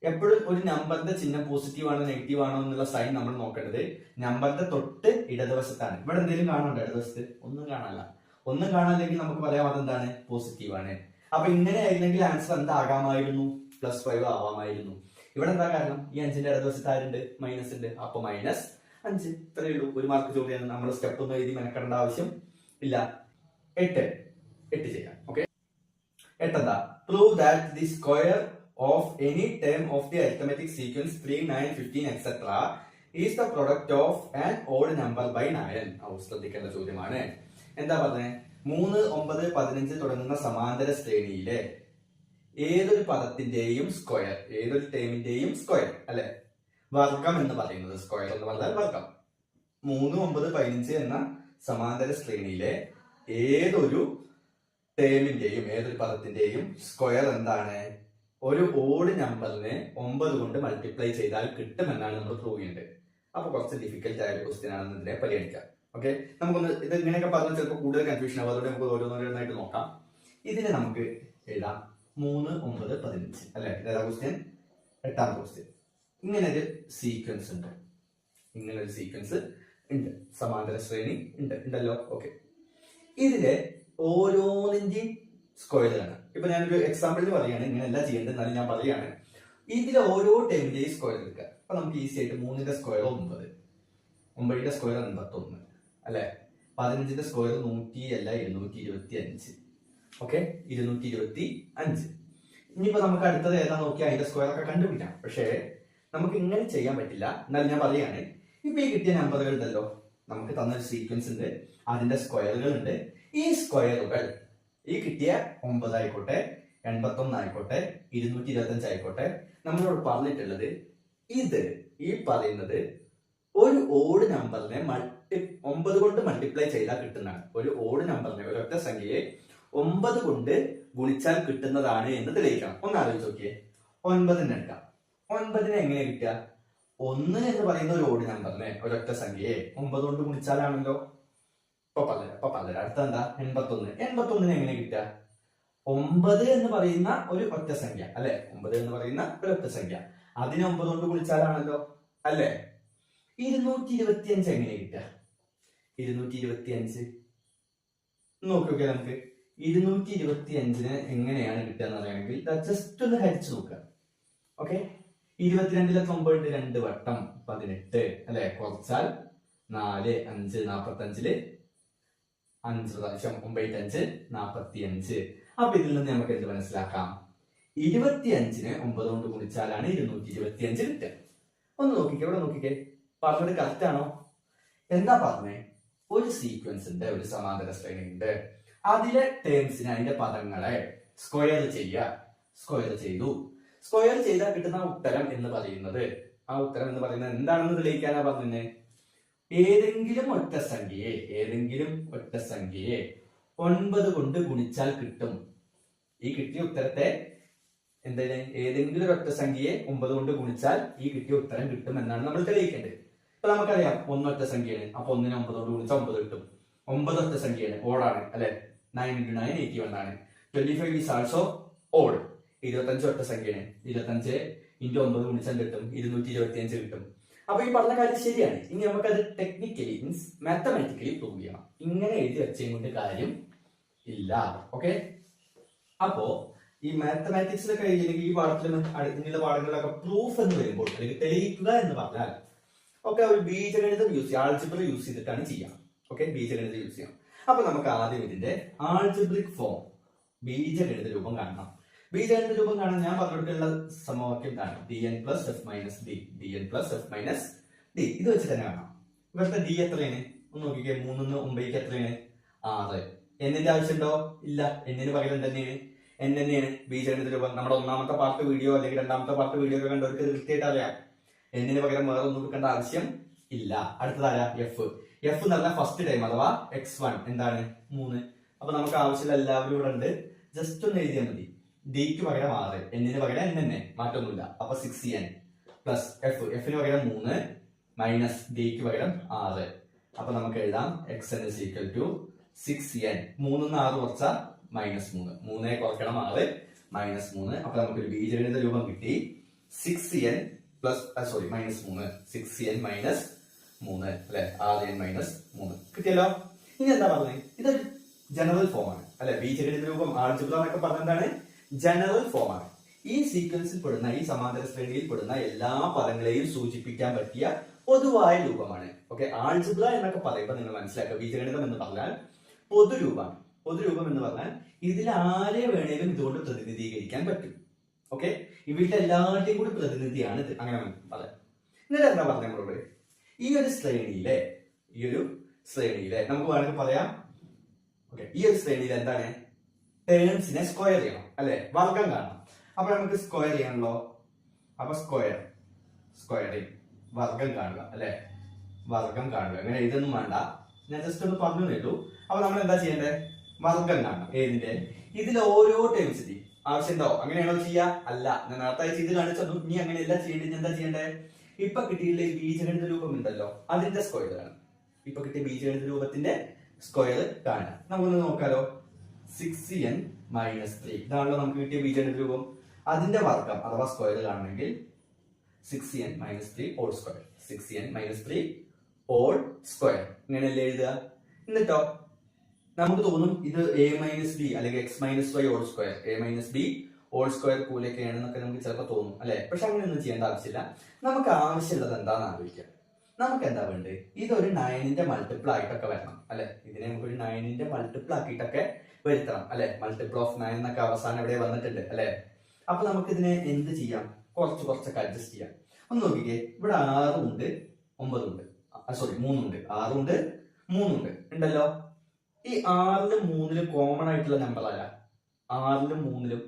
[SPEAKER 2] എപ്പോഴും ഒരു നമ്പറിന്റെ ചിഹ്നം പോസിറ്റീവ് ആണോ നെഗറ്റീവ് ആണോ എന്നുള്ള സൈൻ നമ്മൾ നോക്കേണ്ടത് നമ്പറിന്റെ തൊട്ട് ഇടതുവശത്താണ്. ഇവിടെ എന്തെങ്കിലും കാണുന്നുണ്ടോ ഇടതുവശത്ത്? ഒന്നും കാണാനില്ല. ഒന്നും കാണാനില്ലെങ്കിൽ നമുക്ക് പറയാം അതെന്താണ്? പോസിറ്റീവ് ആണ്. അപ്പൊ ഇങ്ങനെ ആയിരുന്നെങ്കിൽ ആൻസർ എന്താകാമായിരുന്നു? +5 ആവാമായിരുന്നു. ഇവിടെ എന്താ കാരണം? ഈ 5ന്റെ ഇടതുവശത്ത് ആരുണ്ട്? മൈനസ് ഉണ്ട്. അപ്പൊ -5. ഇത്രയേ ഉള്ളൂ. ഒരു മാർക്ക് ചോദ്യം. നമ്മൾ സ്റ്റെപ്പ് ഒന്നും എഴുതി മെനക്കെടേണ്ട ആവശ്യം ഇല്ല. 8 ചെയ്യാം. ഓക്കെ, 8 എന്താ? Prove that the square of any term of the arithmetic sequence 3, 9, 15, etc. is the product of an odd number by 9. ശ്രദ്ധിക്കേണ്ട ചോദ്യമാണ്. എന്താ പറഞ്ഞേ? 3, 9, 15 തുടങ്ങുന്ന സമാന്തര ശ്രേണിയിലെ ഏതൊരു പദത്തിന്റെയും സ്ക്വയർ, ഏതൊരു ടേമിന്റെയും സ്ക്വയർ അല്ലെ? വർഗം എന്ന് പറയുന്നത്, സ്ക്വയർ എന്ന് പറഞ്ഞാൽ വർഗം. 3, 9, 15 എന്ന സമാന്തര ശ്രേണിയിലെ ഏതൊരു ടേമിന്റെയും ഏതൊരു പദത്തിന്റെയും സ്ക്വയർ എന്താണ്? ഒരു ഓഡ് നമ്പറിനെ 9 കൊണ്ട് മൾട്ടിപ്ലൈ ചെയ്താൽ കിട്ടുമെന്നാണ് നമ്മൾ പ്രൂവ് ചെയ്യേണ്ടത്. അപ്പൊ കുറച്ച് ഡിഫിക്കൽട്ട് ആയ ക്വസ്റ്റ്യൻ ആണെന്ന് ഇതിനെ പരിഗണിക്കാം. ഓക്കെ, നമുക്കൊന്ന് ഇത് ഇങ്ങനെയൊക്കെ പറഞ്ഞാൽ ചിലപ്പോൾ കൂടുതൽ കൺഫ്യൂഷൻ ആവും. അതുകൊണ്ട് നമുക്ക് ഓരോന്നോരോന്നായിട്ട് നോക്കാം. ഇതിനെ നമുക്ക് എഴുതാം 3, 9, 15 അല്ലെ? ഇതാ ക്വസ്റ്റ്യൻ, 8ാമത്തെ ക്വസ്റ്റ്യൻ. ഇങ്ങനെ ഒരു സീക്വൻസ് ഉണ്ട്, ഇങ്ങനെ ഒരു സീക്വൻസ് ഉണ്ട്, സമാന്തര ശ്രേണി ഉണ്ടല്ലോ. ഓക്കെ, ഇതിലെ ഓരോന്നിന്റെയും സ്ക്വയറാണ്. ഇപ്പൊ ഞാനൊരു എക്സാമ്പിളിന് പറയാണ്, ഇങ്ങനെയല്ല ചെയ്യേണ്ടത്, എന്നാലും ഞാൻ പറയാണ്. ഇതിലെ ഓരോ ടേമിന്റെയും സ്ക്വയർ എടുക്കുക. അപ്പൊ നമുക്ക് ഈസി ആയിട്ട് 3ന്റെ സ്ക്വയർ 9, 9ന്റെ സ്ക്വയർ 81 അല്ലെ? 15ന്റെ സ്ക്വയർ 100 അല്ല 225. ഓക്കെ, 225. ഇനിയിപ്പോ നമുക്ക് അടുത്തത് ഏതാ നോക്കിയാൽ അതിന്റെ സ്ക്വയർ ഒക്കെ കണ്ടുപിടിക്കാം. പക്ഷേ നമുക്ക് ഇങ്ങനെ ചെയ്യാൻ പറ്റില്ല. എന്നാലും ഞാൻ പറയാണ്, ഇപ്പൊ ഈ കിട്ടിയ നമ്പറുകൾ ഉണ്ടല്ലോ, നമുക്ക് തന്നൊരു സീക്വൻസ് ഉണ്ട്, അതിന്റെ സ്ക്വയറുകൾ ഉണ്ട്. ഈ സ്ക്വയറുകൾ ഈ കിട്ടിയ 9 ആയിക്കോട്ടെ, 81 ആയിക്കോട്ടെ, 225 ആയിക്കോട്ടെ, നമ്മളോട് പറഞ്ഞിട്ടുള്ളത് ഇത് ഈ പറയുന്നത് ഒരു ഓഡ് നമ്പറിനെ 9 കൊണ്ട് മൾട്ടിപ്ലൈ ചെയ്താൽ കിട്ടുന്നതാണ്. ഒരു ഓഡ് നമ്പറിനെ, ഒരൊറ്റ സംഖ്യയെ 9 കൊണ്ട് ഗുണിച്ചാൽ കിട്ടുന്നതാണ് എന്ന് തെളിയിക്കണം. ഒന്ന് ആലോചിച്ച് നോക്കിയേ. 9 എടുക്കാം. 9 എങ്ങനെ കിട്ടുക? 1 എന്ന് പറയുന്ന ഒരു ഓഡ് നമ്പറിനെ, ഒരൊറ്റ സംഖ്യയെ 9 കൊണ്ട് ഗുണിച്ചാലാണല്ലോ. ഇപ്പൊ പറഞ്ഞുതരാം. അടുത്ത എന്താ? 81. 81 എങ്ങനെ കിട്ടുക? 9 എന്ന് പറയുന്ന ഒരു ഒറ്റ സംഖ്യ അല്ലെ? 9 എന്ന് പറയുന്ന ഒരു ഒറ്റ സംഖ്യ, അതിനെ 9 കൊണ്ട് ഗുണിച്ചാലാണല്ലോ അല്ലെ? 225 എങ്ങനെ കിട്ടുക? 225 നോക്കിയൊക്കെ നമുക്ക് 225 എങ്ങനെയാണ് കിട്ടുക എന്ന് പറയുകയാണെങ്കിൽ ജസ്റ്റ് ഒന്ന് ഹരിച്ചു നോക്കുക. ഓക്കെ, 22ലെ 9 2 വട്ടം 18 അല്ലെ? കുറച്ചാൽ 4, 5, 45 5 പ്രാവശ്യം 9, 5, 45. അപ്പൊ ഇതിൽ നിന്ന് നമുക്ക് എന്ത് മനസ്സിലാക്കാം? 25നെ 9 കൊണ്ട് ഗുണിച്ചാലാണ് 225 കിട്ടുക. ഒന്ന് നോക്കിക്കേ, ഇവിടെ നോക്കിക്കേ, പറഞ്ഞത് കറക്റ്റ് ആണോ? എന്താ പറഞ്ഞേ? ഒരു സീക്വൻസ് ഉണ്ട്, ഒരു സമാന്തര ശ്രേണി ഉണ്ട്, അതിലെ ടേംസിനെ, അതിന്റെ പദങ്ങളെ സ്ക്വയർ ചെയ്യുക. സ്ക്വയർ ചെയ്തു. സ്ക്വയർ ചെയ്താൽ കിട്ടുന്ന ഉത്തരം എന്ന് പറയുന്നത്, ആ ഉത്തരം എന്ന് പറയുന്നത് എന്താണെന്ന് തെളിയിക്കാനാ പറഞ്ഞത്? ഏതെങ്കിലും ഒറ്റ സംഖ്യയെ 9 കൊണ്ട് ഗുണിച്ചാൽ കിട്ടും. ഈ കിട്ടിയ ഉത്തരത്തെ എന്താണ്? ഏതെങ്കിലും ഒരു ഒറ്റ സംഖ്യയെ 9 കൊണ്ട് ഗുണിച്ചാൽ ഈ കിട്ടിയ ഉത്തരം കിട്ടും എന്നാണ് നമ്മൾ തെളിയിക്കേണ്ടത്. ഇപ്പൊ നമുക്കറിയാം 1 ഒറ്റ സംഖ്യയാണ്, അപ്പൊ 1നെ 9 കൊണ്ട് ഗുണിച്ചാൽ 9 കിട്ടും. 9 ഒറ്റ സംഖ്യയാണ്, ഓടാണ് അല്ലെ? 9 × 9 81 ആണ്. 25 ഈസ് ആൾസോ ഓഡ്. 25 ഒറ്റ സംഖ്യയാണ്, 25 × 9 ഗുണിച്ചാൽ കിട്ടും 225 കിട്ടും. അപ്പൊ ഈ പറഞ്ഞ കാര്യം ശരിയാണ്. ഇനി നമുക്കത് ടെക്നിക്കലി മീൻസ് മാത്തമാറ്റിക്കലി പ്രൂവ് ചെയ്യണം. ഇങ്ങനെ എഴുതി വെച്ചതും കൊണ്ട് കാര്യം ഇല്ല. ഓക്കെ, അപ്പോ ഈ മാത്തമാറ്റിക്സിലൊക്കെ അല്ലെങ്കിൽ ഈ പാഠത്തിലും ഇങ്ങനെയുള്ള പാഠങ്ങളിലൊക്കെ പ്രൂഫ് എന്ന് വരുമ്പോൾ അല്ലെങ്കിൽ തെളിയിക്കുക എന്ന് പറഞ്ഞാൽ ഒക്കെ ഒരു ബീജഗണിതം യൂസ് ചെയ്യാം, ആൾജിബ്ര യൂസ് ചെയ്തിട്ടാണ് ചെയ്യാം. ഓക്കെ, ബീജഗണിതം യൂസ് ചെയ്യാം. അപ്പൊ നമുക്ക് ആദ്യം ഇതിന്റെ ആൾജിബ്രിക് ഫോം, ബീജഗണിത രൂപം കാണണം. ബീജഗണിത രൂപം കാണാൻ ഞാൻ പറഞ്ഞിട്ടുള്ള സമവാക്യം കാണാം. dn + f - d, dn + f - d. ഇത് വെച്ച് തന്നെ കാണാം. ഇവിടുത്തെ d എത്രയാണ്? ഒന്ന് നോക്കിക്കേ. 3 ന്ന് 9 എത്രയാണ്? 6. എന്നിന്റെ ആവശ്യമുണ്ടോ? ഇല്ല. എന്നിന് പകരം തന്നെയാണ് n തന്നെയാണ് ബീജഗണിത രൂപം. നമ്മുടെ 1ാമത്തെ പാർട്ട് വീഡിയോ അല്ലെങ്കിൽ 2ാമത്തെ പാർട്ട് വീഡിയോ ഒക്കെ കണ്ടവർക്ക് കൃത്യമായിട്ട് അറിയാം. എന്നിന് പകരം വേറെ ഒന്നും എടുക്കേണ്ട ആവശ്യം ഇല്ല. അടുത്തതാരാ? എഫ്. എഫ് എന്ന് പറഞ്ഞാൽ ഫസ്റ്റ് ടൈം അഥവാ x1 എന്താണ്? 3. അപ്പൊ നമുക്ക് ആവശ്യമുള്ള എല്ലാവരും ഇവിടെ ഉണ്ട്. ജസ്റ്റ് ഒന്ന് എഴുതിയാൽ മതി. ഡിക്ക് പകരം 6, എന്നിന് പകരം n തന്നെ, മാറ്റൊന്നുമില്ല. അപ്പൊ 6n പ്ലസ് എഫ്, എഫിന് പകരം 3 മൈനസ് ഡിക്ക് പകരം 6. അപ്പൊ നമുക്ക് എഴുതാം xn = 6n. 3 ന്ന് 6 കുറച്ചാൽ -3, 3 കുറയ്ക്കണം 6 -3. അപ്പൊ നമുക്കൊരു ബീജഗണിത രൂപം കിട്ടി. 6n പ്ലസ് -3, 6n - 3 അല്ലെ? 6n - 3 കിട്ടിയല്ലോ. ഇനി എന്താ പറഞ്ഞത്? ഇതൊരു ജനറൽ ഫോം ആണ് അല്ലെ? ബീജഗണിത രൂപം, ആൾജിബ്ര എന്നൊക്കെ പറഞ്ഞതാണ് ജനറൽ ഫോം ആണ്. ഈ സീക്വൻസിൽ പെടുന്ന, ഈ സമാന്തര ശ്രേണിയിൽ പെടുന്ന എല്ലാ പദങ്ങളെയും സൂചിപ്പിക്കാൻ പറ്റിയ പൊതുവായ രൂപമാണ്. ഓക്കെ, ആൾജിബ്ര എന്നൊക്കെ പറയുമ്പോൾ നിങ്ങൾ മനസ്സിലാക്കുക, ബീജഗണിതം എന്ന് പറഞ്ഞാൽ പൊതുരൂപമാണ്. പൊതുരൂപം എന്ന് പറഞ്ഞാൽ ഇതിൽ ആരെ വേണേലും ഇതുകൊണ്ട് പ്രതിനിധീകരിക്കാൻ പറ്റും. ഓക്കെ, ഇവരുടെ എല്ലാവരുടെയും കൂടി പ്രതിനിധിയാണ് ഇത്. അങ്ങനെ പറയാം. എന്നിട്ട് എന്താ പറഞ്ഞ നമ്മളോട്? ഈ ഒരു ശ്രേണിയിലെ നമുക്ക് വേണമെങ്കിൽ പറയാം, ഓക്കെ, ഈ ഒരു ശ്രേണിയിൽ എന്താണ്? ടേംസിനെ സ്ക്വയർ ചെയ്യണം അല്ലെ? വർഗം കാണണം. അപ്പൊ നമുക്ക് സ്ക്വയർ ചെയ്യണല്ലോ. അപ്പൊ സ്ക്വയറിങ് വർഗം കാണുക അല്ലെ? വർഗം കാണുക. അങ്ങനെ ഇതൊന്നും വേണ്ട, ഞാൻ ജസ്റ്റ് ഒന്ന് പറഞ്ഞു തരൂ. അപ്പൊ നമ്മൾ എന്താ ചെയ്യേണ്ടത്? വർഗം കാണണം. ഏതിന്റെ? ഇതിൽ ഓരോ ടേംസിന്റെ ആവശ്യമുണ്ടോ? അങ്ങനെയാണോ ചെയ്യാ? അല്ല. ഞാൻ നേരത്തെ ചെയ്ത് കാണിച്ചു. ഇനി അങ്ങനെയല്ല ചെയ്യേണ്ടത്. എന്താ ചെയ്യണ്ടേ? ഇപ്പൊ കിട്ടിയിട്ടുള്ള ഈ ബീജഗണിത രൂപം ഉണ്ടല്ലോ, അതിന്റെ സ്ക്വയർ കാണാം. ഇപ്പൊ കിട്ടിയ ബീജഗണിത രൂപത്തിന്റെ സ്ക്വയർ കാണാം. നമുക്കൊന്ന് നോക്കാലോ. 6n - 3 ഇതാണല്ലോ നമുക്ക് കിട്ടിയ ബീജഗണിത രൂപം. അതിന്റെ വർഗ്ഗം അഥവാ സ്ക്വയർ കാണണമെങ്കിൽ 6n - 3 whole square. 6n - 3 whole square ഇങ്ങനെയല്ലേ എഴുതുക. എന്നിട്ടോ നമുക്ക് തോന്നും ഇത് a - b അല്ലെങ്കിൽ x - y whole square, a - b whole square പോലെയൊക്കെയാണെന്നൊക്കെ നമുക്ക് ചിലപ്പോൾ തോന്നും അല്ലെ. പക്ഷെ അങ്ങനെയൊന്നും ചെയ്യേണ്ട ആവശ്യമില്ല. നമുക്ക് ആവശ്യമുള്ളത് എന്താണെന്ന് ആലോചിക്കാം. നമുക്ക് എന്താ വേണ്ടത്? ഇതൊരു 9ന്റെ മൾട്ടിപ്പിൾ ആയിട്ടൊക്കെ വരണം അല്ലെ. ഇതിനെ നമുക്ക് ഒരു 9ന്റെ മൾട്ടിപ്പിൾ ആക്കിയിട്ടൊക്കെ വരുത്തണം അല്ലെ. മൾട്ടിപ്പിൾ ഓഫ് 9 എന്നൊക്കെ അവസാനം ഇവിടെ വന്നിട്ടുണ്ട് അല്ലെ. അപ്പൊ നമുക്ക് ഇതിനെ എന്ത് ചെയ്യാം? കുറച്ചൊക്കെ അഡ്ജസ്റ്റ് ചെയ്യാം. ഒന്ന് നോക്കിക്കേ, ഇവിടെ 6 ഉണ്ട്, 9 ഉണ്ട്, സോറി 3 ഉണ്ട്, 6 ഉണ്ട്, 3 ഉണ്ട് ഉണ്ടല്ലോ. ഈ 6ലും 3ലും കോമൺ ആയിട്ടുള്ള നമ്പർ അല്ല. 6ലും 3ലും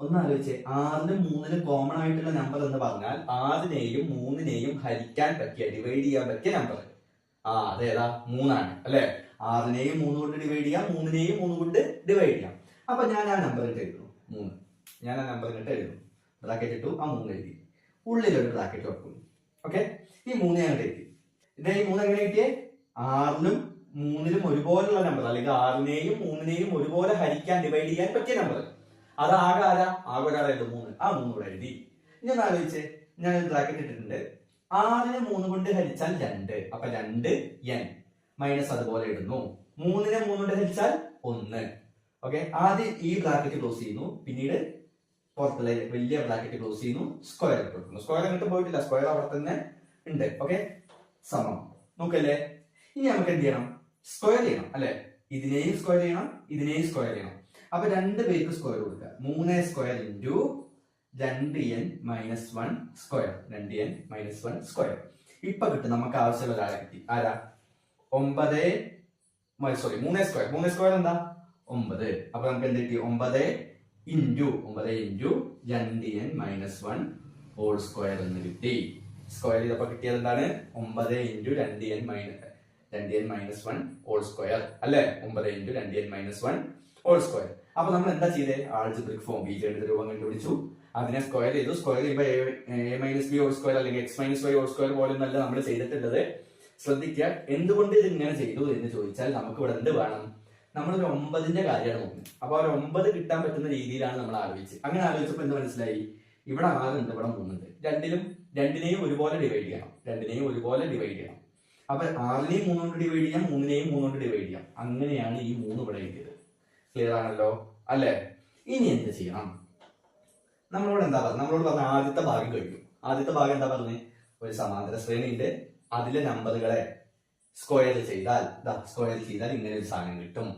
[SPEAKER 2] ഒന്ന് ആലോചിച്ചേ. 6ലും 3ലും കോമൺ ആയിട്ടുള്ള നമ്പർ എന്ന് പറഞ്ഞാൽ 6നെയും 3നെയും ഹരിക്കാൻ പറ്റിയ, ഡിവൈഡ് ചെയ്യാൻ പറ്റിയ നമ്പർ അതേതാ? 3ആണ് അല്ലെ. 6നെയും 3 കൊണ്ട് ഡിവൈഡ് ചെയ്യാം, 3നെയും 3 കൊണ്ട് ഡിവൈഡ് ചെയ്യാം. അപ്പൊ ഞാൻ ആ നമ്പർ ഇട്ട് എഴുതുന്നു 3. ഞാൻ ആ നമ്പർ ഇട്ട് എഴുതുന്നു. ബ്രാക്കറ്റ് ഇട്ടു, ആ 3 എഴുതി, ഉള്ളിലൊരു ബ്രാക്കറ്റ് വെക്കുന്നു. ഓക്കെ, ഈ 3 ഞാൻ എഴുതി. ഇതേ ഈ 3 എങ്ങനെ കിട്ടിയേ? 6ലും 3ലും ഒരുപോലുള്ള നമ്പർ, അല്ലെങ്കിൽ 6നെയും 3നെയും ഒരുപോലെ ഹരിക്കാൻ, ഡിവൈഡ് ചെയ്യാൻ പറ്റിയ നമ്പർ. അത് ആകെ ആരാ? ആകെ ഒരാളായിട്ട് 3. ആ 3 ഇവിടെ എഴുതി. ഇനി ഒന്ന് ആലോചിച്ച്, ഞാൻ ബ്രാക്കറ്റ് ഇട്ടിട്ടുണ്ട്. 6നെ 3 കൊണ്ട് ഹരിച്ചാൽ 2, അപ്പൊ 2n മൈനസ് അതുപോലെ ഇടുന്നു. 3നെ 3 കൊണ്ട് ഹരിച്ചാൽ 1. ഓക്കെ, ആദ്യം ഈ ബ്രാക്കറ്റ് ക്ലോസ് ചെയ്യുന്നു, പിന്നീട് പുറത്തുള്ള വലിയ ബ്രാക്കറ്റ് ക്ലോസ് ചെയ്യുന്നു, സ്ക്വയർ ഇട്ട് കൊടുക്കുന്നു. സ്ക്വയർ അങ്ങോട്ട് പോയിട്ടില്ല, സ്ക്വയർ അവിടെ തന്നെ ഉണ്ട്. ഓക്കെ, സമം നോക്കല്ലേ. ഇനി നമുക്ക് എന്ത് ചെയ്യണം? സ്ക്വയർ ചെയ്യണം അല്ലെ. ഇതിനെയും സ്ക്വയർ ചെയ്യണം, ഇതിനെയും സ്ക്വയർ ചെയ്യണം. അപ്പൊ 2 പേർക്ക് സ്ക്വയർ കൊടുക്കുക. 3 square into 2n - 1 square. 2n - 1 square. ഇപ്പൊ കിട്ടും നമുക്ക് ആവശ്യമുള്ള ഒരാളെ കിട്ടി. ആരാ? 9 സോറി 3 സ്ക്വയർ. 3 സ്ക്വയർ എന്താ? 9. അപ്പൊ നമുക്ക് എന്ത് കിട്ടി? 9 ഇൻറ്റു 2n - 1 ഹോൾ സ്ക്വയർ എന്ന് കിട്ടി. സ്ക്വയർ ചെയ്തപ്പോ കിട്ടിയത് എന്താണ്? 9 ഇൻറ്റു 2n - 1 ഹോൾ സ്ക്വയർ അല്ലെ. 9 ഇൻറ്റു 2n - 1 ഹോൾ സ്ക്വയർ. അപ്പൊ നമ്മൾ എന്താ ചെയ്തേ? ആൾജിബ്രിക് ഫോം, ബീജഗണിത രൂപം കണ്ടുപിടിച്ചു. അതിനെ സ്ക്വയർ ചെയ്തു. സ്ക്വയർ ചെയ്യുമ്പോൾ a - b ഹോൾ സ്ക്വയർ അല്ലെങ്കിൽ x - y ഹോൾ സ്ക്വയർ പോലെ നല്ല നമ്മൾ ചെയ്തിട്ടുള്ളത്. ശ്രദ്ധിക്കുക, എന്തുകൊണ്ട് ഇത് ഇങ്ങനെ ചെയ്തു എന്ന് ചോദിച്ചാൽ നമുക്ക് ഇവിടെ എന്ത് വേണം? നമ്മളൊരു 9ന്റെ കാര്യമാണ് നോക്കുന്നത്. അപ്പൊ ഒരു 9 കിട്ടാൻ പറ്റുന്ന രീതിയിലാണ് നമ്മൾ ആലോചിച്ചത്. അങ്ങനെ ആലോചിച്ചപ്പോൾ എന്ത് മനസ്സിലായി? ഇവിടെ 6 ഉണ്ട്, ഇവിടെ 3 ഉണ്ട്. രണ്ടിനെയും ഒരുപോലെ ഡിവൈഡ് ചെയ്യണം. അപ്പൊ 6നെയും 3 കൊണ്ട് ഡിവൈഡ് ചെയ്യാം, 3നെയും 3 കൊണ്ട് ഡിവൈഡ് ചെയ്യാം. അങ്ങനെയാണ് ഈ 3 ഇവിടെ എഴുതിയത്. ക്ലിയർ ആണല്ലോ അല്ലെ. ഇനി എന്ത് ചെയ്യണം? നമ്മളോട് പറഞ്ഞ ആദ്യത്തെ ഭാഗം കഴിഞ്ഞു. ആദ്യത്തെ ഭാഗം എന്താ പറഞ്ഞത്? ഒരു സമാന്തര ശ്രേണി ഉണ്ട്, അതിലെ നമ്പറുകളെ സ്ക്വയർ ചെയ്താൽ ഇങ്ങനെ ഒരു സാധനം കിട്ടും.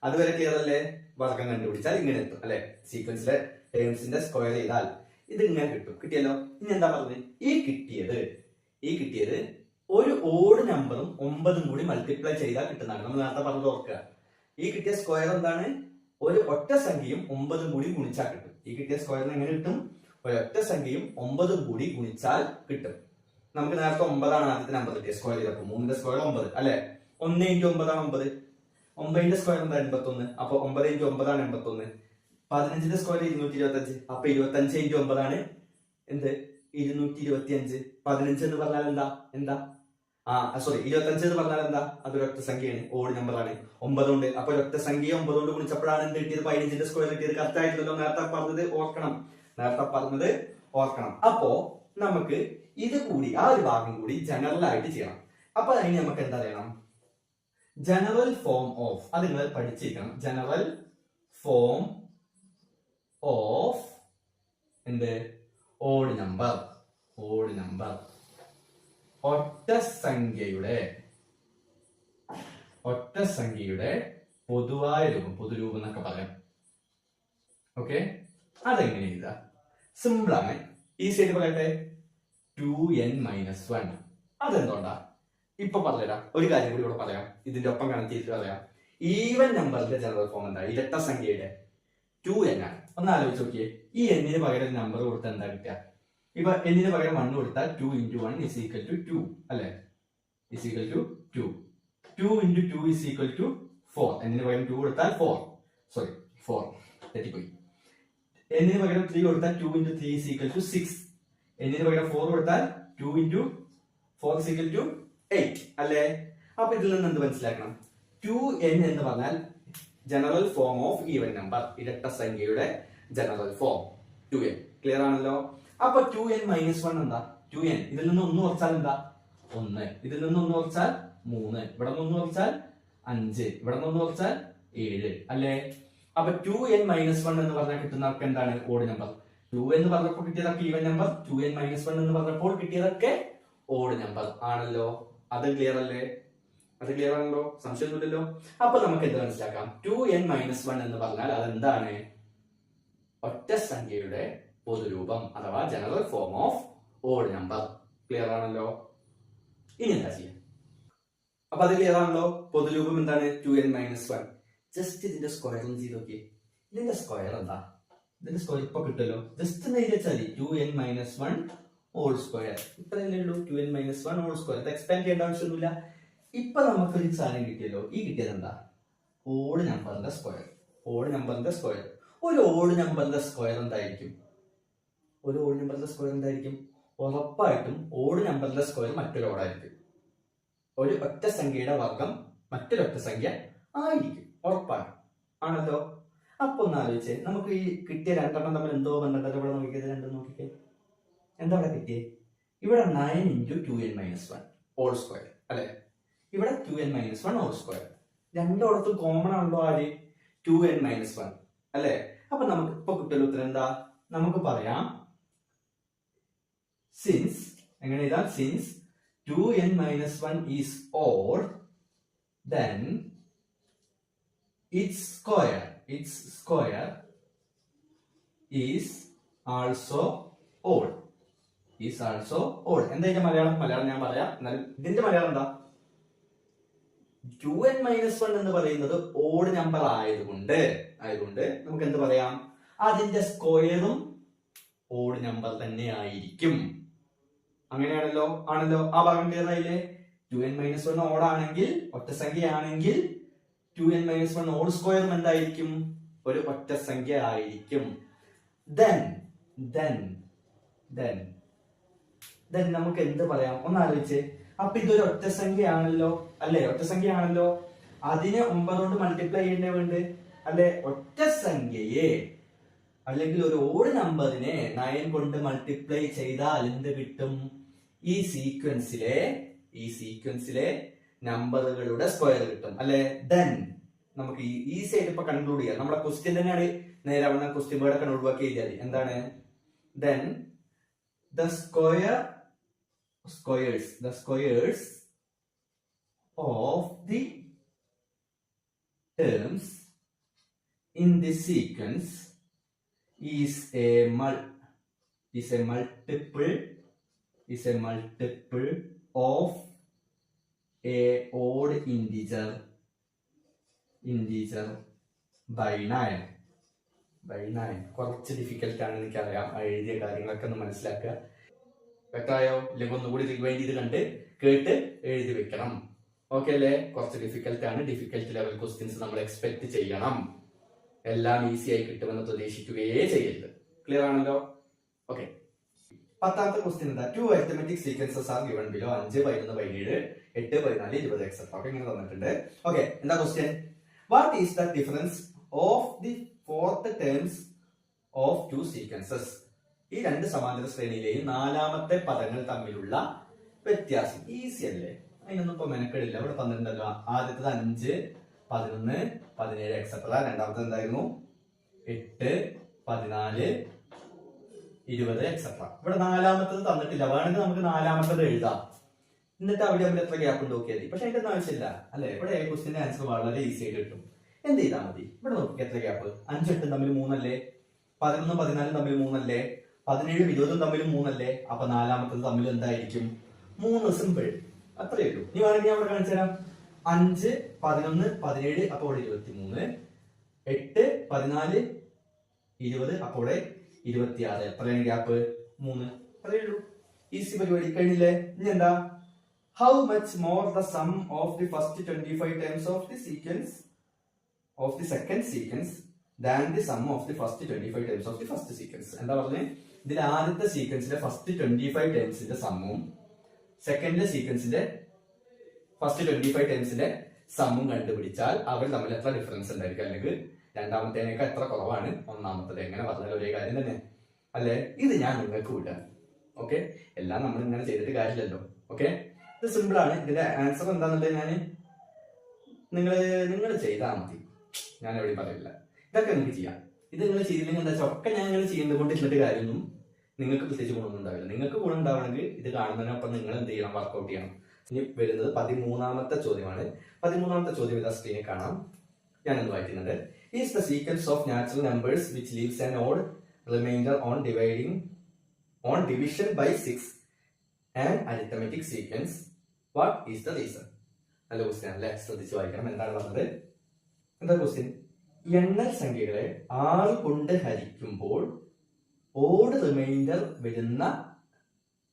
[SPEAKER 2] അതുവരെ ക്ലിയർ അല്ലേ? വർഗ്ഗം കണ്ടുപിടിച്ചാൽ ഇങ്ങനെ എത്തും അല്ലെ. സീക്വൻസിലെ ടേംസിന്റെ സ്ക്വയർ ചെയ്താൽ ഇത് ഇങ്ങനെ കിട്ടും. കിട്ടിയല്ലോ. ഇനി എന്താ പറഞ്ഞത്? ഈ കിട്ടിയത് ഒരു ഓഡ് നമ്പറും 9ഉം കൂടി മൾട്ടിപ്ലൈ ചെയ്താൽ കിട്ടുന്നതാണ്. നമ്മൾ നേരത്തെ പറഞ്ഞത് ഓർക്കുക. ഈ കിട്ടിയ സ്ക്വയർ എന്താണ്? ഒരു ഒറ്റ സംഖ്യയും 9ഉം കൂടി ഗുണിച്ചാൽ കിട്ടും. ഈ കിട്ടിയ സ്ക്വയറിന് എങ്ങനെ കിട്ടും? ഒരൊറ്റ സംഖ്യയും 9ഉം കൂടി ഗുണിച്ചാൽ കിട്ടും. നമുക്ക് നേരത്തെ 9ആണ് ആദ്യത്തെ നമ്പർ കിട്ടിയ സ്ക്വയർ ചെയ്തപ്പോ. 3ന്റെ സ്ക്വയർ 9 അല്ലെ. 1 ഇൻറ്റു 9 ആണ് 9. 9ന്റെ സ്ക്വയർ എന്താ? 81. അപ്പൊ 9 ഇൻറ്റു 9 ആണ് 81. 15ന്റെ സ്ക്വയർ 225. അപ്പൊ 25 ഇൻറ്റു 9 ആണ് എന്ത്? 225. 15 എന്ന് പറഞ്ഞാൽ എന്താ? സോറി 25 എന്ന് പറഞ്ഞാൽ എന്താ? അതൊരൊറ്റ സംഖ്യയാണ്, ഓഡ് നമ്പർ ആണ്. 9 ഉണ്ട്. അപ്പൊ ഒരൊറ്റ സംഖ്യ 9 കൊണ്ട് ഗുണിച്ചപ്പോഴാണ് എന്ത് കിട്ടിയത്? 15ന്റെ സ്ക്വയർ കിട്ടിയത്. കറക്റ്റ് ആയിട്ടല്ലോ. നേരത്തെ പറഞ്ഞത് ഓർക്കണം. അപ്പോ നമുക്ക് ഇത് കൂടി, ആ ഒരു ഭാഗം കൂടി ജനറൽ ആയിട്ട് ചെയ്യണം. അപ്പൊ അതിന് നമുക്ക് എന്താ ചെയ്യണം? ജനറൽ ഫോം ഓഫ്, അത് നിങ്ങൾ പഠിച്ചിരിക്കണം. ജനറൽ ഫോം ഓഫ് എന്ത്? Odd number. ഒറ്റ സംഖ്യയുടെ പൊതുവായ രൂപം, പൊതുരൂപം എന്നൊക്കെ പറയാം. ഓക്കെ, അതെങ്ങനെ എഴുതാ? സിമ്പിൾ ആണ്. ഈസി ആയിട്ട് പറയട്ടെ. 2n - 1. അതെന്തുകൊണ്ടാ? ഇപ്പൊ പറഞ്ഞുതരാം. ഒരു കാര്യം കൂടി ഇവിടെ പറയാം, ഇതിന്റെ ഒപ്പം കണക്ട് ചെയ്തിട്ട് പറയാം. ഈവൻ നമ്പറിന്റെ ജനറൽ ഫോം എന്താ? ഇരട്ട സംഖ്യയുടെ 2n ആണ്. ഒന്ന് ആലോചിച്ച് നോക്കിയേ. ഈ എന്നിന് പകരം നമ്പർ കൊടുത്താൽ എന്താ കിട്ടുക? ഇപ്പൊ എന്നിന് പകരം 1 കൊടുത്താൽ 2 × 1 = 2 അല്ലെ. = 2. 2 × 2 = 4. എന്നിന് പകരം 2 കൊടുത്താൽ 4. സോറി 4 തെറ്റിപ്പോയി. എന്നിന് പകരം 3 കൊടുത്താൽ 2 into 3 is equal to 6. എന്നിന് പകരം 4 കൊടുത്താൽ 2 into 4 is equal to 8 അല്ലേ? അപ്പൊ ഇതിൽ നിന്ന് എന്ത് മനസ്സിലാക്കണം? 2n എന്ന് പറഞ്ഞാൽ general form of even number, ഇരട്ട സംഖ്യയുടെ ജനറൽ ഫോം 2n. ക്ലിയർ ആണല്ലോ? അപ്പൊ 2n മൈനസ് 1 എന്താ? 2n ഇതിൽ നിന്ന് 1 കുറച്ചാൽ എന്താ? 1. ഇതിൽ നിന്ന് 1 കുറച്ചാൽ 3. ഇവിടെ നിന്ന് 1 കുറച്ചാൽ 5. ഇവിടെ നിന്ന് 1 കുറച്ചാൽ 7 അല്ലേ? അപ്പൊ 2n മൈനസ് 1 എന്ന് പറഞ്ഞാൽ കിട്ടുന്നതൊക്കെ എന്താണ്? Odd number. 2 എന്ന് പറഞ്ഞപ്പോൾ കിട്ടിയതൊക്കെ ഈവൻ നമ്പർ, 2n മൈനസ് 1 എന്ന് പറഞ്ഞപ്പോൾ കിട്ടിയതൊക്കെ ഓഡ് നമ്പർ ആണല്ലോ. അത് ക്ലിയർ അല്ലേ? അത് ക്ലിയർ ആണല്ലോ? സംശയമൊന്നുമില്ലല്ലോ. അപ്പൊ നമുക്ക് എന്ത് മനസ്സിലാക്കാം? 2n മൈനസ് 1 എന്ന് പറഞ്ഞാൽ അതെന്താണ്? ഒറ്റ സംഖ്യയുടെ പൊതുരൂപം അഥവാ general form of odd number. Clear ആണല്ലോ? ഇനി എന്താ ചെയ്യാം? അപ്പൊ അത് ക്ലിയർ ആണല്ലോ? പൊതുരൂപം എന്താണ്? 2n minus 1. ജസ്റ്റ് ഇതിന്റെ സ്ക്വയർ ഒന്ന് ചെയ്ത് നോക്കിയേ. ഇതിന്റെ സ്ക്വയർ എന്താ? ഇതിന്റെ സ്ക്വയർ ഇപ്പൊ കിട്ടുമല്ലോ. ജസ്റ്റ് ഒന്ന് എഴുതിച്ചാൽ 2n മൈനസ് 1 ഹോൾ സ്ക്വയർ. ഇത്രയല്ലേ ഉള്ളൂ? 2n minus 1 whole square. ഇത് എക്സ്പാൻഡ് ചെയ്യേണ്ട ആവശ്യമൊന്നുമില്ല. ഇപ്പൊ നമുക്കൊരു സാധനം കിട്ടിയല്ലോ. ഈ കിട്ടിയത് എന്താ? ഓഡ് നമ്പറിന്റെ സ്ക്വയർ. ഓഡ് നമ്പറിന്റെ സ്ക്വയർ. ഒരു ഓഡ് നമ്പറിന്റെ സ്ക്വയർ എന്തായിരിക്കും? ഒരു ഓഡ് നമ്പറിന്റെ സ്ക്വയർ എന്തായിരിക്കും? ഉറപ്പായിട്ടും ഓഡ് നമ്പറിന്റെ സ്ക്വയർ മറ്റൊരു ഓടായിരിക്കും. ഒരു ഒറ്റ സംഖ്യയുടെ വർഗം മറ്റൊരൊറ്റ സംഖ്യ ആയിരിക്കും. ഉറപ്പാണ്. ആണല്ലോ? അപ്പൊ ഒന്ന് ആലോചിച്ചേ, നമുക്ക് ഈ കിട്ടിയ രണ്ടെണ്ണം തമ്മിൽ എന്തോ ബന്ധപ്പെട്ട ഇവിടെ നോക്കിയത് രണ്ടും നോക്കിക്കേ. എന്താ ഇവിടെ കിട്ടിയേ? ഇവിടെ 9 into 2n minus 1 whole square അല്ലെ? ഇവിടെ 2n മൈനസ് 1 ഹോൾ സ്ക്വയർ. രണ്ടോടത്തും കോമൺ ആണല്ലോ ആര്? 2n മൈനസ് 1 അല്ലെ? അപ്പൊ നമുക്ക് ഇപ്പൊ കിട്ടിയ ഉത്തരം എന്താ? നമുക്ക് പറയാം സിൻസ്, എങ്ങനെ എഴുതാം? Since 2n minus 1 is odd, then its square is also odd. Is also odd. എന്താ ഇതിന്റെ മലയാളം ഞാൻ പറയാം. എന്നാലും ഇതിന്റെ മലയാളം എന്താ? 2n മൈനസ് 1 എന്ന് പറയുന്നത് ഓഡ് നമ്പർ ആയതുകൊണ്ട് നമുക്ക് എന്ത് പറയാം? അതിന്റെ സ്ക്വയറും ഓഡ് നമ്പർ തന്നെ ആയിരിക്കും. അങ്ങനെയാണല്ലോ? ആണല്ലോ? ആ ഭാഗം ക്ലിയർ ആയില്ലേ? 2n മൈനസ് 1 ഓഡ് ആണെങ്കിൽ, ഒറ്റ സംഖ്യ ആണെങ്കിൽ 2n മൈനസ് 1 ഹോൾ സ്ക്വയറും എന്തായിരിക്കും? ഒരു ഒറ്റ സംഖ്യ ആയിരിക്കും. then നമുക്ക് എന്ത് പറയാം? ഒന്ന് ആലോചിച്ചേ. അപ്പൊ ഇതൊരു ഒറ്റ സംഖ്യ ആണല്ലോ അല്ലെ? ഒറ്റ സംഖ്യ ആണല്ലോ. അതിനെ 9 കൊണ്ട് മൾട്ടിപ്ലൈ ചെയ്യേണ്ടേ വേണ്ട അല്ലെ? ഒറ്റ സംഖ്യയെ അല്ലെങ്കിൽ ഒരു ഓഡ് നമ്പറിനെ 9 കൊണ്ട് മൾട്ടിപ്ലൈ ചെയ്താൽ എന്ത് കിട്ടും? ഈ സീക്വൻസിലെ നമ്പറുകളുടെ സ്ക്വയർ കിട്ടും അല്ലെ? ദെൻ നമുക്ക് ഈസി ആയിട്ട് ഇപ്പൊ കൺക്ലൂഡ് ചെയ്യാം. നമ്മുടെ ക്വസ്റ്റ്യൻ തന്നെയാണ്. നേരെ അവിടെ ക്വസ്റ്റ്യൻ വേർഡ് ഒക്കെ ഒഴിവാക്കി എഴുതിയാൽ എന്താണ്? Then the squares of the terms in this sequence is a multiple of a odd integer by 9. കുറച്ച് ഡിഫിക്കൽട്ട് ആണ് എനിക്കറിയാം. എഴുതിയ കാര്യങ്ങളൊക്കെ ഒന്ന് മനസ്സിലാക്കുക. വ്യക്തമായോ? ഇല്ലെങ്കിൽ ഒന്നുകൂടി റിവൈൻഡ് ചെയ്ത് കണ്ട് കേട്ട് എഴുതി വെക്കണം. ഓക്കെ അല്ലേ? കുറച്ച് ഡിഫിക്കൽട്ട് ആണ്. ഡിഫിക്കൽട്ട് ലെവൽ ക്വസ്റ്റ്യൻസ് നമ്മൾ എക്സ്പെക്ട് ചെയ്യണം. എല്ലാം ഈസി ആയി കിട്ടുമെന്ന് പ്രതീക്ഷിക്കുകയേ ചെയ്യരുത്. ക്ലിയർ ആണല്ലോ? ഓക്കെ. 10ാമത്തെ ക്വസ്റ്റ്യൻ എന്താ? 2 arithmetic sequences are given below. 5, 11, 17, 8, 14, 20 etc. Okay, ഇങ്ങനെ തന്നിട്ടുണ്ട്. ഓക്കെ, എന്താ question? What is the difference of the fourth terms of 2 sequences? ഈ രണ്ട് സമാന്തര ശ്രേണിയിലെയും 4ാമത്തെ പദങ്ങൾ തമ്മിലുള്ള വ്യത്യാസം. ഈസി അല്ലേ? അതിനൊന്നും ഇപ്പൊ മെനക്കെടില്ല. ഇവിടെ തന്നിട്ടുണ്ടല്ലോ. ആദ്യത്തത് 5, 11, 17 എക്സെട്ര. രണ്ടാമത്തെ എന്തായിരുന്നു? 8, 14, 20 എക്സെട്ര. ഇവിടെ 4ാമത്തത് തന്നിട്ടില്ല. വേണമെങ്കിൽ നമുക്ക് 4ാമത്തത് എഴുതാം. എന്നിട്ട് അവിടെ തമ്മിൽ എത്ര ഗ്യാപ്പ് ഉണ്ട് നോക്കിയാൽ മതി. പക്ഷെ അതിന്റെ ഒന്നും ആവശ്യമില്ല അല്ലെ? ഇവിടെ ക്വസ്റ്റിന്റെ ആൻസർ വളരെ ഈസി ആയിട്ട് കിട്ടും. എന്ത് ചെയ്താൽ മതി? ഇവിടെ നോക്കി എത്ര ഗ്യാപ്പ്? 5, 8 തമ്മിൽ 3 അല്ലേ? 11, 14 തമ്മിൽ 3 അല്ലേ? 17, 20 തമ്മിൽ 3 അല്ലേ? അപ്പൊ 4ാമത്തത് തമ്മിൽ എന്തായിരിക്കും? 3. സിമ്പിൾ. അത്രയേ ഉള്ളൂ. നീ വേണമെങ്കിൽ ഞാൻ ഇവിടെ കാണിച്ചു തരാം. 5, 11, 17 അപ്പോൾ 23, 8, 14, 20 അപ്പോൾ 26. എത്രയാണ് ഗ്യാപ്പ്? 3. അത്രയേ ഉള്ളൂ. ഈസി പരിപാടി കഴിഞ്ഞില്ലേ? ഇനി എന്താ? How much more the sum of the first 25 times of the sequence of the second sequence than the sum of the first 25 times of the first sequence. എന്താ പറഞ്ഞത്? ഇതിൽ ആദ്യത്തെ സീക്വൻസിന്റെ ഫസ്റ്റ് 25 ടൈംസിന്റെ സമ്മും സെക്കൻഡിലെ സീക്വൻസിന്റെ ഫസ്റ്റ് 25 ടൈംസിന്റെ സമ്മും കണ്ടുപിടിച്ചാൽ അവർ തമ്മിൽ എത്ര ഡിഫറൻസ് ഉണ്ടായിരിക്കും, അല്ലെങ്കിൽ രണ്ടാമത്തേനേക്കാൾ എത്ര കുറവാണ് ഒന്നാമത്തത്. എങ്ങനെ പറഞ്ഞാൽ ഒരേ കാര്യം തന്നെ അല്ലേ? ഇത് ഞാൻ നിങ്ങൾക്ക് വിടാം. ഓക്കെ, എല്ലാം നമ്മൾ ഇങ്ങനെ ചെയ്തിട്ട് കാര്യമില്ലല്ലോ. ഓക്കെ, ഇത് സിമ്പിൾ ആണ്. ഇതിന്റെ ആൻസർ എന്താണെന്നുള്ളത് നിങ്ങൾ ചെയ്താൽ മതി, ഞാൻ എവിടെയും പറയില്ല. ഇതൊക്കെ നിങ്ങൾക്ക് ചെയ്യാം. ഇത് നിങ്ങൾ ചെയ്തില്ലെങ്കിൽ എന്താ വെച്ചാൽ ഒക്കെ ഞാൻ ഇങ്ങനെ ചെയ്യുന്നത് കൊണ്ട് ഇന്നിട്ട് കാര്യമൊന്നും നിങ്ങൾക്ക് പ്രത്യേകിച്ച് ഗുണമൊന്നും ഉണ്ടാവില്ല. നിങ്ങൾക്ക് ഗുണം ഉണ്ടാവണമെങ്കിൽ ഇത് കാണുന്നതിനൊപ്പം നിങ്ങൾ എന്ത് ചെയ്യണം? വർക്ക്ഔട്ട് ചെയ്യണം. ഇനി വരുന്നത് 13ാമത്തെ ചോദ്യമാണ്. 13ാമത്തെ ചോദ്യം ഇതാ സ്ക്രീനിൽ കാണാം. ഞാനൊന്ന് വായിക്കുന്നത്. Is the sequence of natural numbers which leaves an odd remainder on division by 6 and arithmetic sequence. What is the reason? നല്ല ക്വസ്റ്റ്യൻ അല്ലേ? ശ്രദ്ധിച്ച് വായിക്കണം. എന്താണ് പറഞ്ഞത്? എന്താ ക്വസ്റ്റ്യൻ? എണ്ണൽ സംഖ്യകളെ 6 കൊണ്ട് ഹരിക്കുമ്പോൾ ഓഡ് റിമൈൻഡർ വരുന്ന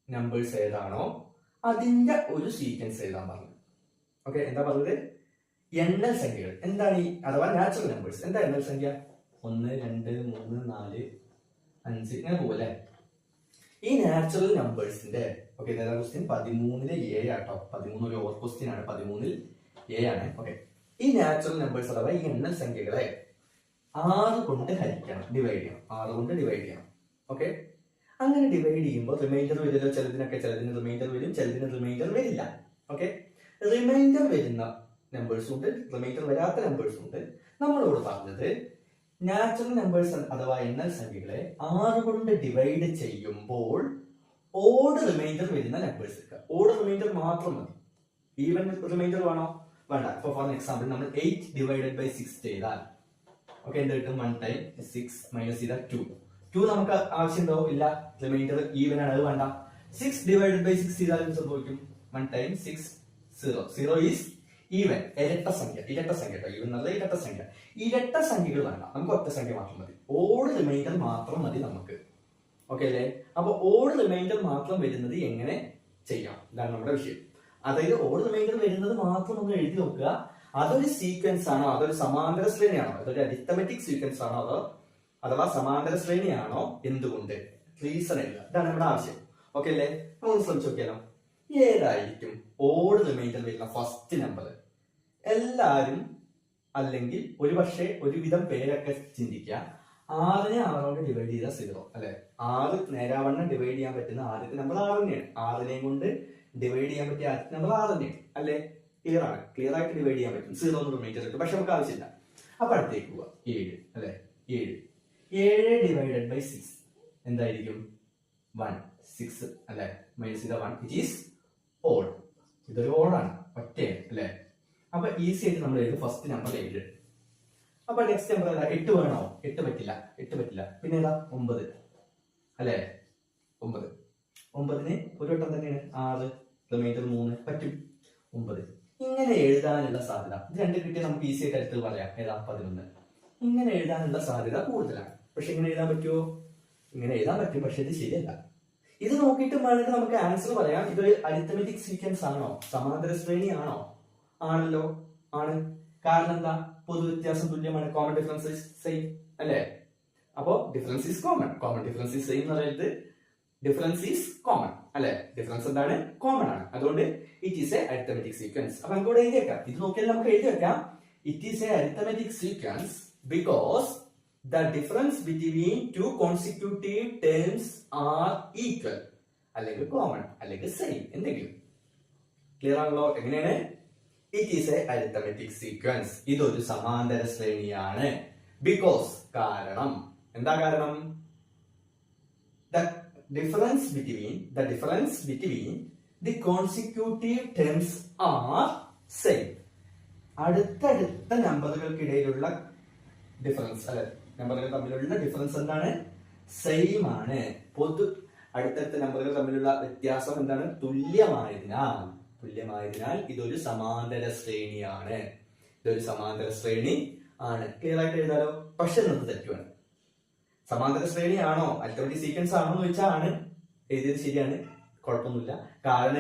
[SPEAKER 2] നമ്പേഴ്സ് ഏതാണോ അതിന്റെ ഒരു സീക്വൻസ് എഴുതാൻ പറഞ്ഞു. ഓക്കെ, എന്താ പറഞ്ഞത്? എണ്ണൽ സംഖ്യകൾ എന്താണ് ഈ, അഥവാ നാച്ചുറൽ നമ്പേഴ്സ്. എന്താ എണ്ണൽ സംഖ്യ? 1 2 3 4 5 ഇങ്ങനെ പോകല്ലേ? ഈ നാച്ചുറൽ നമ്പേഴ്സിന്റെ ഓക്കെ, ഇതാ ക്വസ്റ്റ്യൻ 13-ലെ A ആട്ടോ. 13 ഒരു ഓവർ ക്വസ്റ്റ്യൻ ആണ്. 13-ൽ A ആണ്. ഓക്കെ, ഈ നാച്ചുറൽ നമ്പേഴ്സ് അഥവാ ഈ എണ്ണൽ സംഖ്യകളെ 6 കൊണ്ട് ഹരിക്കണം, ഡിവൈഡ് ചെയ്യണം. 6 കൊണ്ട് ഡിവൈഡ് ചെയ്യണം. ഓക്കെ, അങ്ങനെ ഡിവൈഡ് ചെയ്യുമ്പോൾ റിമൈൻഡർ വരില്ല. ചിലതിന് റിമൈൻഡർ വരും, ചിലതിന് റിമൈൻഡർ വരില്ല. ഓക്കെ, റിമൈൻഡർ വരുന്ന നമ്പേഴ്സ് ഉണ്ട്, റിമൈൻഡർ വരാത്ത നമ്പേഴ്സ് ഉണ്ട്. നമ്മളോട് പറഞ്ഞത് നാച്ചുറൽ നമ്പേഴ്സ് അഥവാ എണ്ണൽ സംഖ്യകളെ 6 കൊണ്ട് ഡിവൈഡ് ചെയ്യുമ്പോൾ ഓഡ് റിമൈൻഡർ വരുന്ന നമ്പേഴ്സ് എടുക്കുക. ഓഡ് റിമൈൻഡർ മാത്രം മതി. ഈവൻ റിമൈൻഡർ വേണോ? വേണ്ട. ഫോർ എക്സാമ്പിൾ നമ്മൾ 8 ഡിവൈഡഡ് ബൈ 6 ചെയ്താൽ ഓക്കെ എന്ത് കിട്ടും? 1 ടൈം 6 മൈനസ് ചെയ്താൽ 2 നമുക്ക് ആവശ്യമുണ്ടോ? ഇല്ല. റിമൈൻഡർ ഈവൻ ആണ്, അത് വേണ്ട. 6 ഡിവൈഡഡ് ബൈ 6 ചെയ്താൽ എന്ത് സംഭവിക്കും? 1 ടൈം 6 0 ഈസ് ഈവൻ. ഇരട്ട സംഖ്യ കേട്ടോ. ഈവൻ നല്ല ഇരട്ട സംഖ്യ. ഇരട്ട സംഖ്യകൾ വേണ്ട, നമുക്ക് ഒറ്റ സംഖ്യ മാത്രം മതി. ഓഡ് റിമൈൻഡർ മാത്രം മതി നമുക്ക്. ഓക്കെ അല്ലേ? അപ്പൊ ഓഡ് റിമൈൻഡർ മാത്രം വരുന്നത് എങ്ങനെ ചെയ്യാം? ഇതാണ് നമ്മുടെ വിഷയം. അതായത് ഓഡ് റിമൈൻഡർ വരുന്നത് മാത്രം നമ്മൾ എഴുതി നോക്കുക. അതൊരു സീക്വൻസ് ആണോ, അതൊരു സമാന്തര ശ്രേണിയാണോ, അതൊരു അരിത്തമെറ്റിക് സീക്വൻസ് ആണോ, അഥവാ സമാന്തര ശ്രേണിയാണോ, എന്തുകൊണ്ട്? റീസൺ എഴുതുക. ഇതാണ് നമ്മുടെ ആവശ്യം. ഓക്കെ അല്ലേ? നമുക്ക് ശ്രമിച്ചു നോക്കിയാലോ. ഏതായിരിക്കും ഓഡ് റിമൈൻഡർ വരുന്ന ഫസ്റ്റ് നമ്പർ? എല്ലാരും അല്ലെങ്കിൽ ഒരുപക്ഷെ ഒരുവിധം പേരൊക്കെ ചിന്തിക്കുക 6-നെ 6 കൊണ്ട് ഡിവൈഡ് ചെയ്താൽ 0 അല്ലെ? 6 നേരാവണ്ണം ഡിവൈഡ് ചെയ്യാൻ പറ്റുന്ന ആദ്യത്തെ നമ്പർ 6 തന്നെയാണ്. 6-നെയും കൊണ്ട് ഡിവൈഡ് ചെയ്യാൻ പറ്റിയ ആദ്യത്തെ നമ്പർ 6 തന്നെയാണ് അല്ലെ? ക്ലിയർ ആണ്. ക്ലിയർ ആയിട്ട് ഡിവൈഡ് ചെയ്യാൻ പറ്റും. 0 ഒന്ന് റിമൈൻഡർ കിട്ടും. പക്ഷെ നമുക്ക് ആവശ്യമില്ല. അപ്പൊ അടുത്തേക്ക് പോവാ. 7 അല്ലെ? 7 ഡിവൈഡഡ് ബൈ 6 എന്തായിരിക്കും? 1 6 അല്ലെ? മൈനസ് ചെയ്ത 1 ഇറ്റ് ഈസ് ഓഡ്. ഇതൊരു ഓഡാണ്, ഒറ്റയാണ് അല്ലെ? അപ്പൊ ഈസി ആയിട്ട് നമ്മൾ എഴുതും ഫസ്റ്റ് നമ്പർ 7. അപ്പൊ നെക്സ്റ്റ് നമ്പർ ഏതാ? 8 വേണോ? 8 പറ്റില്ല. പിന്നെ ഏതാ? 9 അല്ലെ? 9ന് ഒരു വട്ടം തന്നെയാണ്. 6 റിമൈൻഡർ 3 പറ്റും. 9 ഇങ്ങനെ എഴുതാനുള്ള സാധ്യത ഇത് രണ്ട് കിട്ടിയാൽ നമുക്ക് ഈസി ആയിട്ട് അടുത്ത് പറയാം. ഏതാ? 11. ഇങ്ങനെ എഴുതാനുള്ള സാധ്യത കൂടുതലാണ്. പക്ഷെ ഇങ്ങനെ എഴുതാൻ പറ്റുമോ? ഇങ്ങനെ എഴുതാൻ പറ്റും, പക്ഷെ ഇത് ശരിയല്ല. ഇത് നോക്കിയിട്ട് വേണമെങ്കിൽ നമുക്ക് ആൻസർ പറയാം. ഇതൊരു അരിത്തമെറ്റിക് സീക്വൻസ് ആണോ, സമാന്തര ശ്രേണി ആണോ? ആണല്ലോ, ആണ്. കാരണം എന്താ? പൊതുവ്യത്യാസം തുല്യമാണ്. കോമൺ ഡിഫറൻസ് സെയിം അല്ലേ? അപ്പോ difference is common difference is same എന്ന് പറയുന്നത് ഡിഫറൻസ് ഈസ് കോമൺ അല്ലെ? ഡിഫറൻസ് എന്താണ്? കോമൺ ആണ്. അതുകൊണ്ട് it is A arithmetic sequence. അപ്പൊ നമുക്ക് ഇവിടെ എഴുതി വെക്കാം. ഇത് നോക്കിയാൽ നമുക്ക് എഴുതി വെക്കാം. It is A arithmetic sequence because the difference between two consecutive terms are equal അല്ലെങ്കിൽ കോമൺ അല്ലെങ്കിൽ സെയിം എന്തെങ്കിലും. ക്ലിയർ ആണല്ലോ? എങ്ങനെയാണ്? It is A arithmetic sequence. ഇതൊരു സമാന്തര ശ്രേണിയാണ്. ബിക്കോസ് കാരണം എന്താ കാരണം? the difference between the consecutive terms are same. അടുത്തടുത്ത നമ്പറുകൾക്കിടയിലുള്ള ഡിഫറൻസ് അല്ലെ? നമ്പറുകൾ തമ്മിലുള്ള ഡിഫറൻസ് എന്താണ്? സെയിം ആണ്. അടുത്തടുത്ത നമ്പറുകൾ തമ്മിലുള്ള വ്യത്യാസം എന്താണ്? തുല്യമായതിനാൽ ഇതൊരു സമാന്തര ശ്രേണിയാണ്. ക്ലിയർ ആയിട്ട് എഴുതാലോ? പക്ഷെ നമുക്ക് തെറ്റുവാണ്. സമാന്തര ശ്രേണിയാണോ അരിത്തമെറ്റിക് സീക്വൻസ് ആണോ എന്ന് വെച്ചാൽ ആണ്. എഴുതിയത് ശരിയാണ്, കുഴപ്പമൊന്നുമില്ല. കാരണം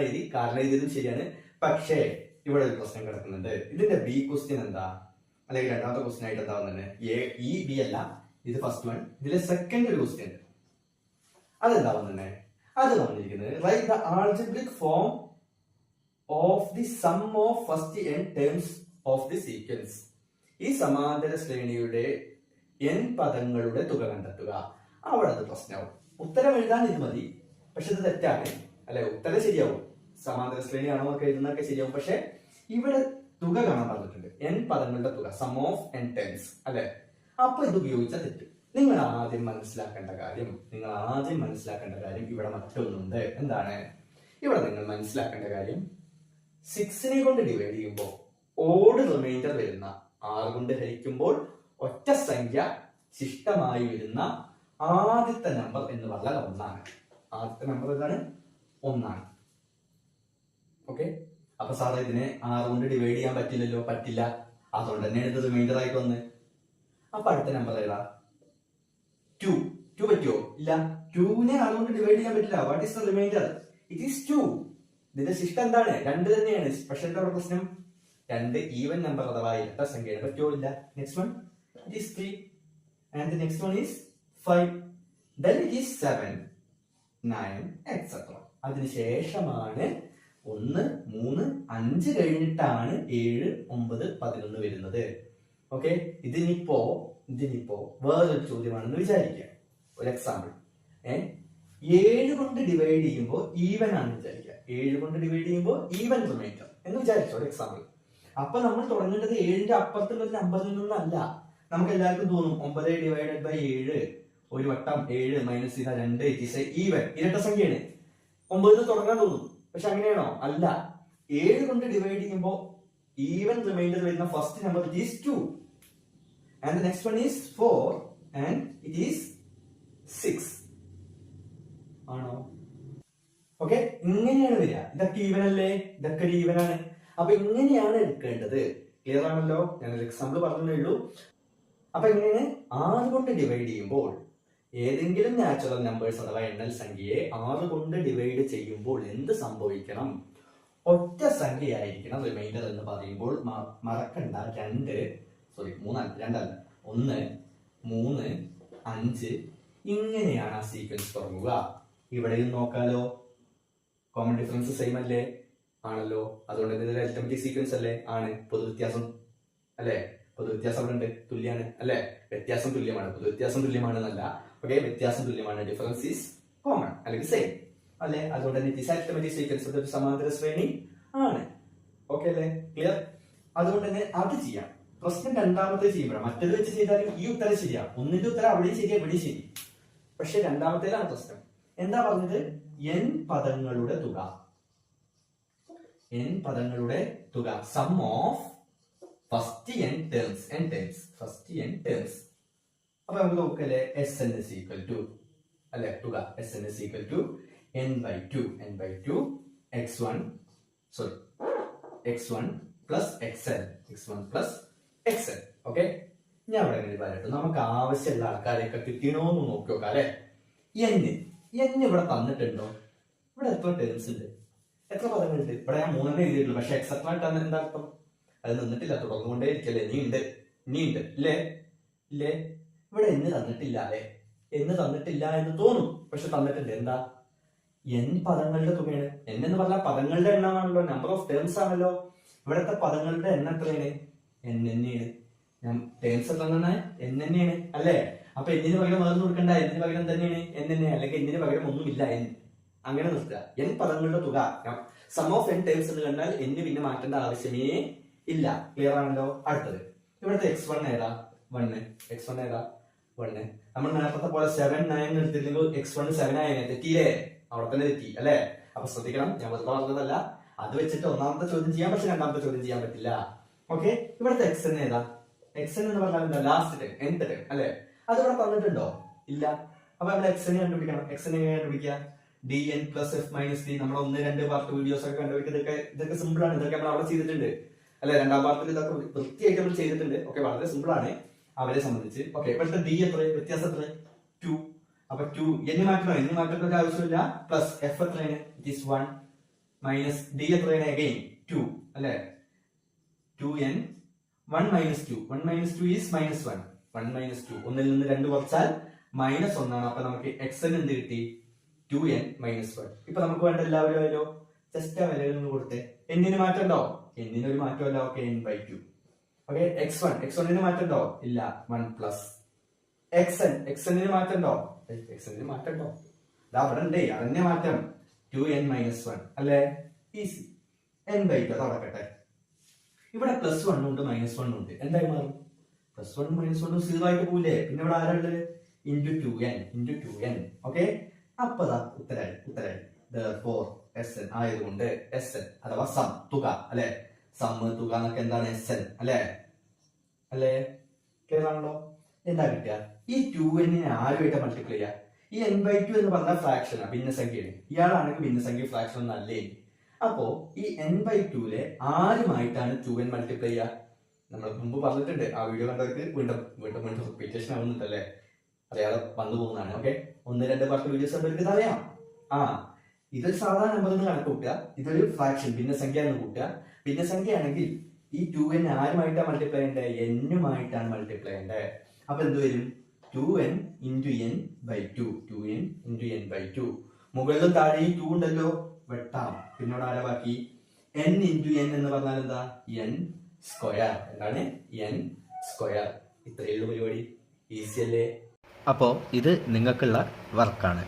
[SPEAKER 2] എഴുതിയതും ശരിയാണ്. പക്ഷേ ഇവിടെ ഒരു പ്രശ്നം കിടക്കുന്നുണ്ട്. ഇതിന്റെ ബി ക്വസ്റ്റ്യൻ എന്താ? അല്ലെങ്കിൽ രണ്ടാമത്തെ ക്വസ്റ്റ്യൻ ആയിട്ട് എന്താ വന്നത് എ ഇ ബി അല്ല, ഇത് ഫസ്റ്റ് വൺ. ഇതിലെ സെക്കൻഡ് ഒരു ക്വസ്റ്റ്യൻ ഉണ്ട്, അതെന്താ വന്നെ? അത് വന്നിരിക്കുന്നത് write the algebraic form of the sum of first n terms of the sequence. ഈ സമാന്തര ശ്രേണിയുടെ n പദങ്ങളുടെ തുക കണ്ടെത്തുക. അവിടെ അത് പ്രശ്നമാവും. ഉത്തരം എഴുതാൻ ഇത് മതി, പക്ഷെ ഇത് തെറ്റാണ് അല്ലെ. ഉത്തരം ശരിയാവും, സമാന്തര ശ്രേണിയാണോ ഒക്കെ എഴുതുന്നതൊക്കെ ശരിയാവും. പക്ഷെ ഇവിടെ തുക കാണാൻ പറഞ്ഞിട്ടുണ്ട്, n പദങ്ങളുടെ തുക, സം ഓഫ് n ടേംസ് അല്ലെ. അപ്പൊ ഇത് ഉപയോഗിച്ച തെറ്റ്. നിങ്ങൾ ആദ്യം മനസ്സിലാക്കേണ്ട കാര്യം ഇവിടെ മറ്റൊന്നുണ്ട്. എന്താണ് ഇവിടെ നിങ്ങൾ മനസ്സിലാക്കേണ്ട കാര്യം? 6നെ കൊണ്ട് ഡിവൈഡ് ചെയ്യുമ്പോൾ ഓഡ് റിമൈൻഡർ വരുന്ന, 6 കൊണ്ട് ഹരിക്കുമ്പോൾ ഒറ്റ സംഖ്യ ശിഷ്ടമായി വരുന്ന ആദ്യത്തെ നമ്പർ എന്ന് പറഞ്ഞാൽ 1 ആണ്. ആദ്യത്തെ നമ്പർ ഏതാണ്? 1 ആണ്. ഓക്കെ, അപ്പൊ സാറേ ഇതിനെ 6 കൊണ്ട് ഡിവൈഡ് ചെയ്യാൻ പറ്റില്ലല്ലോ. പറ്റില്ല, അതുകൊണ്ട് തന്നെയാണ് ഇത് റിമൈൻഡർ ആയിട്ട് വന്നത്. അപ്പൊ അടുത്ത നമ്പർ ഏതാ? 2. 2 പറ്റുമോ? ഇല്ല. 2നെ 6 കൊണ്ട് ഡിവൈഡ് ചെയ്യാൻ പറ്റില്ല. What is the reminder? It is 2. ഇതിന്റെ ശിഷ്ടം എന്താണ്? 2 തന്നെയാണ്. പക്ഷെ എന്താ പ്രശ്നം? 2 ഈവൻ നമ്പർ അഥവാ ഇരട്ട സംഖ്യയാണ്. പറ്റുമോ? ഇല്ല. Next one it is 3 and the next one is 5, then it is 7, 9 etc. അതിനുശേഷമാണ് 1, 3, 5 കഴിഞ്ഞിട്ടാണ് 7, 9, 11 വരുന്നത്. ഓക്കെ, ഇതിനിപ്പോ വേറൊരു ചോദ്യമാണെന്ന് വിചാരിക്കുക. ഒരു എക്സാമ്പിൾ, 7 കൊണ്ട് ഡിവൈഡ് ചെയ്യുമ്പോൾ ഈവൻ ആണെന്ന് വിചാരിക്കുക. 7 കൊണ്ട് ഡിവൈഡ് ചെയ്യുമ്പോൾ ഈവൻ റിമൈൻഡർ എന്ന് വിചാരിച്ചോ, ഒരു എക്സാമ്പിൾ. അപ്പൊ നമ്മൾ തുടങ്ങേണ്ടത് 7ന്റെ അപ്പുറത്തുള്ള ഒരു നമ്പറിൽ നിന്നല്ല. നമുക്ക് എല്ലാവർക്കും തോന്നും 9 ഡിവൈഡഡ് ബൈ 7 ഒരു വട്ടം 7 മൈനസ് ചെയ്ത 2 ഇറ്റ് ഈവൻ, ഇരട്ട സംഖ്യയാണ്. 9 തുടങ്ങാൻ തോന്നും. പക്ഷെ അങ്ങനെയാണോ? അല്ല. 7 കൊണ്ട് ഡിവൈഡ് ചെയ്യുമ്പോൾ ഈവൻ റിമൈൻഡർ വരുന്ന first number it is 2 and the next one is 4 and it is 6 ആണോ? ഓക്കെ, ഇങ്ങനെയാണ് വരിക. ഇതൊക്കെ ഈവൻ അല്ലേ? ഇതൊക്കെ ഒരു ഈവൻ ആണ്. അപ്പൊ ഇങ്ങനെയാണ് എടുക്കേണ്ടത്. ക്ലിയർ ആണല്ലോ? ഞാനൊരു എക്സാമ്പിൾ പറഞ്ഞേ ഉള്ളൂ. അപ്പൊ എങ്ങനെയാണ്? 6 കൊണ്ട് ഡിവൈഡ് ചെയ്യുമ്പോൾ ഏതെങ്കിലും നാച്ചുറൽ നമ്പേഴ്സ് അഥവാ എണ്ണൽ സംഖ്യയെ 6 കൊണ്ട് ഡിവൈഡ് ചെയ്യുമ്പോൾ എന്ത് സംഭവിക്കണം? ഒറ്റ സംഖ്യയായിരിക്കണം റിമൈൻഡർ എന്ന് പറയുമ്പോൾ മറക്കണ്ട 2 അല്ല 1, 3, 5 ഇങ്ങനെയാണ് ആ സീക്വൻസ് തുടങ്ങുക. ഇവിടെയും നോക്കാലോ, കോമൺ ഡിഫറൻസ് സെയിം അല്ലേ? ആണല്ലോ. അതുകൊണ്ട് ഇതിന്റെ അരിത്മെറ്റിക് സീക്വൻസ് അല്ലേ? ആണ്. പൊതുവ്യത്യാസം അല്ലേ? പൊതുവ്യത്യാസം അവിടെ ഉണ്ട്, തുല്യാണ് അല്ലെ? വ്യത്യാസം തുല്യമാണ്, പൊതുവ്യത്യാസം തുല്യമാണെന്നല്ല. ഓക്കെ, വ്യത്യാസം തുല്യമാണ്. ഡിഫറൻസ് ഈസ് കോമൺ അല്ലെങ്കിൽ സെയിം അല്ലെ? അതുകൊണ്ട് തന്നെ ഇറ്റ് ഈസ് അരിത്മെറ്റിക് സീക്വൻസ്, ഒരു സമാന്തര ശ്രേണി ആണ്. ഓക്കെ അല്ലേ? ക്ലിയർ? അതുകൊണ്ട് തന്നെ അത് ചെയ്യാം. പ്രശ്നം രണ്ടാമത്തെ ചെയ്യുമ്പോഴാണ്. മറ്റേത് വെച്ച് ചെയ്താലും ഈ ഉത്തരം ശരിയാ. ഒന്നിന്റെ ഉത്തരം അവിടെയും ശരിയാ, ഇവിടെയും ശരി. പക്ഷെ രണ്ടാമത്തേലാണ് പ്രശ്നം. എന്താ പറഞ്ഞത്? n പദങ്ങളുടെ തുക, sum of first n terms. അപ്പൊ നമുക്ക് നോക്കല്ലേ, Sn is equal to അല്ലെ തുക, Sn is equal to n/2 x1 plus xn. Okay, ഞാൻ ഇവിടെ എങ്ങനെ പറയട്ടെ, നമുക്ക് ആവശ്യമുള്ള ആൾക്കാരെയൊക്കെ കിട്ടിയണോ എന്ന് നോക്കി നോക്കാം അല്ലെ. n ഇവിടെ തന്നിട്ടുണ്ടോ? ഇവിടെ എത്ര ടേംസ് ഉണ്ട്? എത്ര പദങ്ങളുണ്ട്? ഇവിടെ ഞാൻ 3 എഴുതിയിട്ടുള്ളൂ. പക്ഷെ എക്സെട്ര ഇട്ടാൽ എന്താ അർത്ഥം? അത് നിന്നിട്ടില്ല, തുടർന്നുകൊണ്ടേ ഇരിക്കല്ലേ. നീ ഉണ്ട് ഇല്ലേ? ഇവിടെ എന്ന് തന്നിട്ടില്ല അല്ലെ? എന്ന് തന്നിട്ടില്ല എന്ന് തോന്നും, പക്ഷെ തന്നിട്ടുണ്ട്. എന്താ? n പദങ്ങളുടെ തുകയാണ്. n എന്ന് പറഞ്ഞാൽ പദങ്ങളുടെ എണ്ണമാണല്ലോ, നമ്പർ ഓഫ് ടേംസ് ആണല്ലോ. ഇവിടത്തെ പദങ്ങളുടെ എണ്ണം എത്രയാണ്? n തന്നെയാണ്. ടേംസ് എത്ര n തന്നെയാണ് അല്ലേ? അപ്പൊ എന്നിന് പകരം വേറെ കൊടുക്കണ്ട, എന്നിന് പകരം തന്നെയാണ് n തന്നെ, അല്ലെങ്കിൽ എന്നിന് പകരം ഒന്നുമില്ല n. അങ്ങനെ നിർത്തുക. n പദങ്ങളുടെ തുക, സം ഓഫ് n ടേംസ് എന്ന് കണ്ടാൽ n പിന്നെ മാറ്റേണ്ട ആവശ്യമേ ഇല്ല. ക്ലിയർ ആണല്ലോ? അടുത്തത് ഇവിടുത്തെ x1 ഏതാ? 1. നമ്മൾ നേരത്തെ പോലെ 7, 9 എടുത്തില്ലെങ്കിൽ x1 7 ആയ തെറ്റിയില്ലേ? അവിടെ തന്നെ തെറ്റി അല്ലെ? അപ്പൊ ശ്രദ്ധിക്കണം, ഞാൻ വെറുതെ പറഞ്ഞതല്ല. അത് വെച്ചിട്ട് ഒന്നാമത്തെ ചോദ്യം ചെയ്യാം, പക്ഷെ രണ്ടാമത്തെ ചോദ്യം ചെയ്യാൻ പറ്റില്ല. ഓക്കെ, ഇവിടുത്തെ xn ഏതാ? xn എന്ന് പറഞ്ഞാൽ എന്താ? ലാസ്റ്റ് ടൈം, nth ടൈം അല്ലെ? അത് ഇവിടെ തന്നിട്ടുണ്ടോ? ഇല്ല. അപ്പൊ നമ്മൾ xn കണ്ടുപിടിക്കണം. xn എങ്ങനെ കണ്ടുപിടിക്കുക? dn plus f minus d. നമ്മൾ 1, 2 പാർട്ട് വീഡിയോസ് ഒക്കെ കണ്ടുപിടിക്കുക. ഇതൊക്കെ സിമ്പിൾ ആണ്. ഇതൊക്കെ നമ്മൾ അവിടെ ചെയ്തിട്ടുണ്ട് അല്ലെ? രണ്ടാം പാർട്ടിൽ ഇതൊക്കെ വൃത്തിയായിട്ട് നമ്മൾ ചെയ്തിട്ടുണ്ട്. ഓക്കെ, വളരെ സിമ്പിൾ ആണ് അവരെ സംബന്ധിച്ച്. ഓക്കെ, ഇവിടുത്തെ d എത്ര? വ്യത്യാസം എത്ര? 2. അപ്പൊ 2 n മാറ്റേണ്ട ആവശ്യമില്ല. പ്ലസ് f എത്രയാണ്? ഇറ്റ് ഈസ് 1 മൈനസ് d എത്രയാണ്? അഗൈൻ 2 അല്ലെ? 2n 1 minus 2 1 minus 2 is minus 1 1 minus 2 ഒന്നിൽ നിന്ന് 2 കുറച്ചാൽ മൈനസ് 1 ആണ്. അപ്പൊ നമുക്ക് എക്സ് എന്ത് കിട്ടി 2n മൈനസ് 1. ഇപ്പൊ നമുക്ക് വേണ്ട എല്ലാവരും ആയാലോ ജസ്റ്റ് ആ വിലയിൽ നിന്ന് കൊടുത്തേ. എന്നിന് മാറ്റം ഉണ്ടോ? എന്നിന് ഒരു മാറ്റമല്ല. Okay n/2. ഓക്കെ x1 മാറ്റം ഉണ്ടോ? ഇല്ല 1 പ്ലസ് xn മാറ്റം ഉണ്ടോ? xn മാറ്റം ഉണ്ടോ? അവിടെ ഉണ്ടേ അതന്നെ മാറ്റം 2n മൈനസ് 1 അല്ലേ? Easy n/2 അതടക്കട്ടെ. ഇവിടെ പ്ലസ് 1 ഉണ്ട് മൈനസ് 1 ഉണ്ട്. എന്തായി മാറും? പ്ലസ് 1 മൈനസ് 1 സീറോ ആയിട്ട് പോവില്ലേ? പിന്നെ ഇവിടെ ആരുണ്ട്? Into 2n. ഓക്കെ അപ്പൊ ഉത്തരായി therefore Sn ആയതുകൊണ്ട് Sn അഥവാ സം തുക അല്ലെ, സം തുക എന്നൊക്കെ എന്താണ് Sn അല്ലേ? കേൾക്കാണല്ലോ. എന്താ കിട്ടുക? ഈ 2n ആരുമായിട്ട് മൾട്ടിപ്ലൈ ചെയ്യുക? ഈ n/2 എന്ന് പറഞ്ഞ ഫ്രാക്ഷനാണ്, ഭിന്നസംഖ്യയാണ്. ഇയാളാണെങ്കിൽ ഭിന്നസംഖ്യ ഫ്രാക്ഷൻ ഒന്നല്ലേ. അപ്പോ ഈ n/2 ആരുമായിട്ടാണ് 2n മൾട്ടിപ്ലൈ ചെയ്യുക? നമ്മൾ മുമ്പ് പറഞ്ഞിട്ടുണ്ട്, ആ വീഡിയോ കണ്ടവർക്ക് വീണ്ടും റിപ്പീറ്റേഷൻ ആവുന്നുണ്ടല്ലേ, അറിയാതെ വന്നു പോകുന്നതാണ്. ഓക്കെ 1-2 പാർട്ട് വീഡിയോസ് കണ്ടവർക്ക് അറിയാം. ഇതൊരു സാധാരണ നമ്പർ എന്ന് കണക്ക് കൂട്ടുക, ഇതൊരു ഫ്രാക്ഷൻ ഭിന്നസംഖ്യ എന്ന് കൂട്ടുക. ഭിന്നസംഖ്യ ആണെങ്കിൽ ഈ 2n ആരുമായിട്ടാണ് മൾട്ടിപ്ലൈ ചെയ്യേണ്ടത്? n-മായിട്ടാണ് മൾട്ടിപ്ലൈ ചെയ്യേണ്ടത്. അപ്പൊ എന്ത് വരും? 2n into n/2. 2n into n/2. മുകളിലും താഴെയും 2 ഉണ്ടല്ലോ, വെട്ടാം. പിന്നോട് ആരാ ബാക്കി? n into n എന്ന് പറഞ്ഞാൽ എന്താ? n square. എന്താണ്? n square. ഇത്രയുള്ള പരിപാടി ഈസി അല്ലേ?
[SPEAKER 1] അപ്പോൾ ഇത് നിങ്ങൾക്കുള്ള വർക്കാണ്.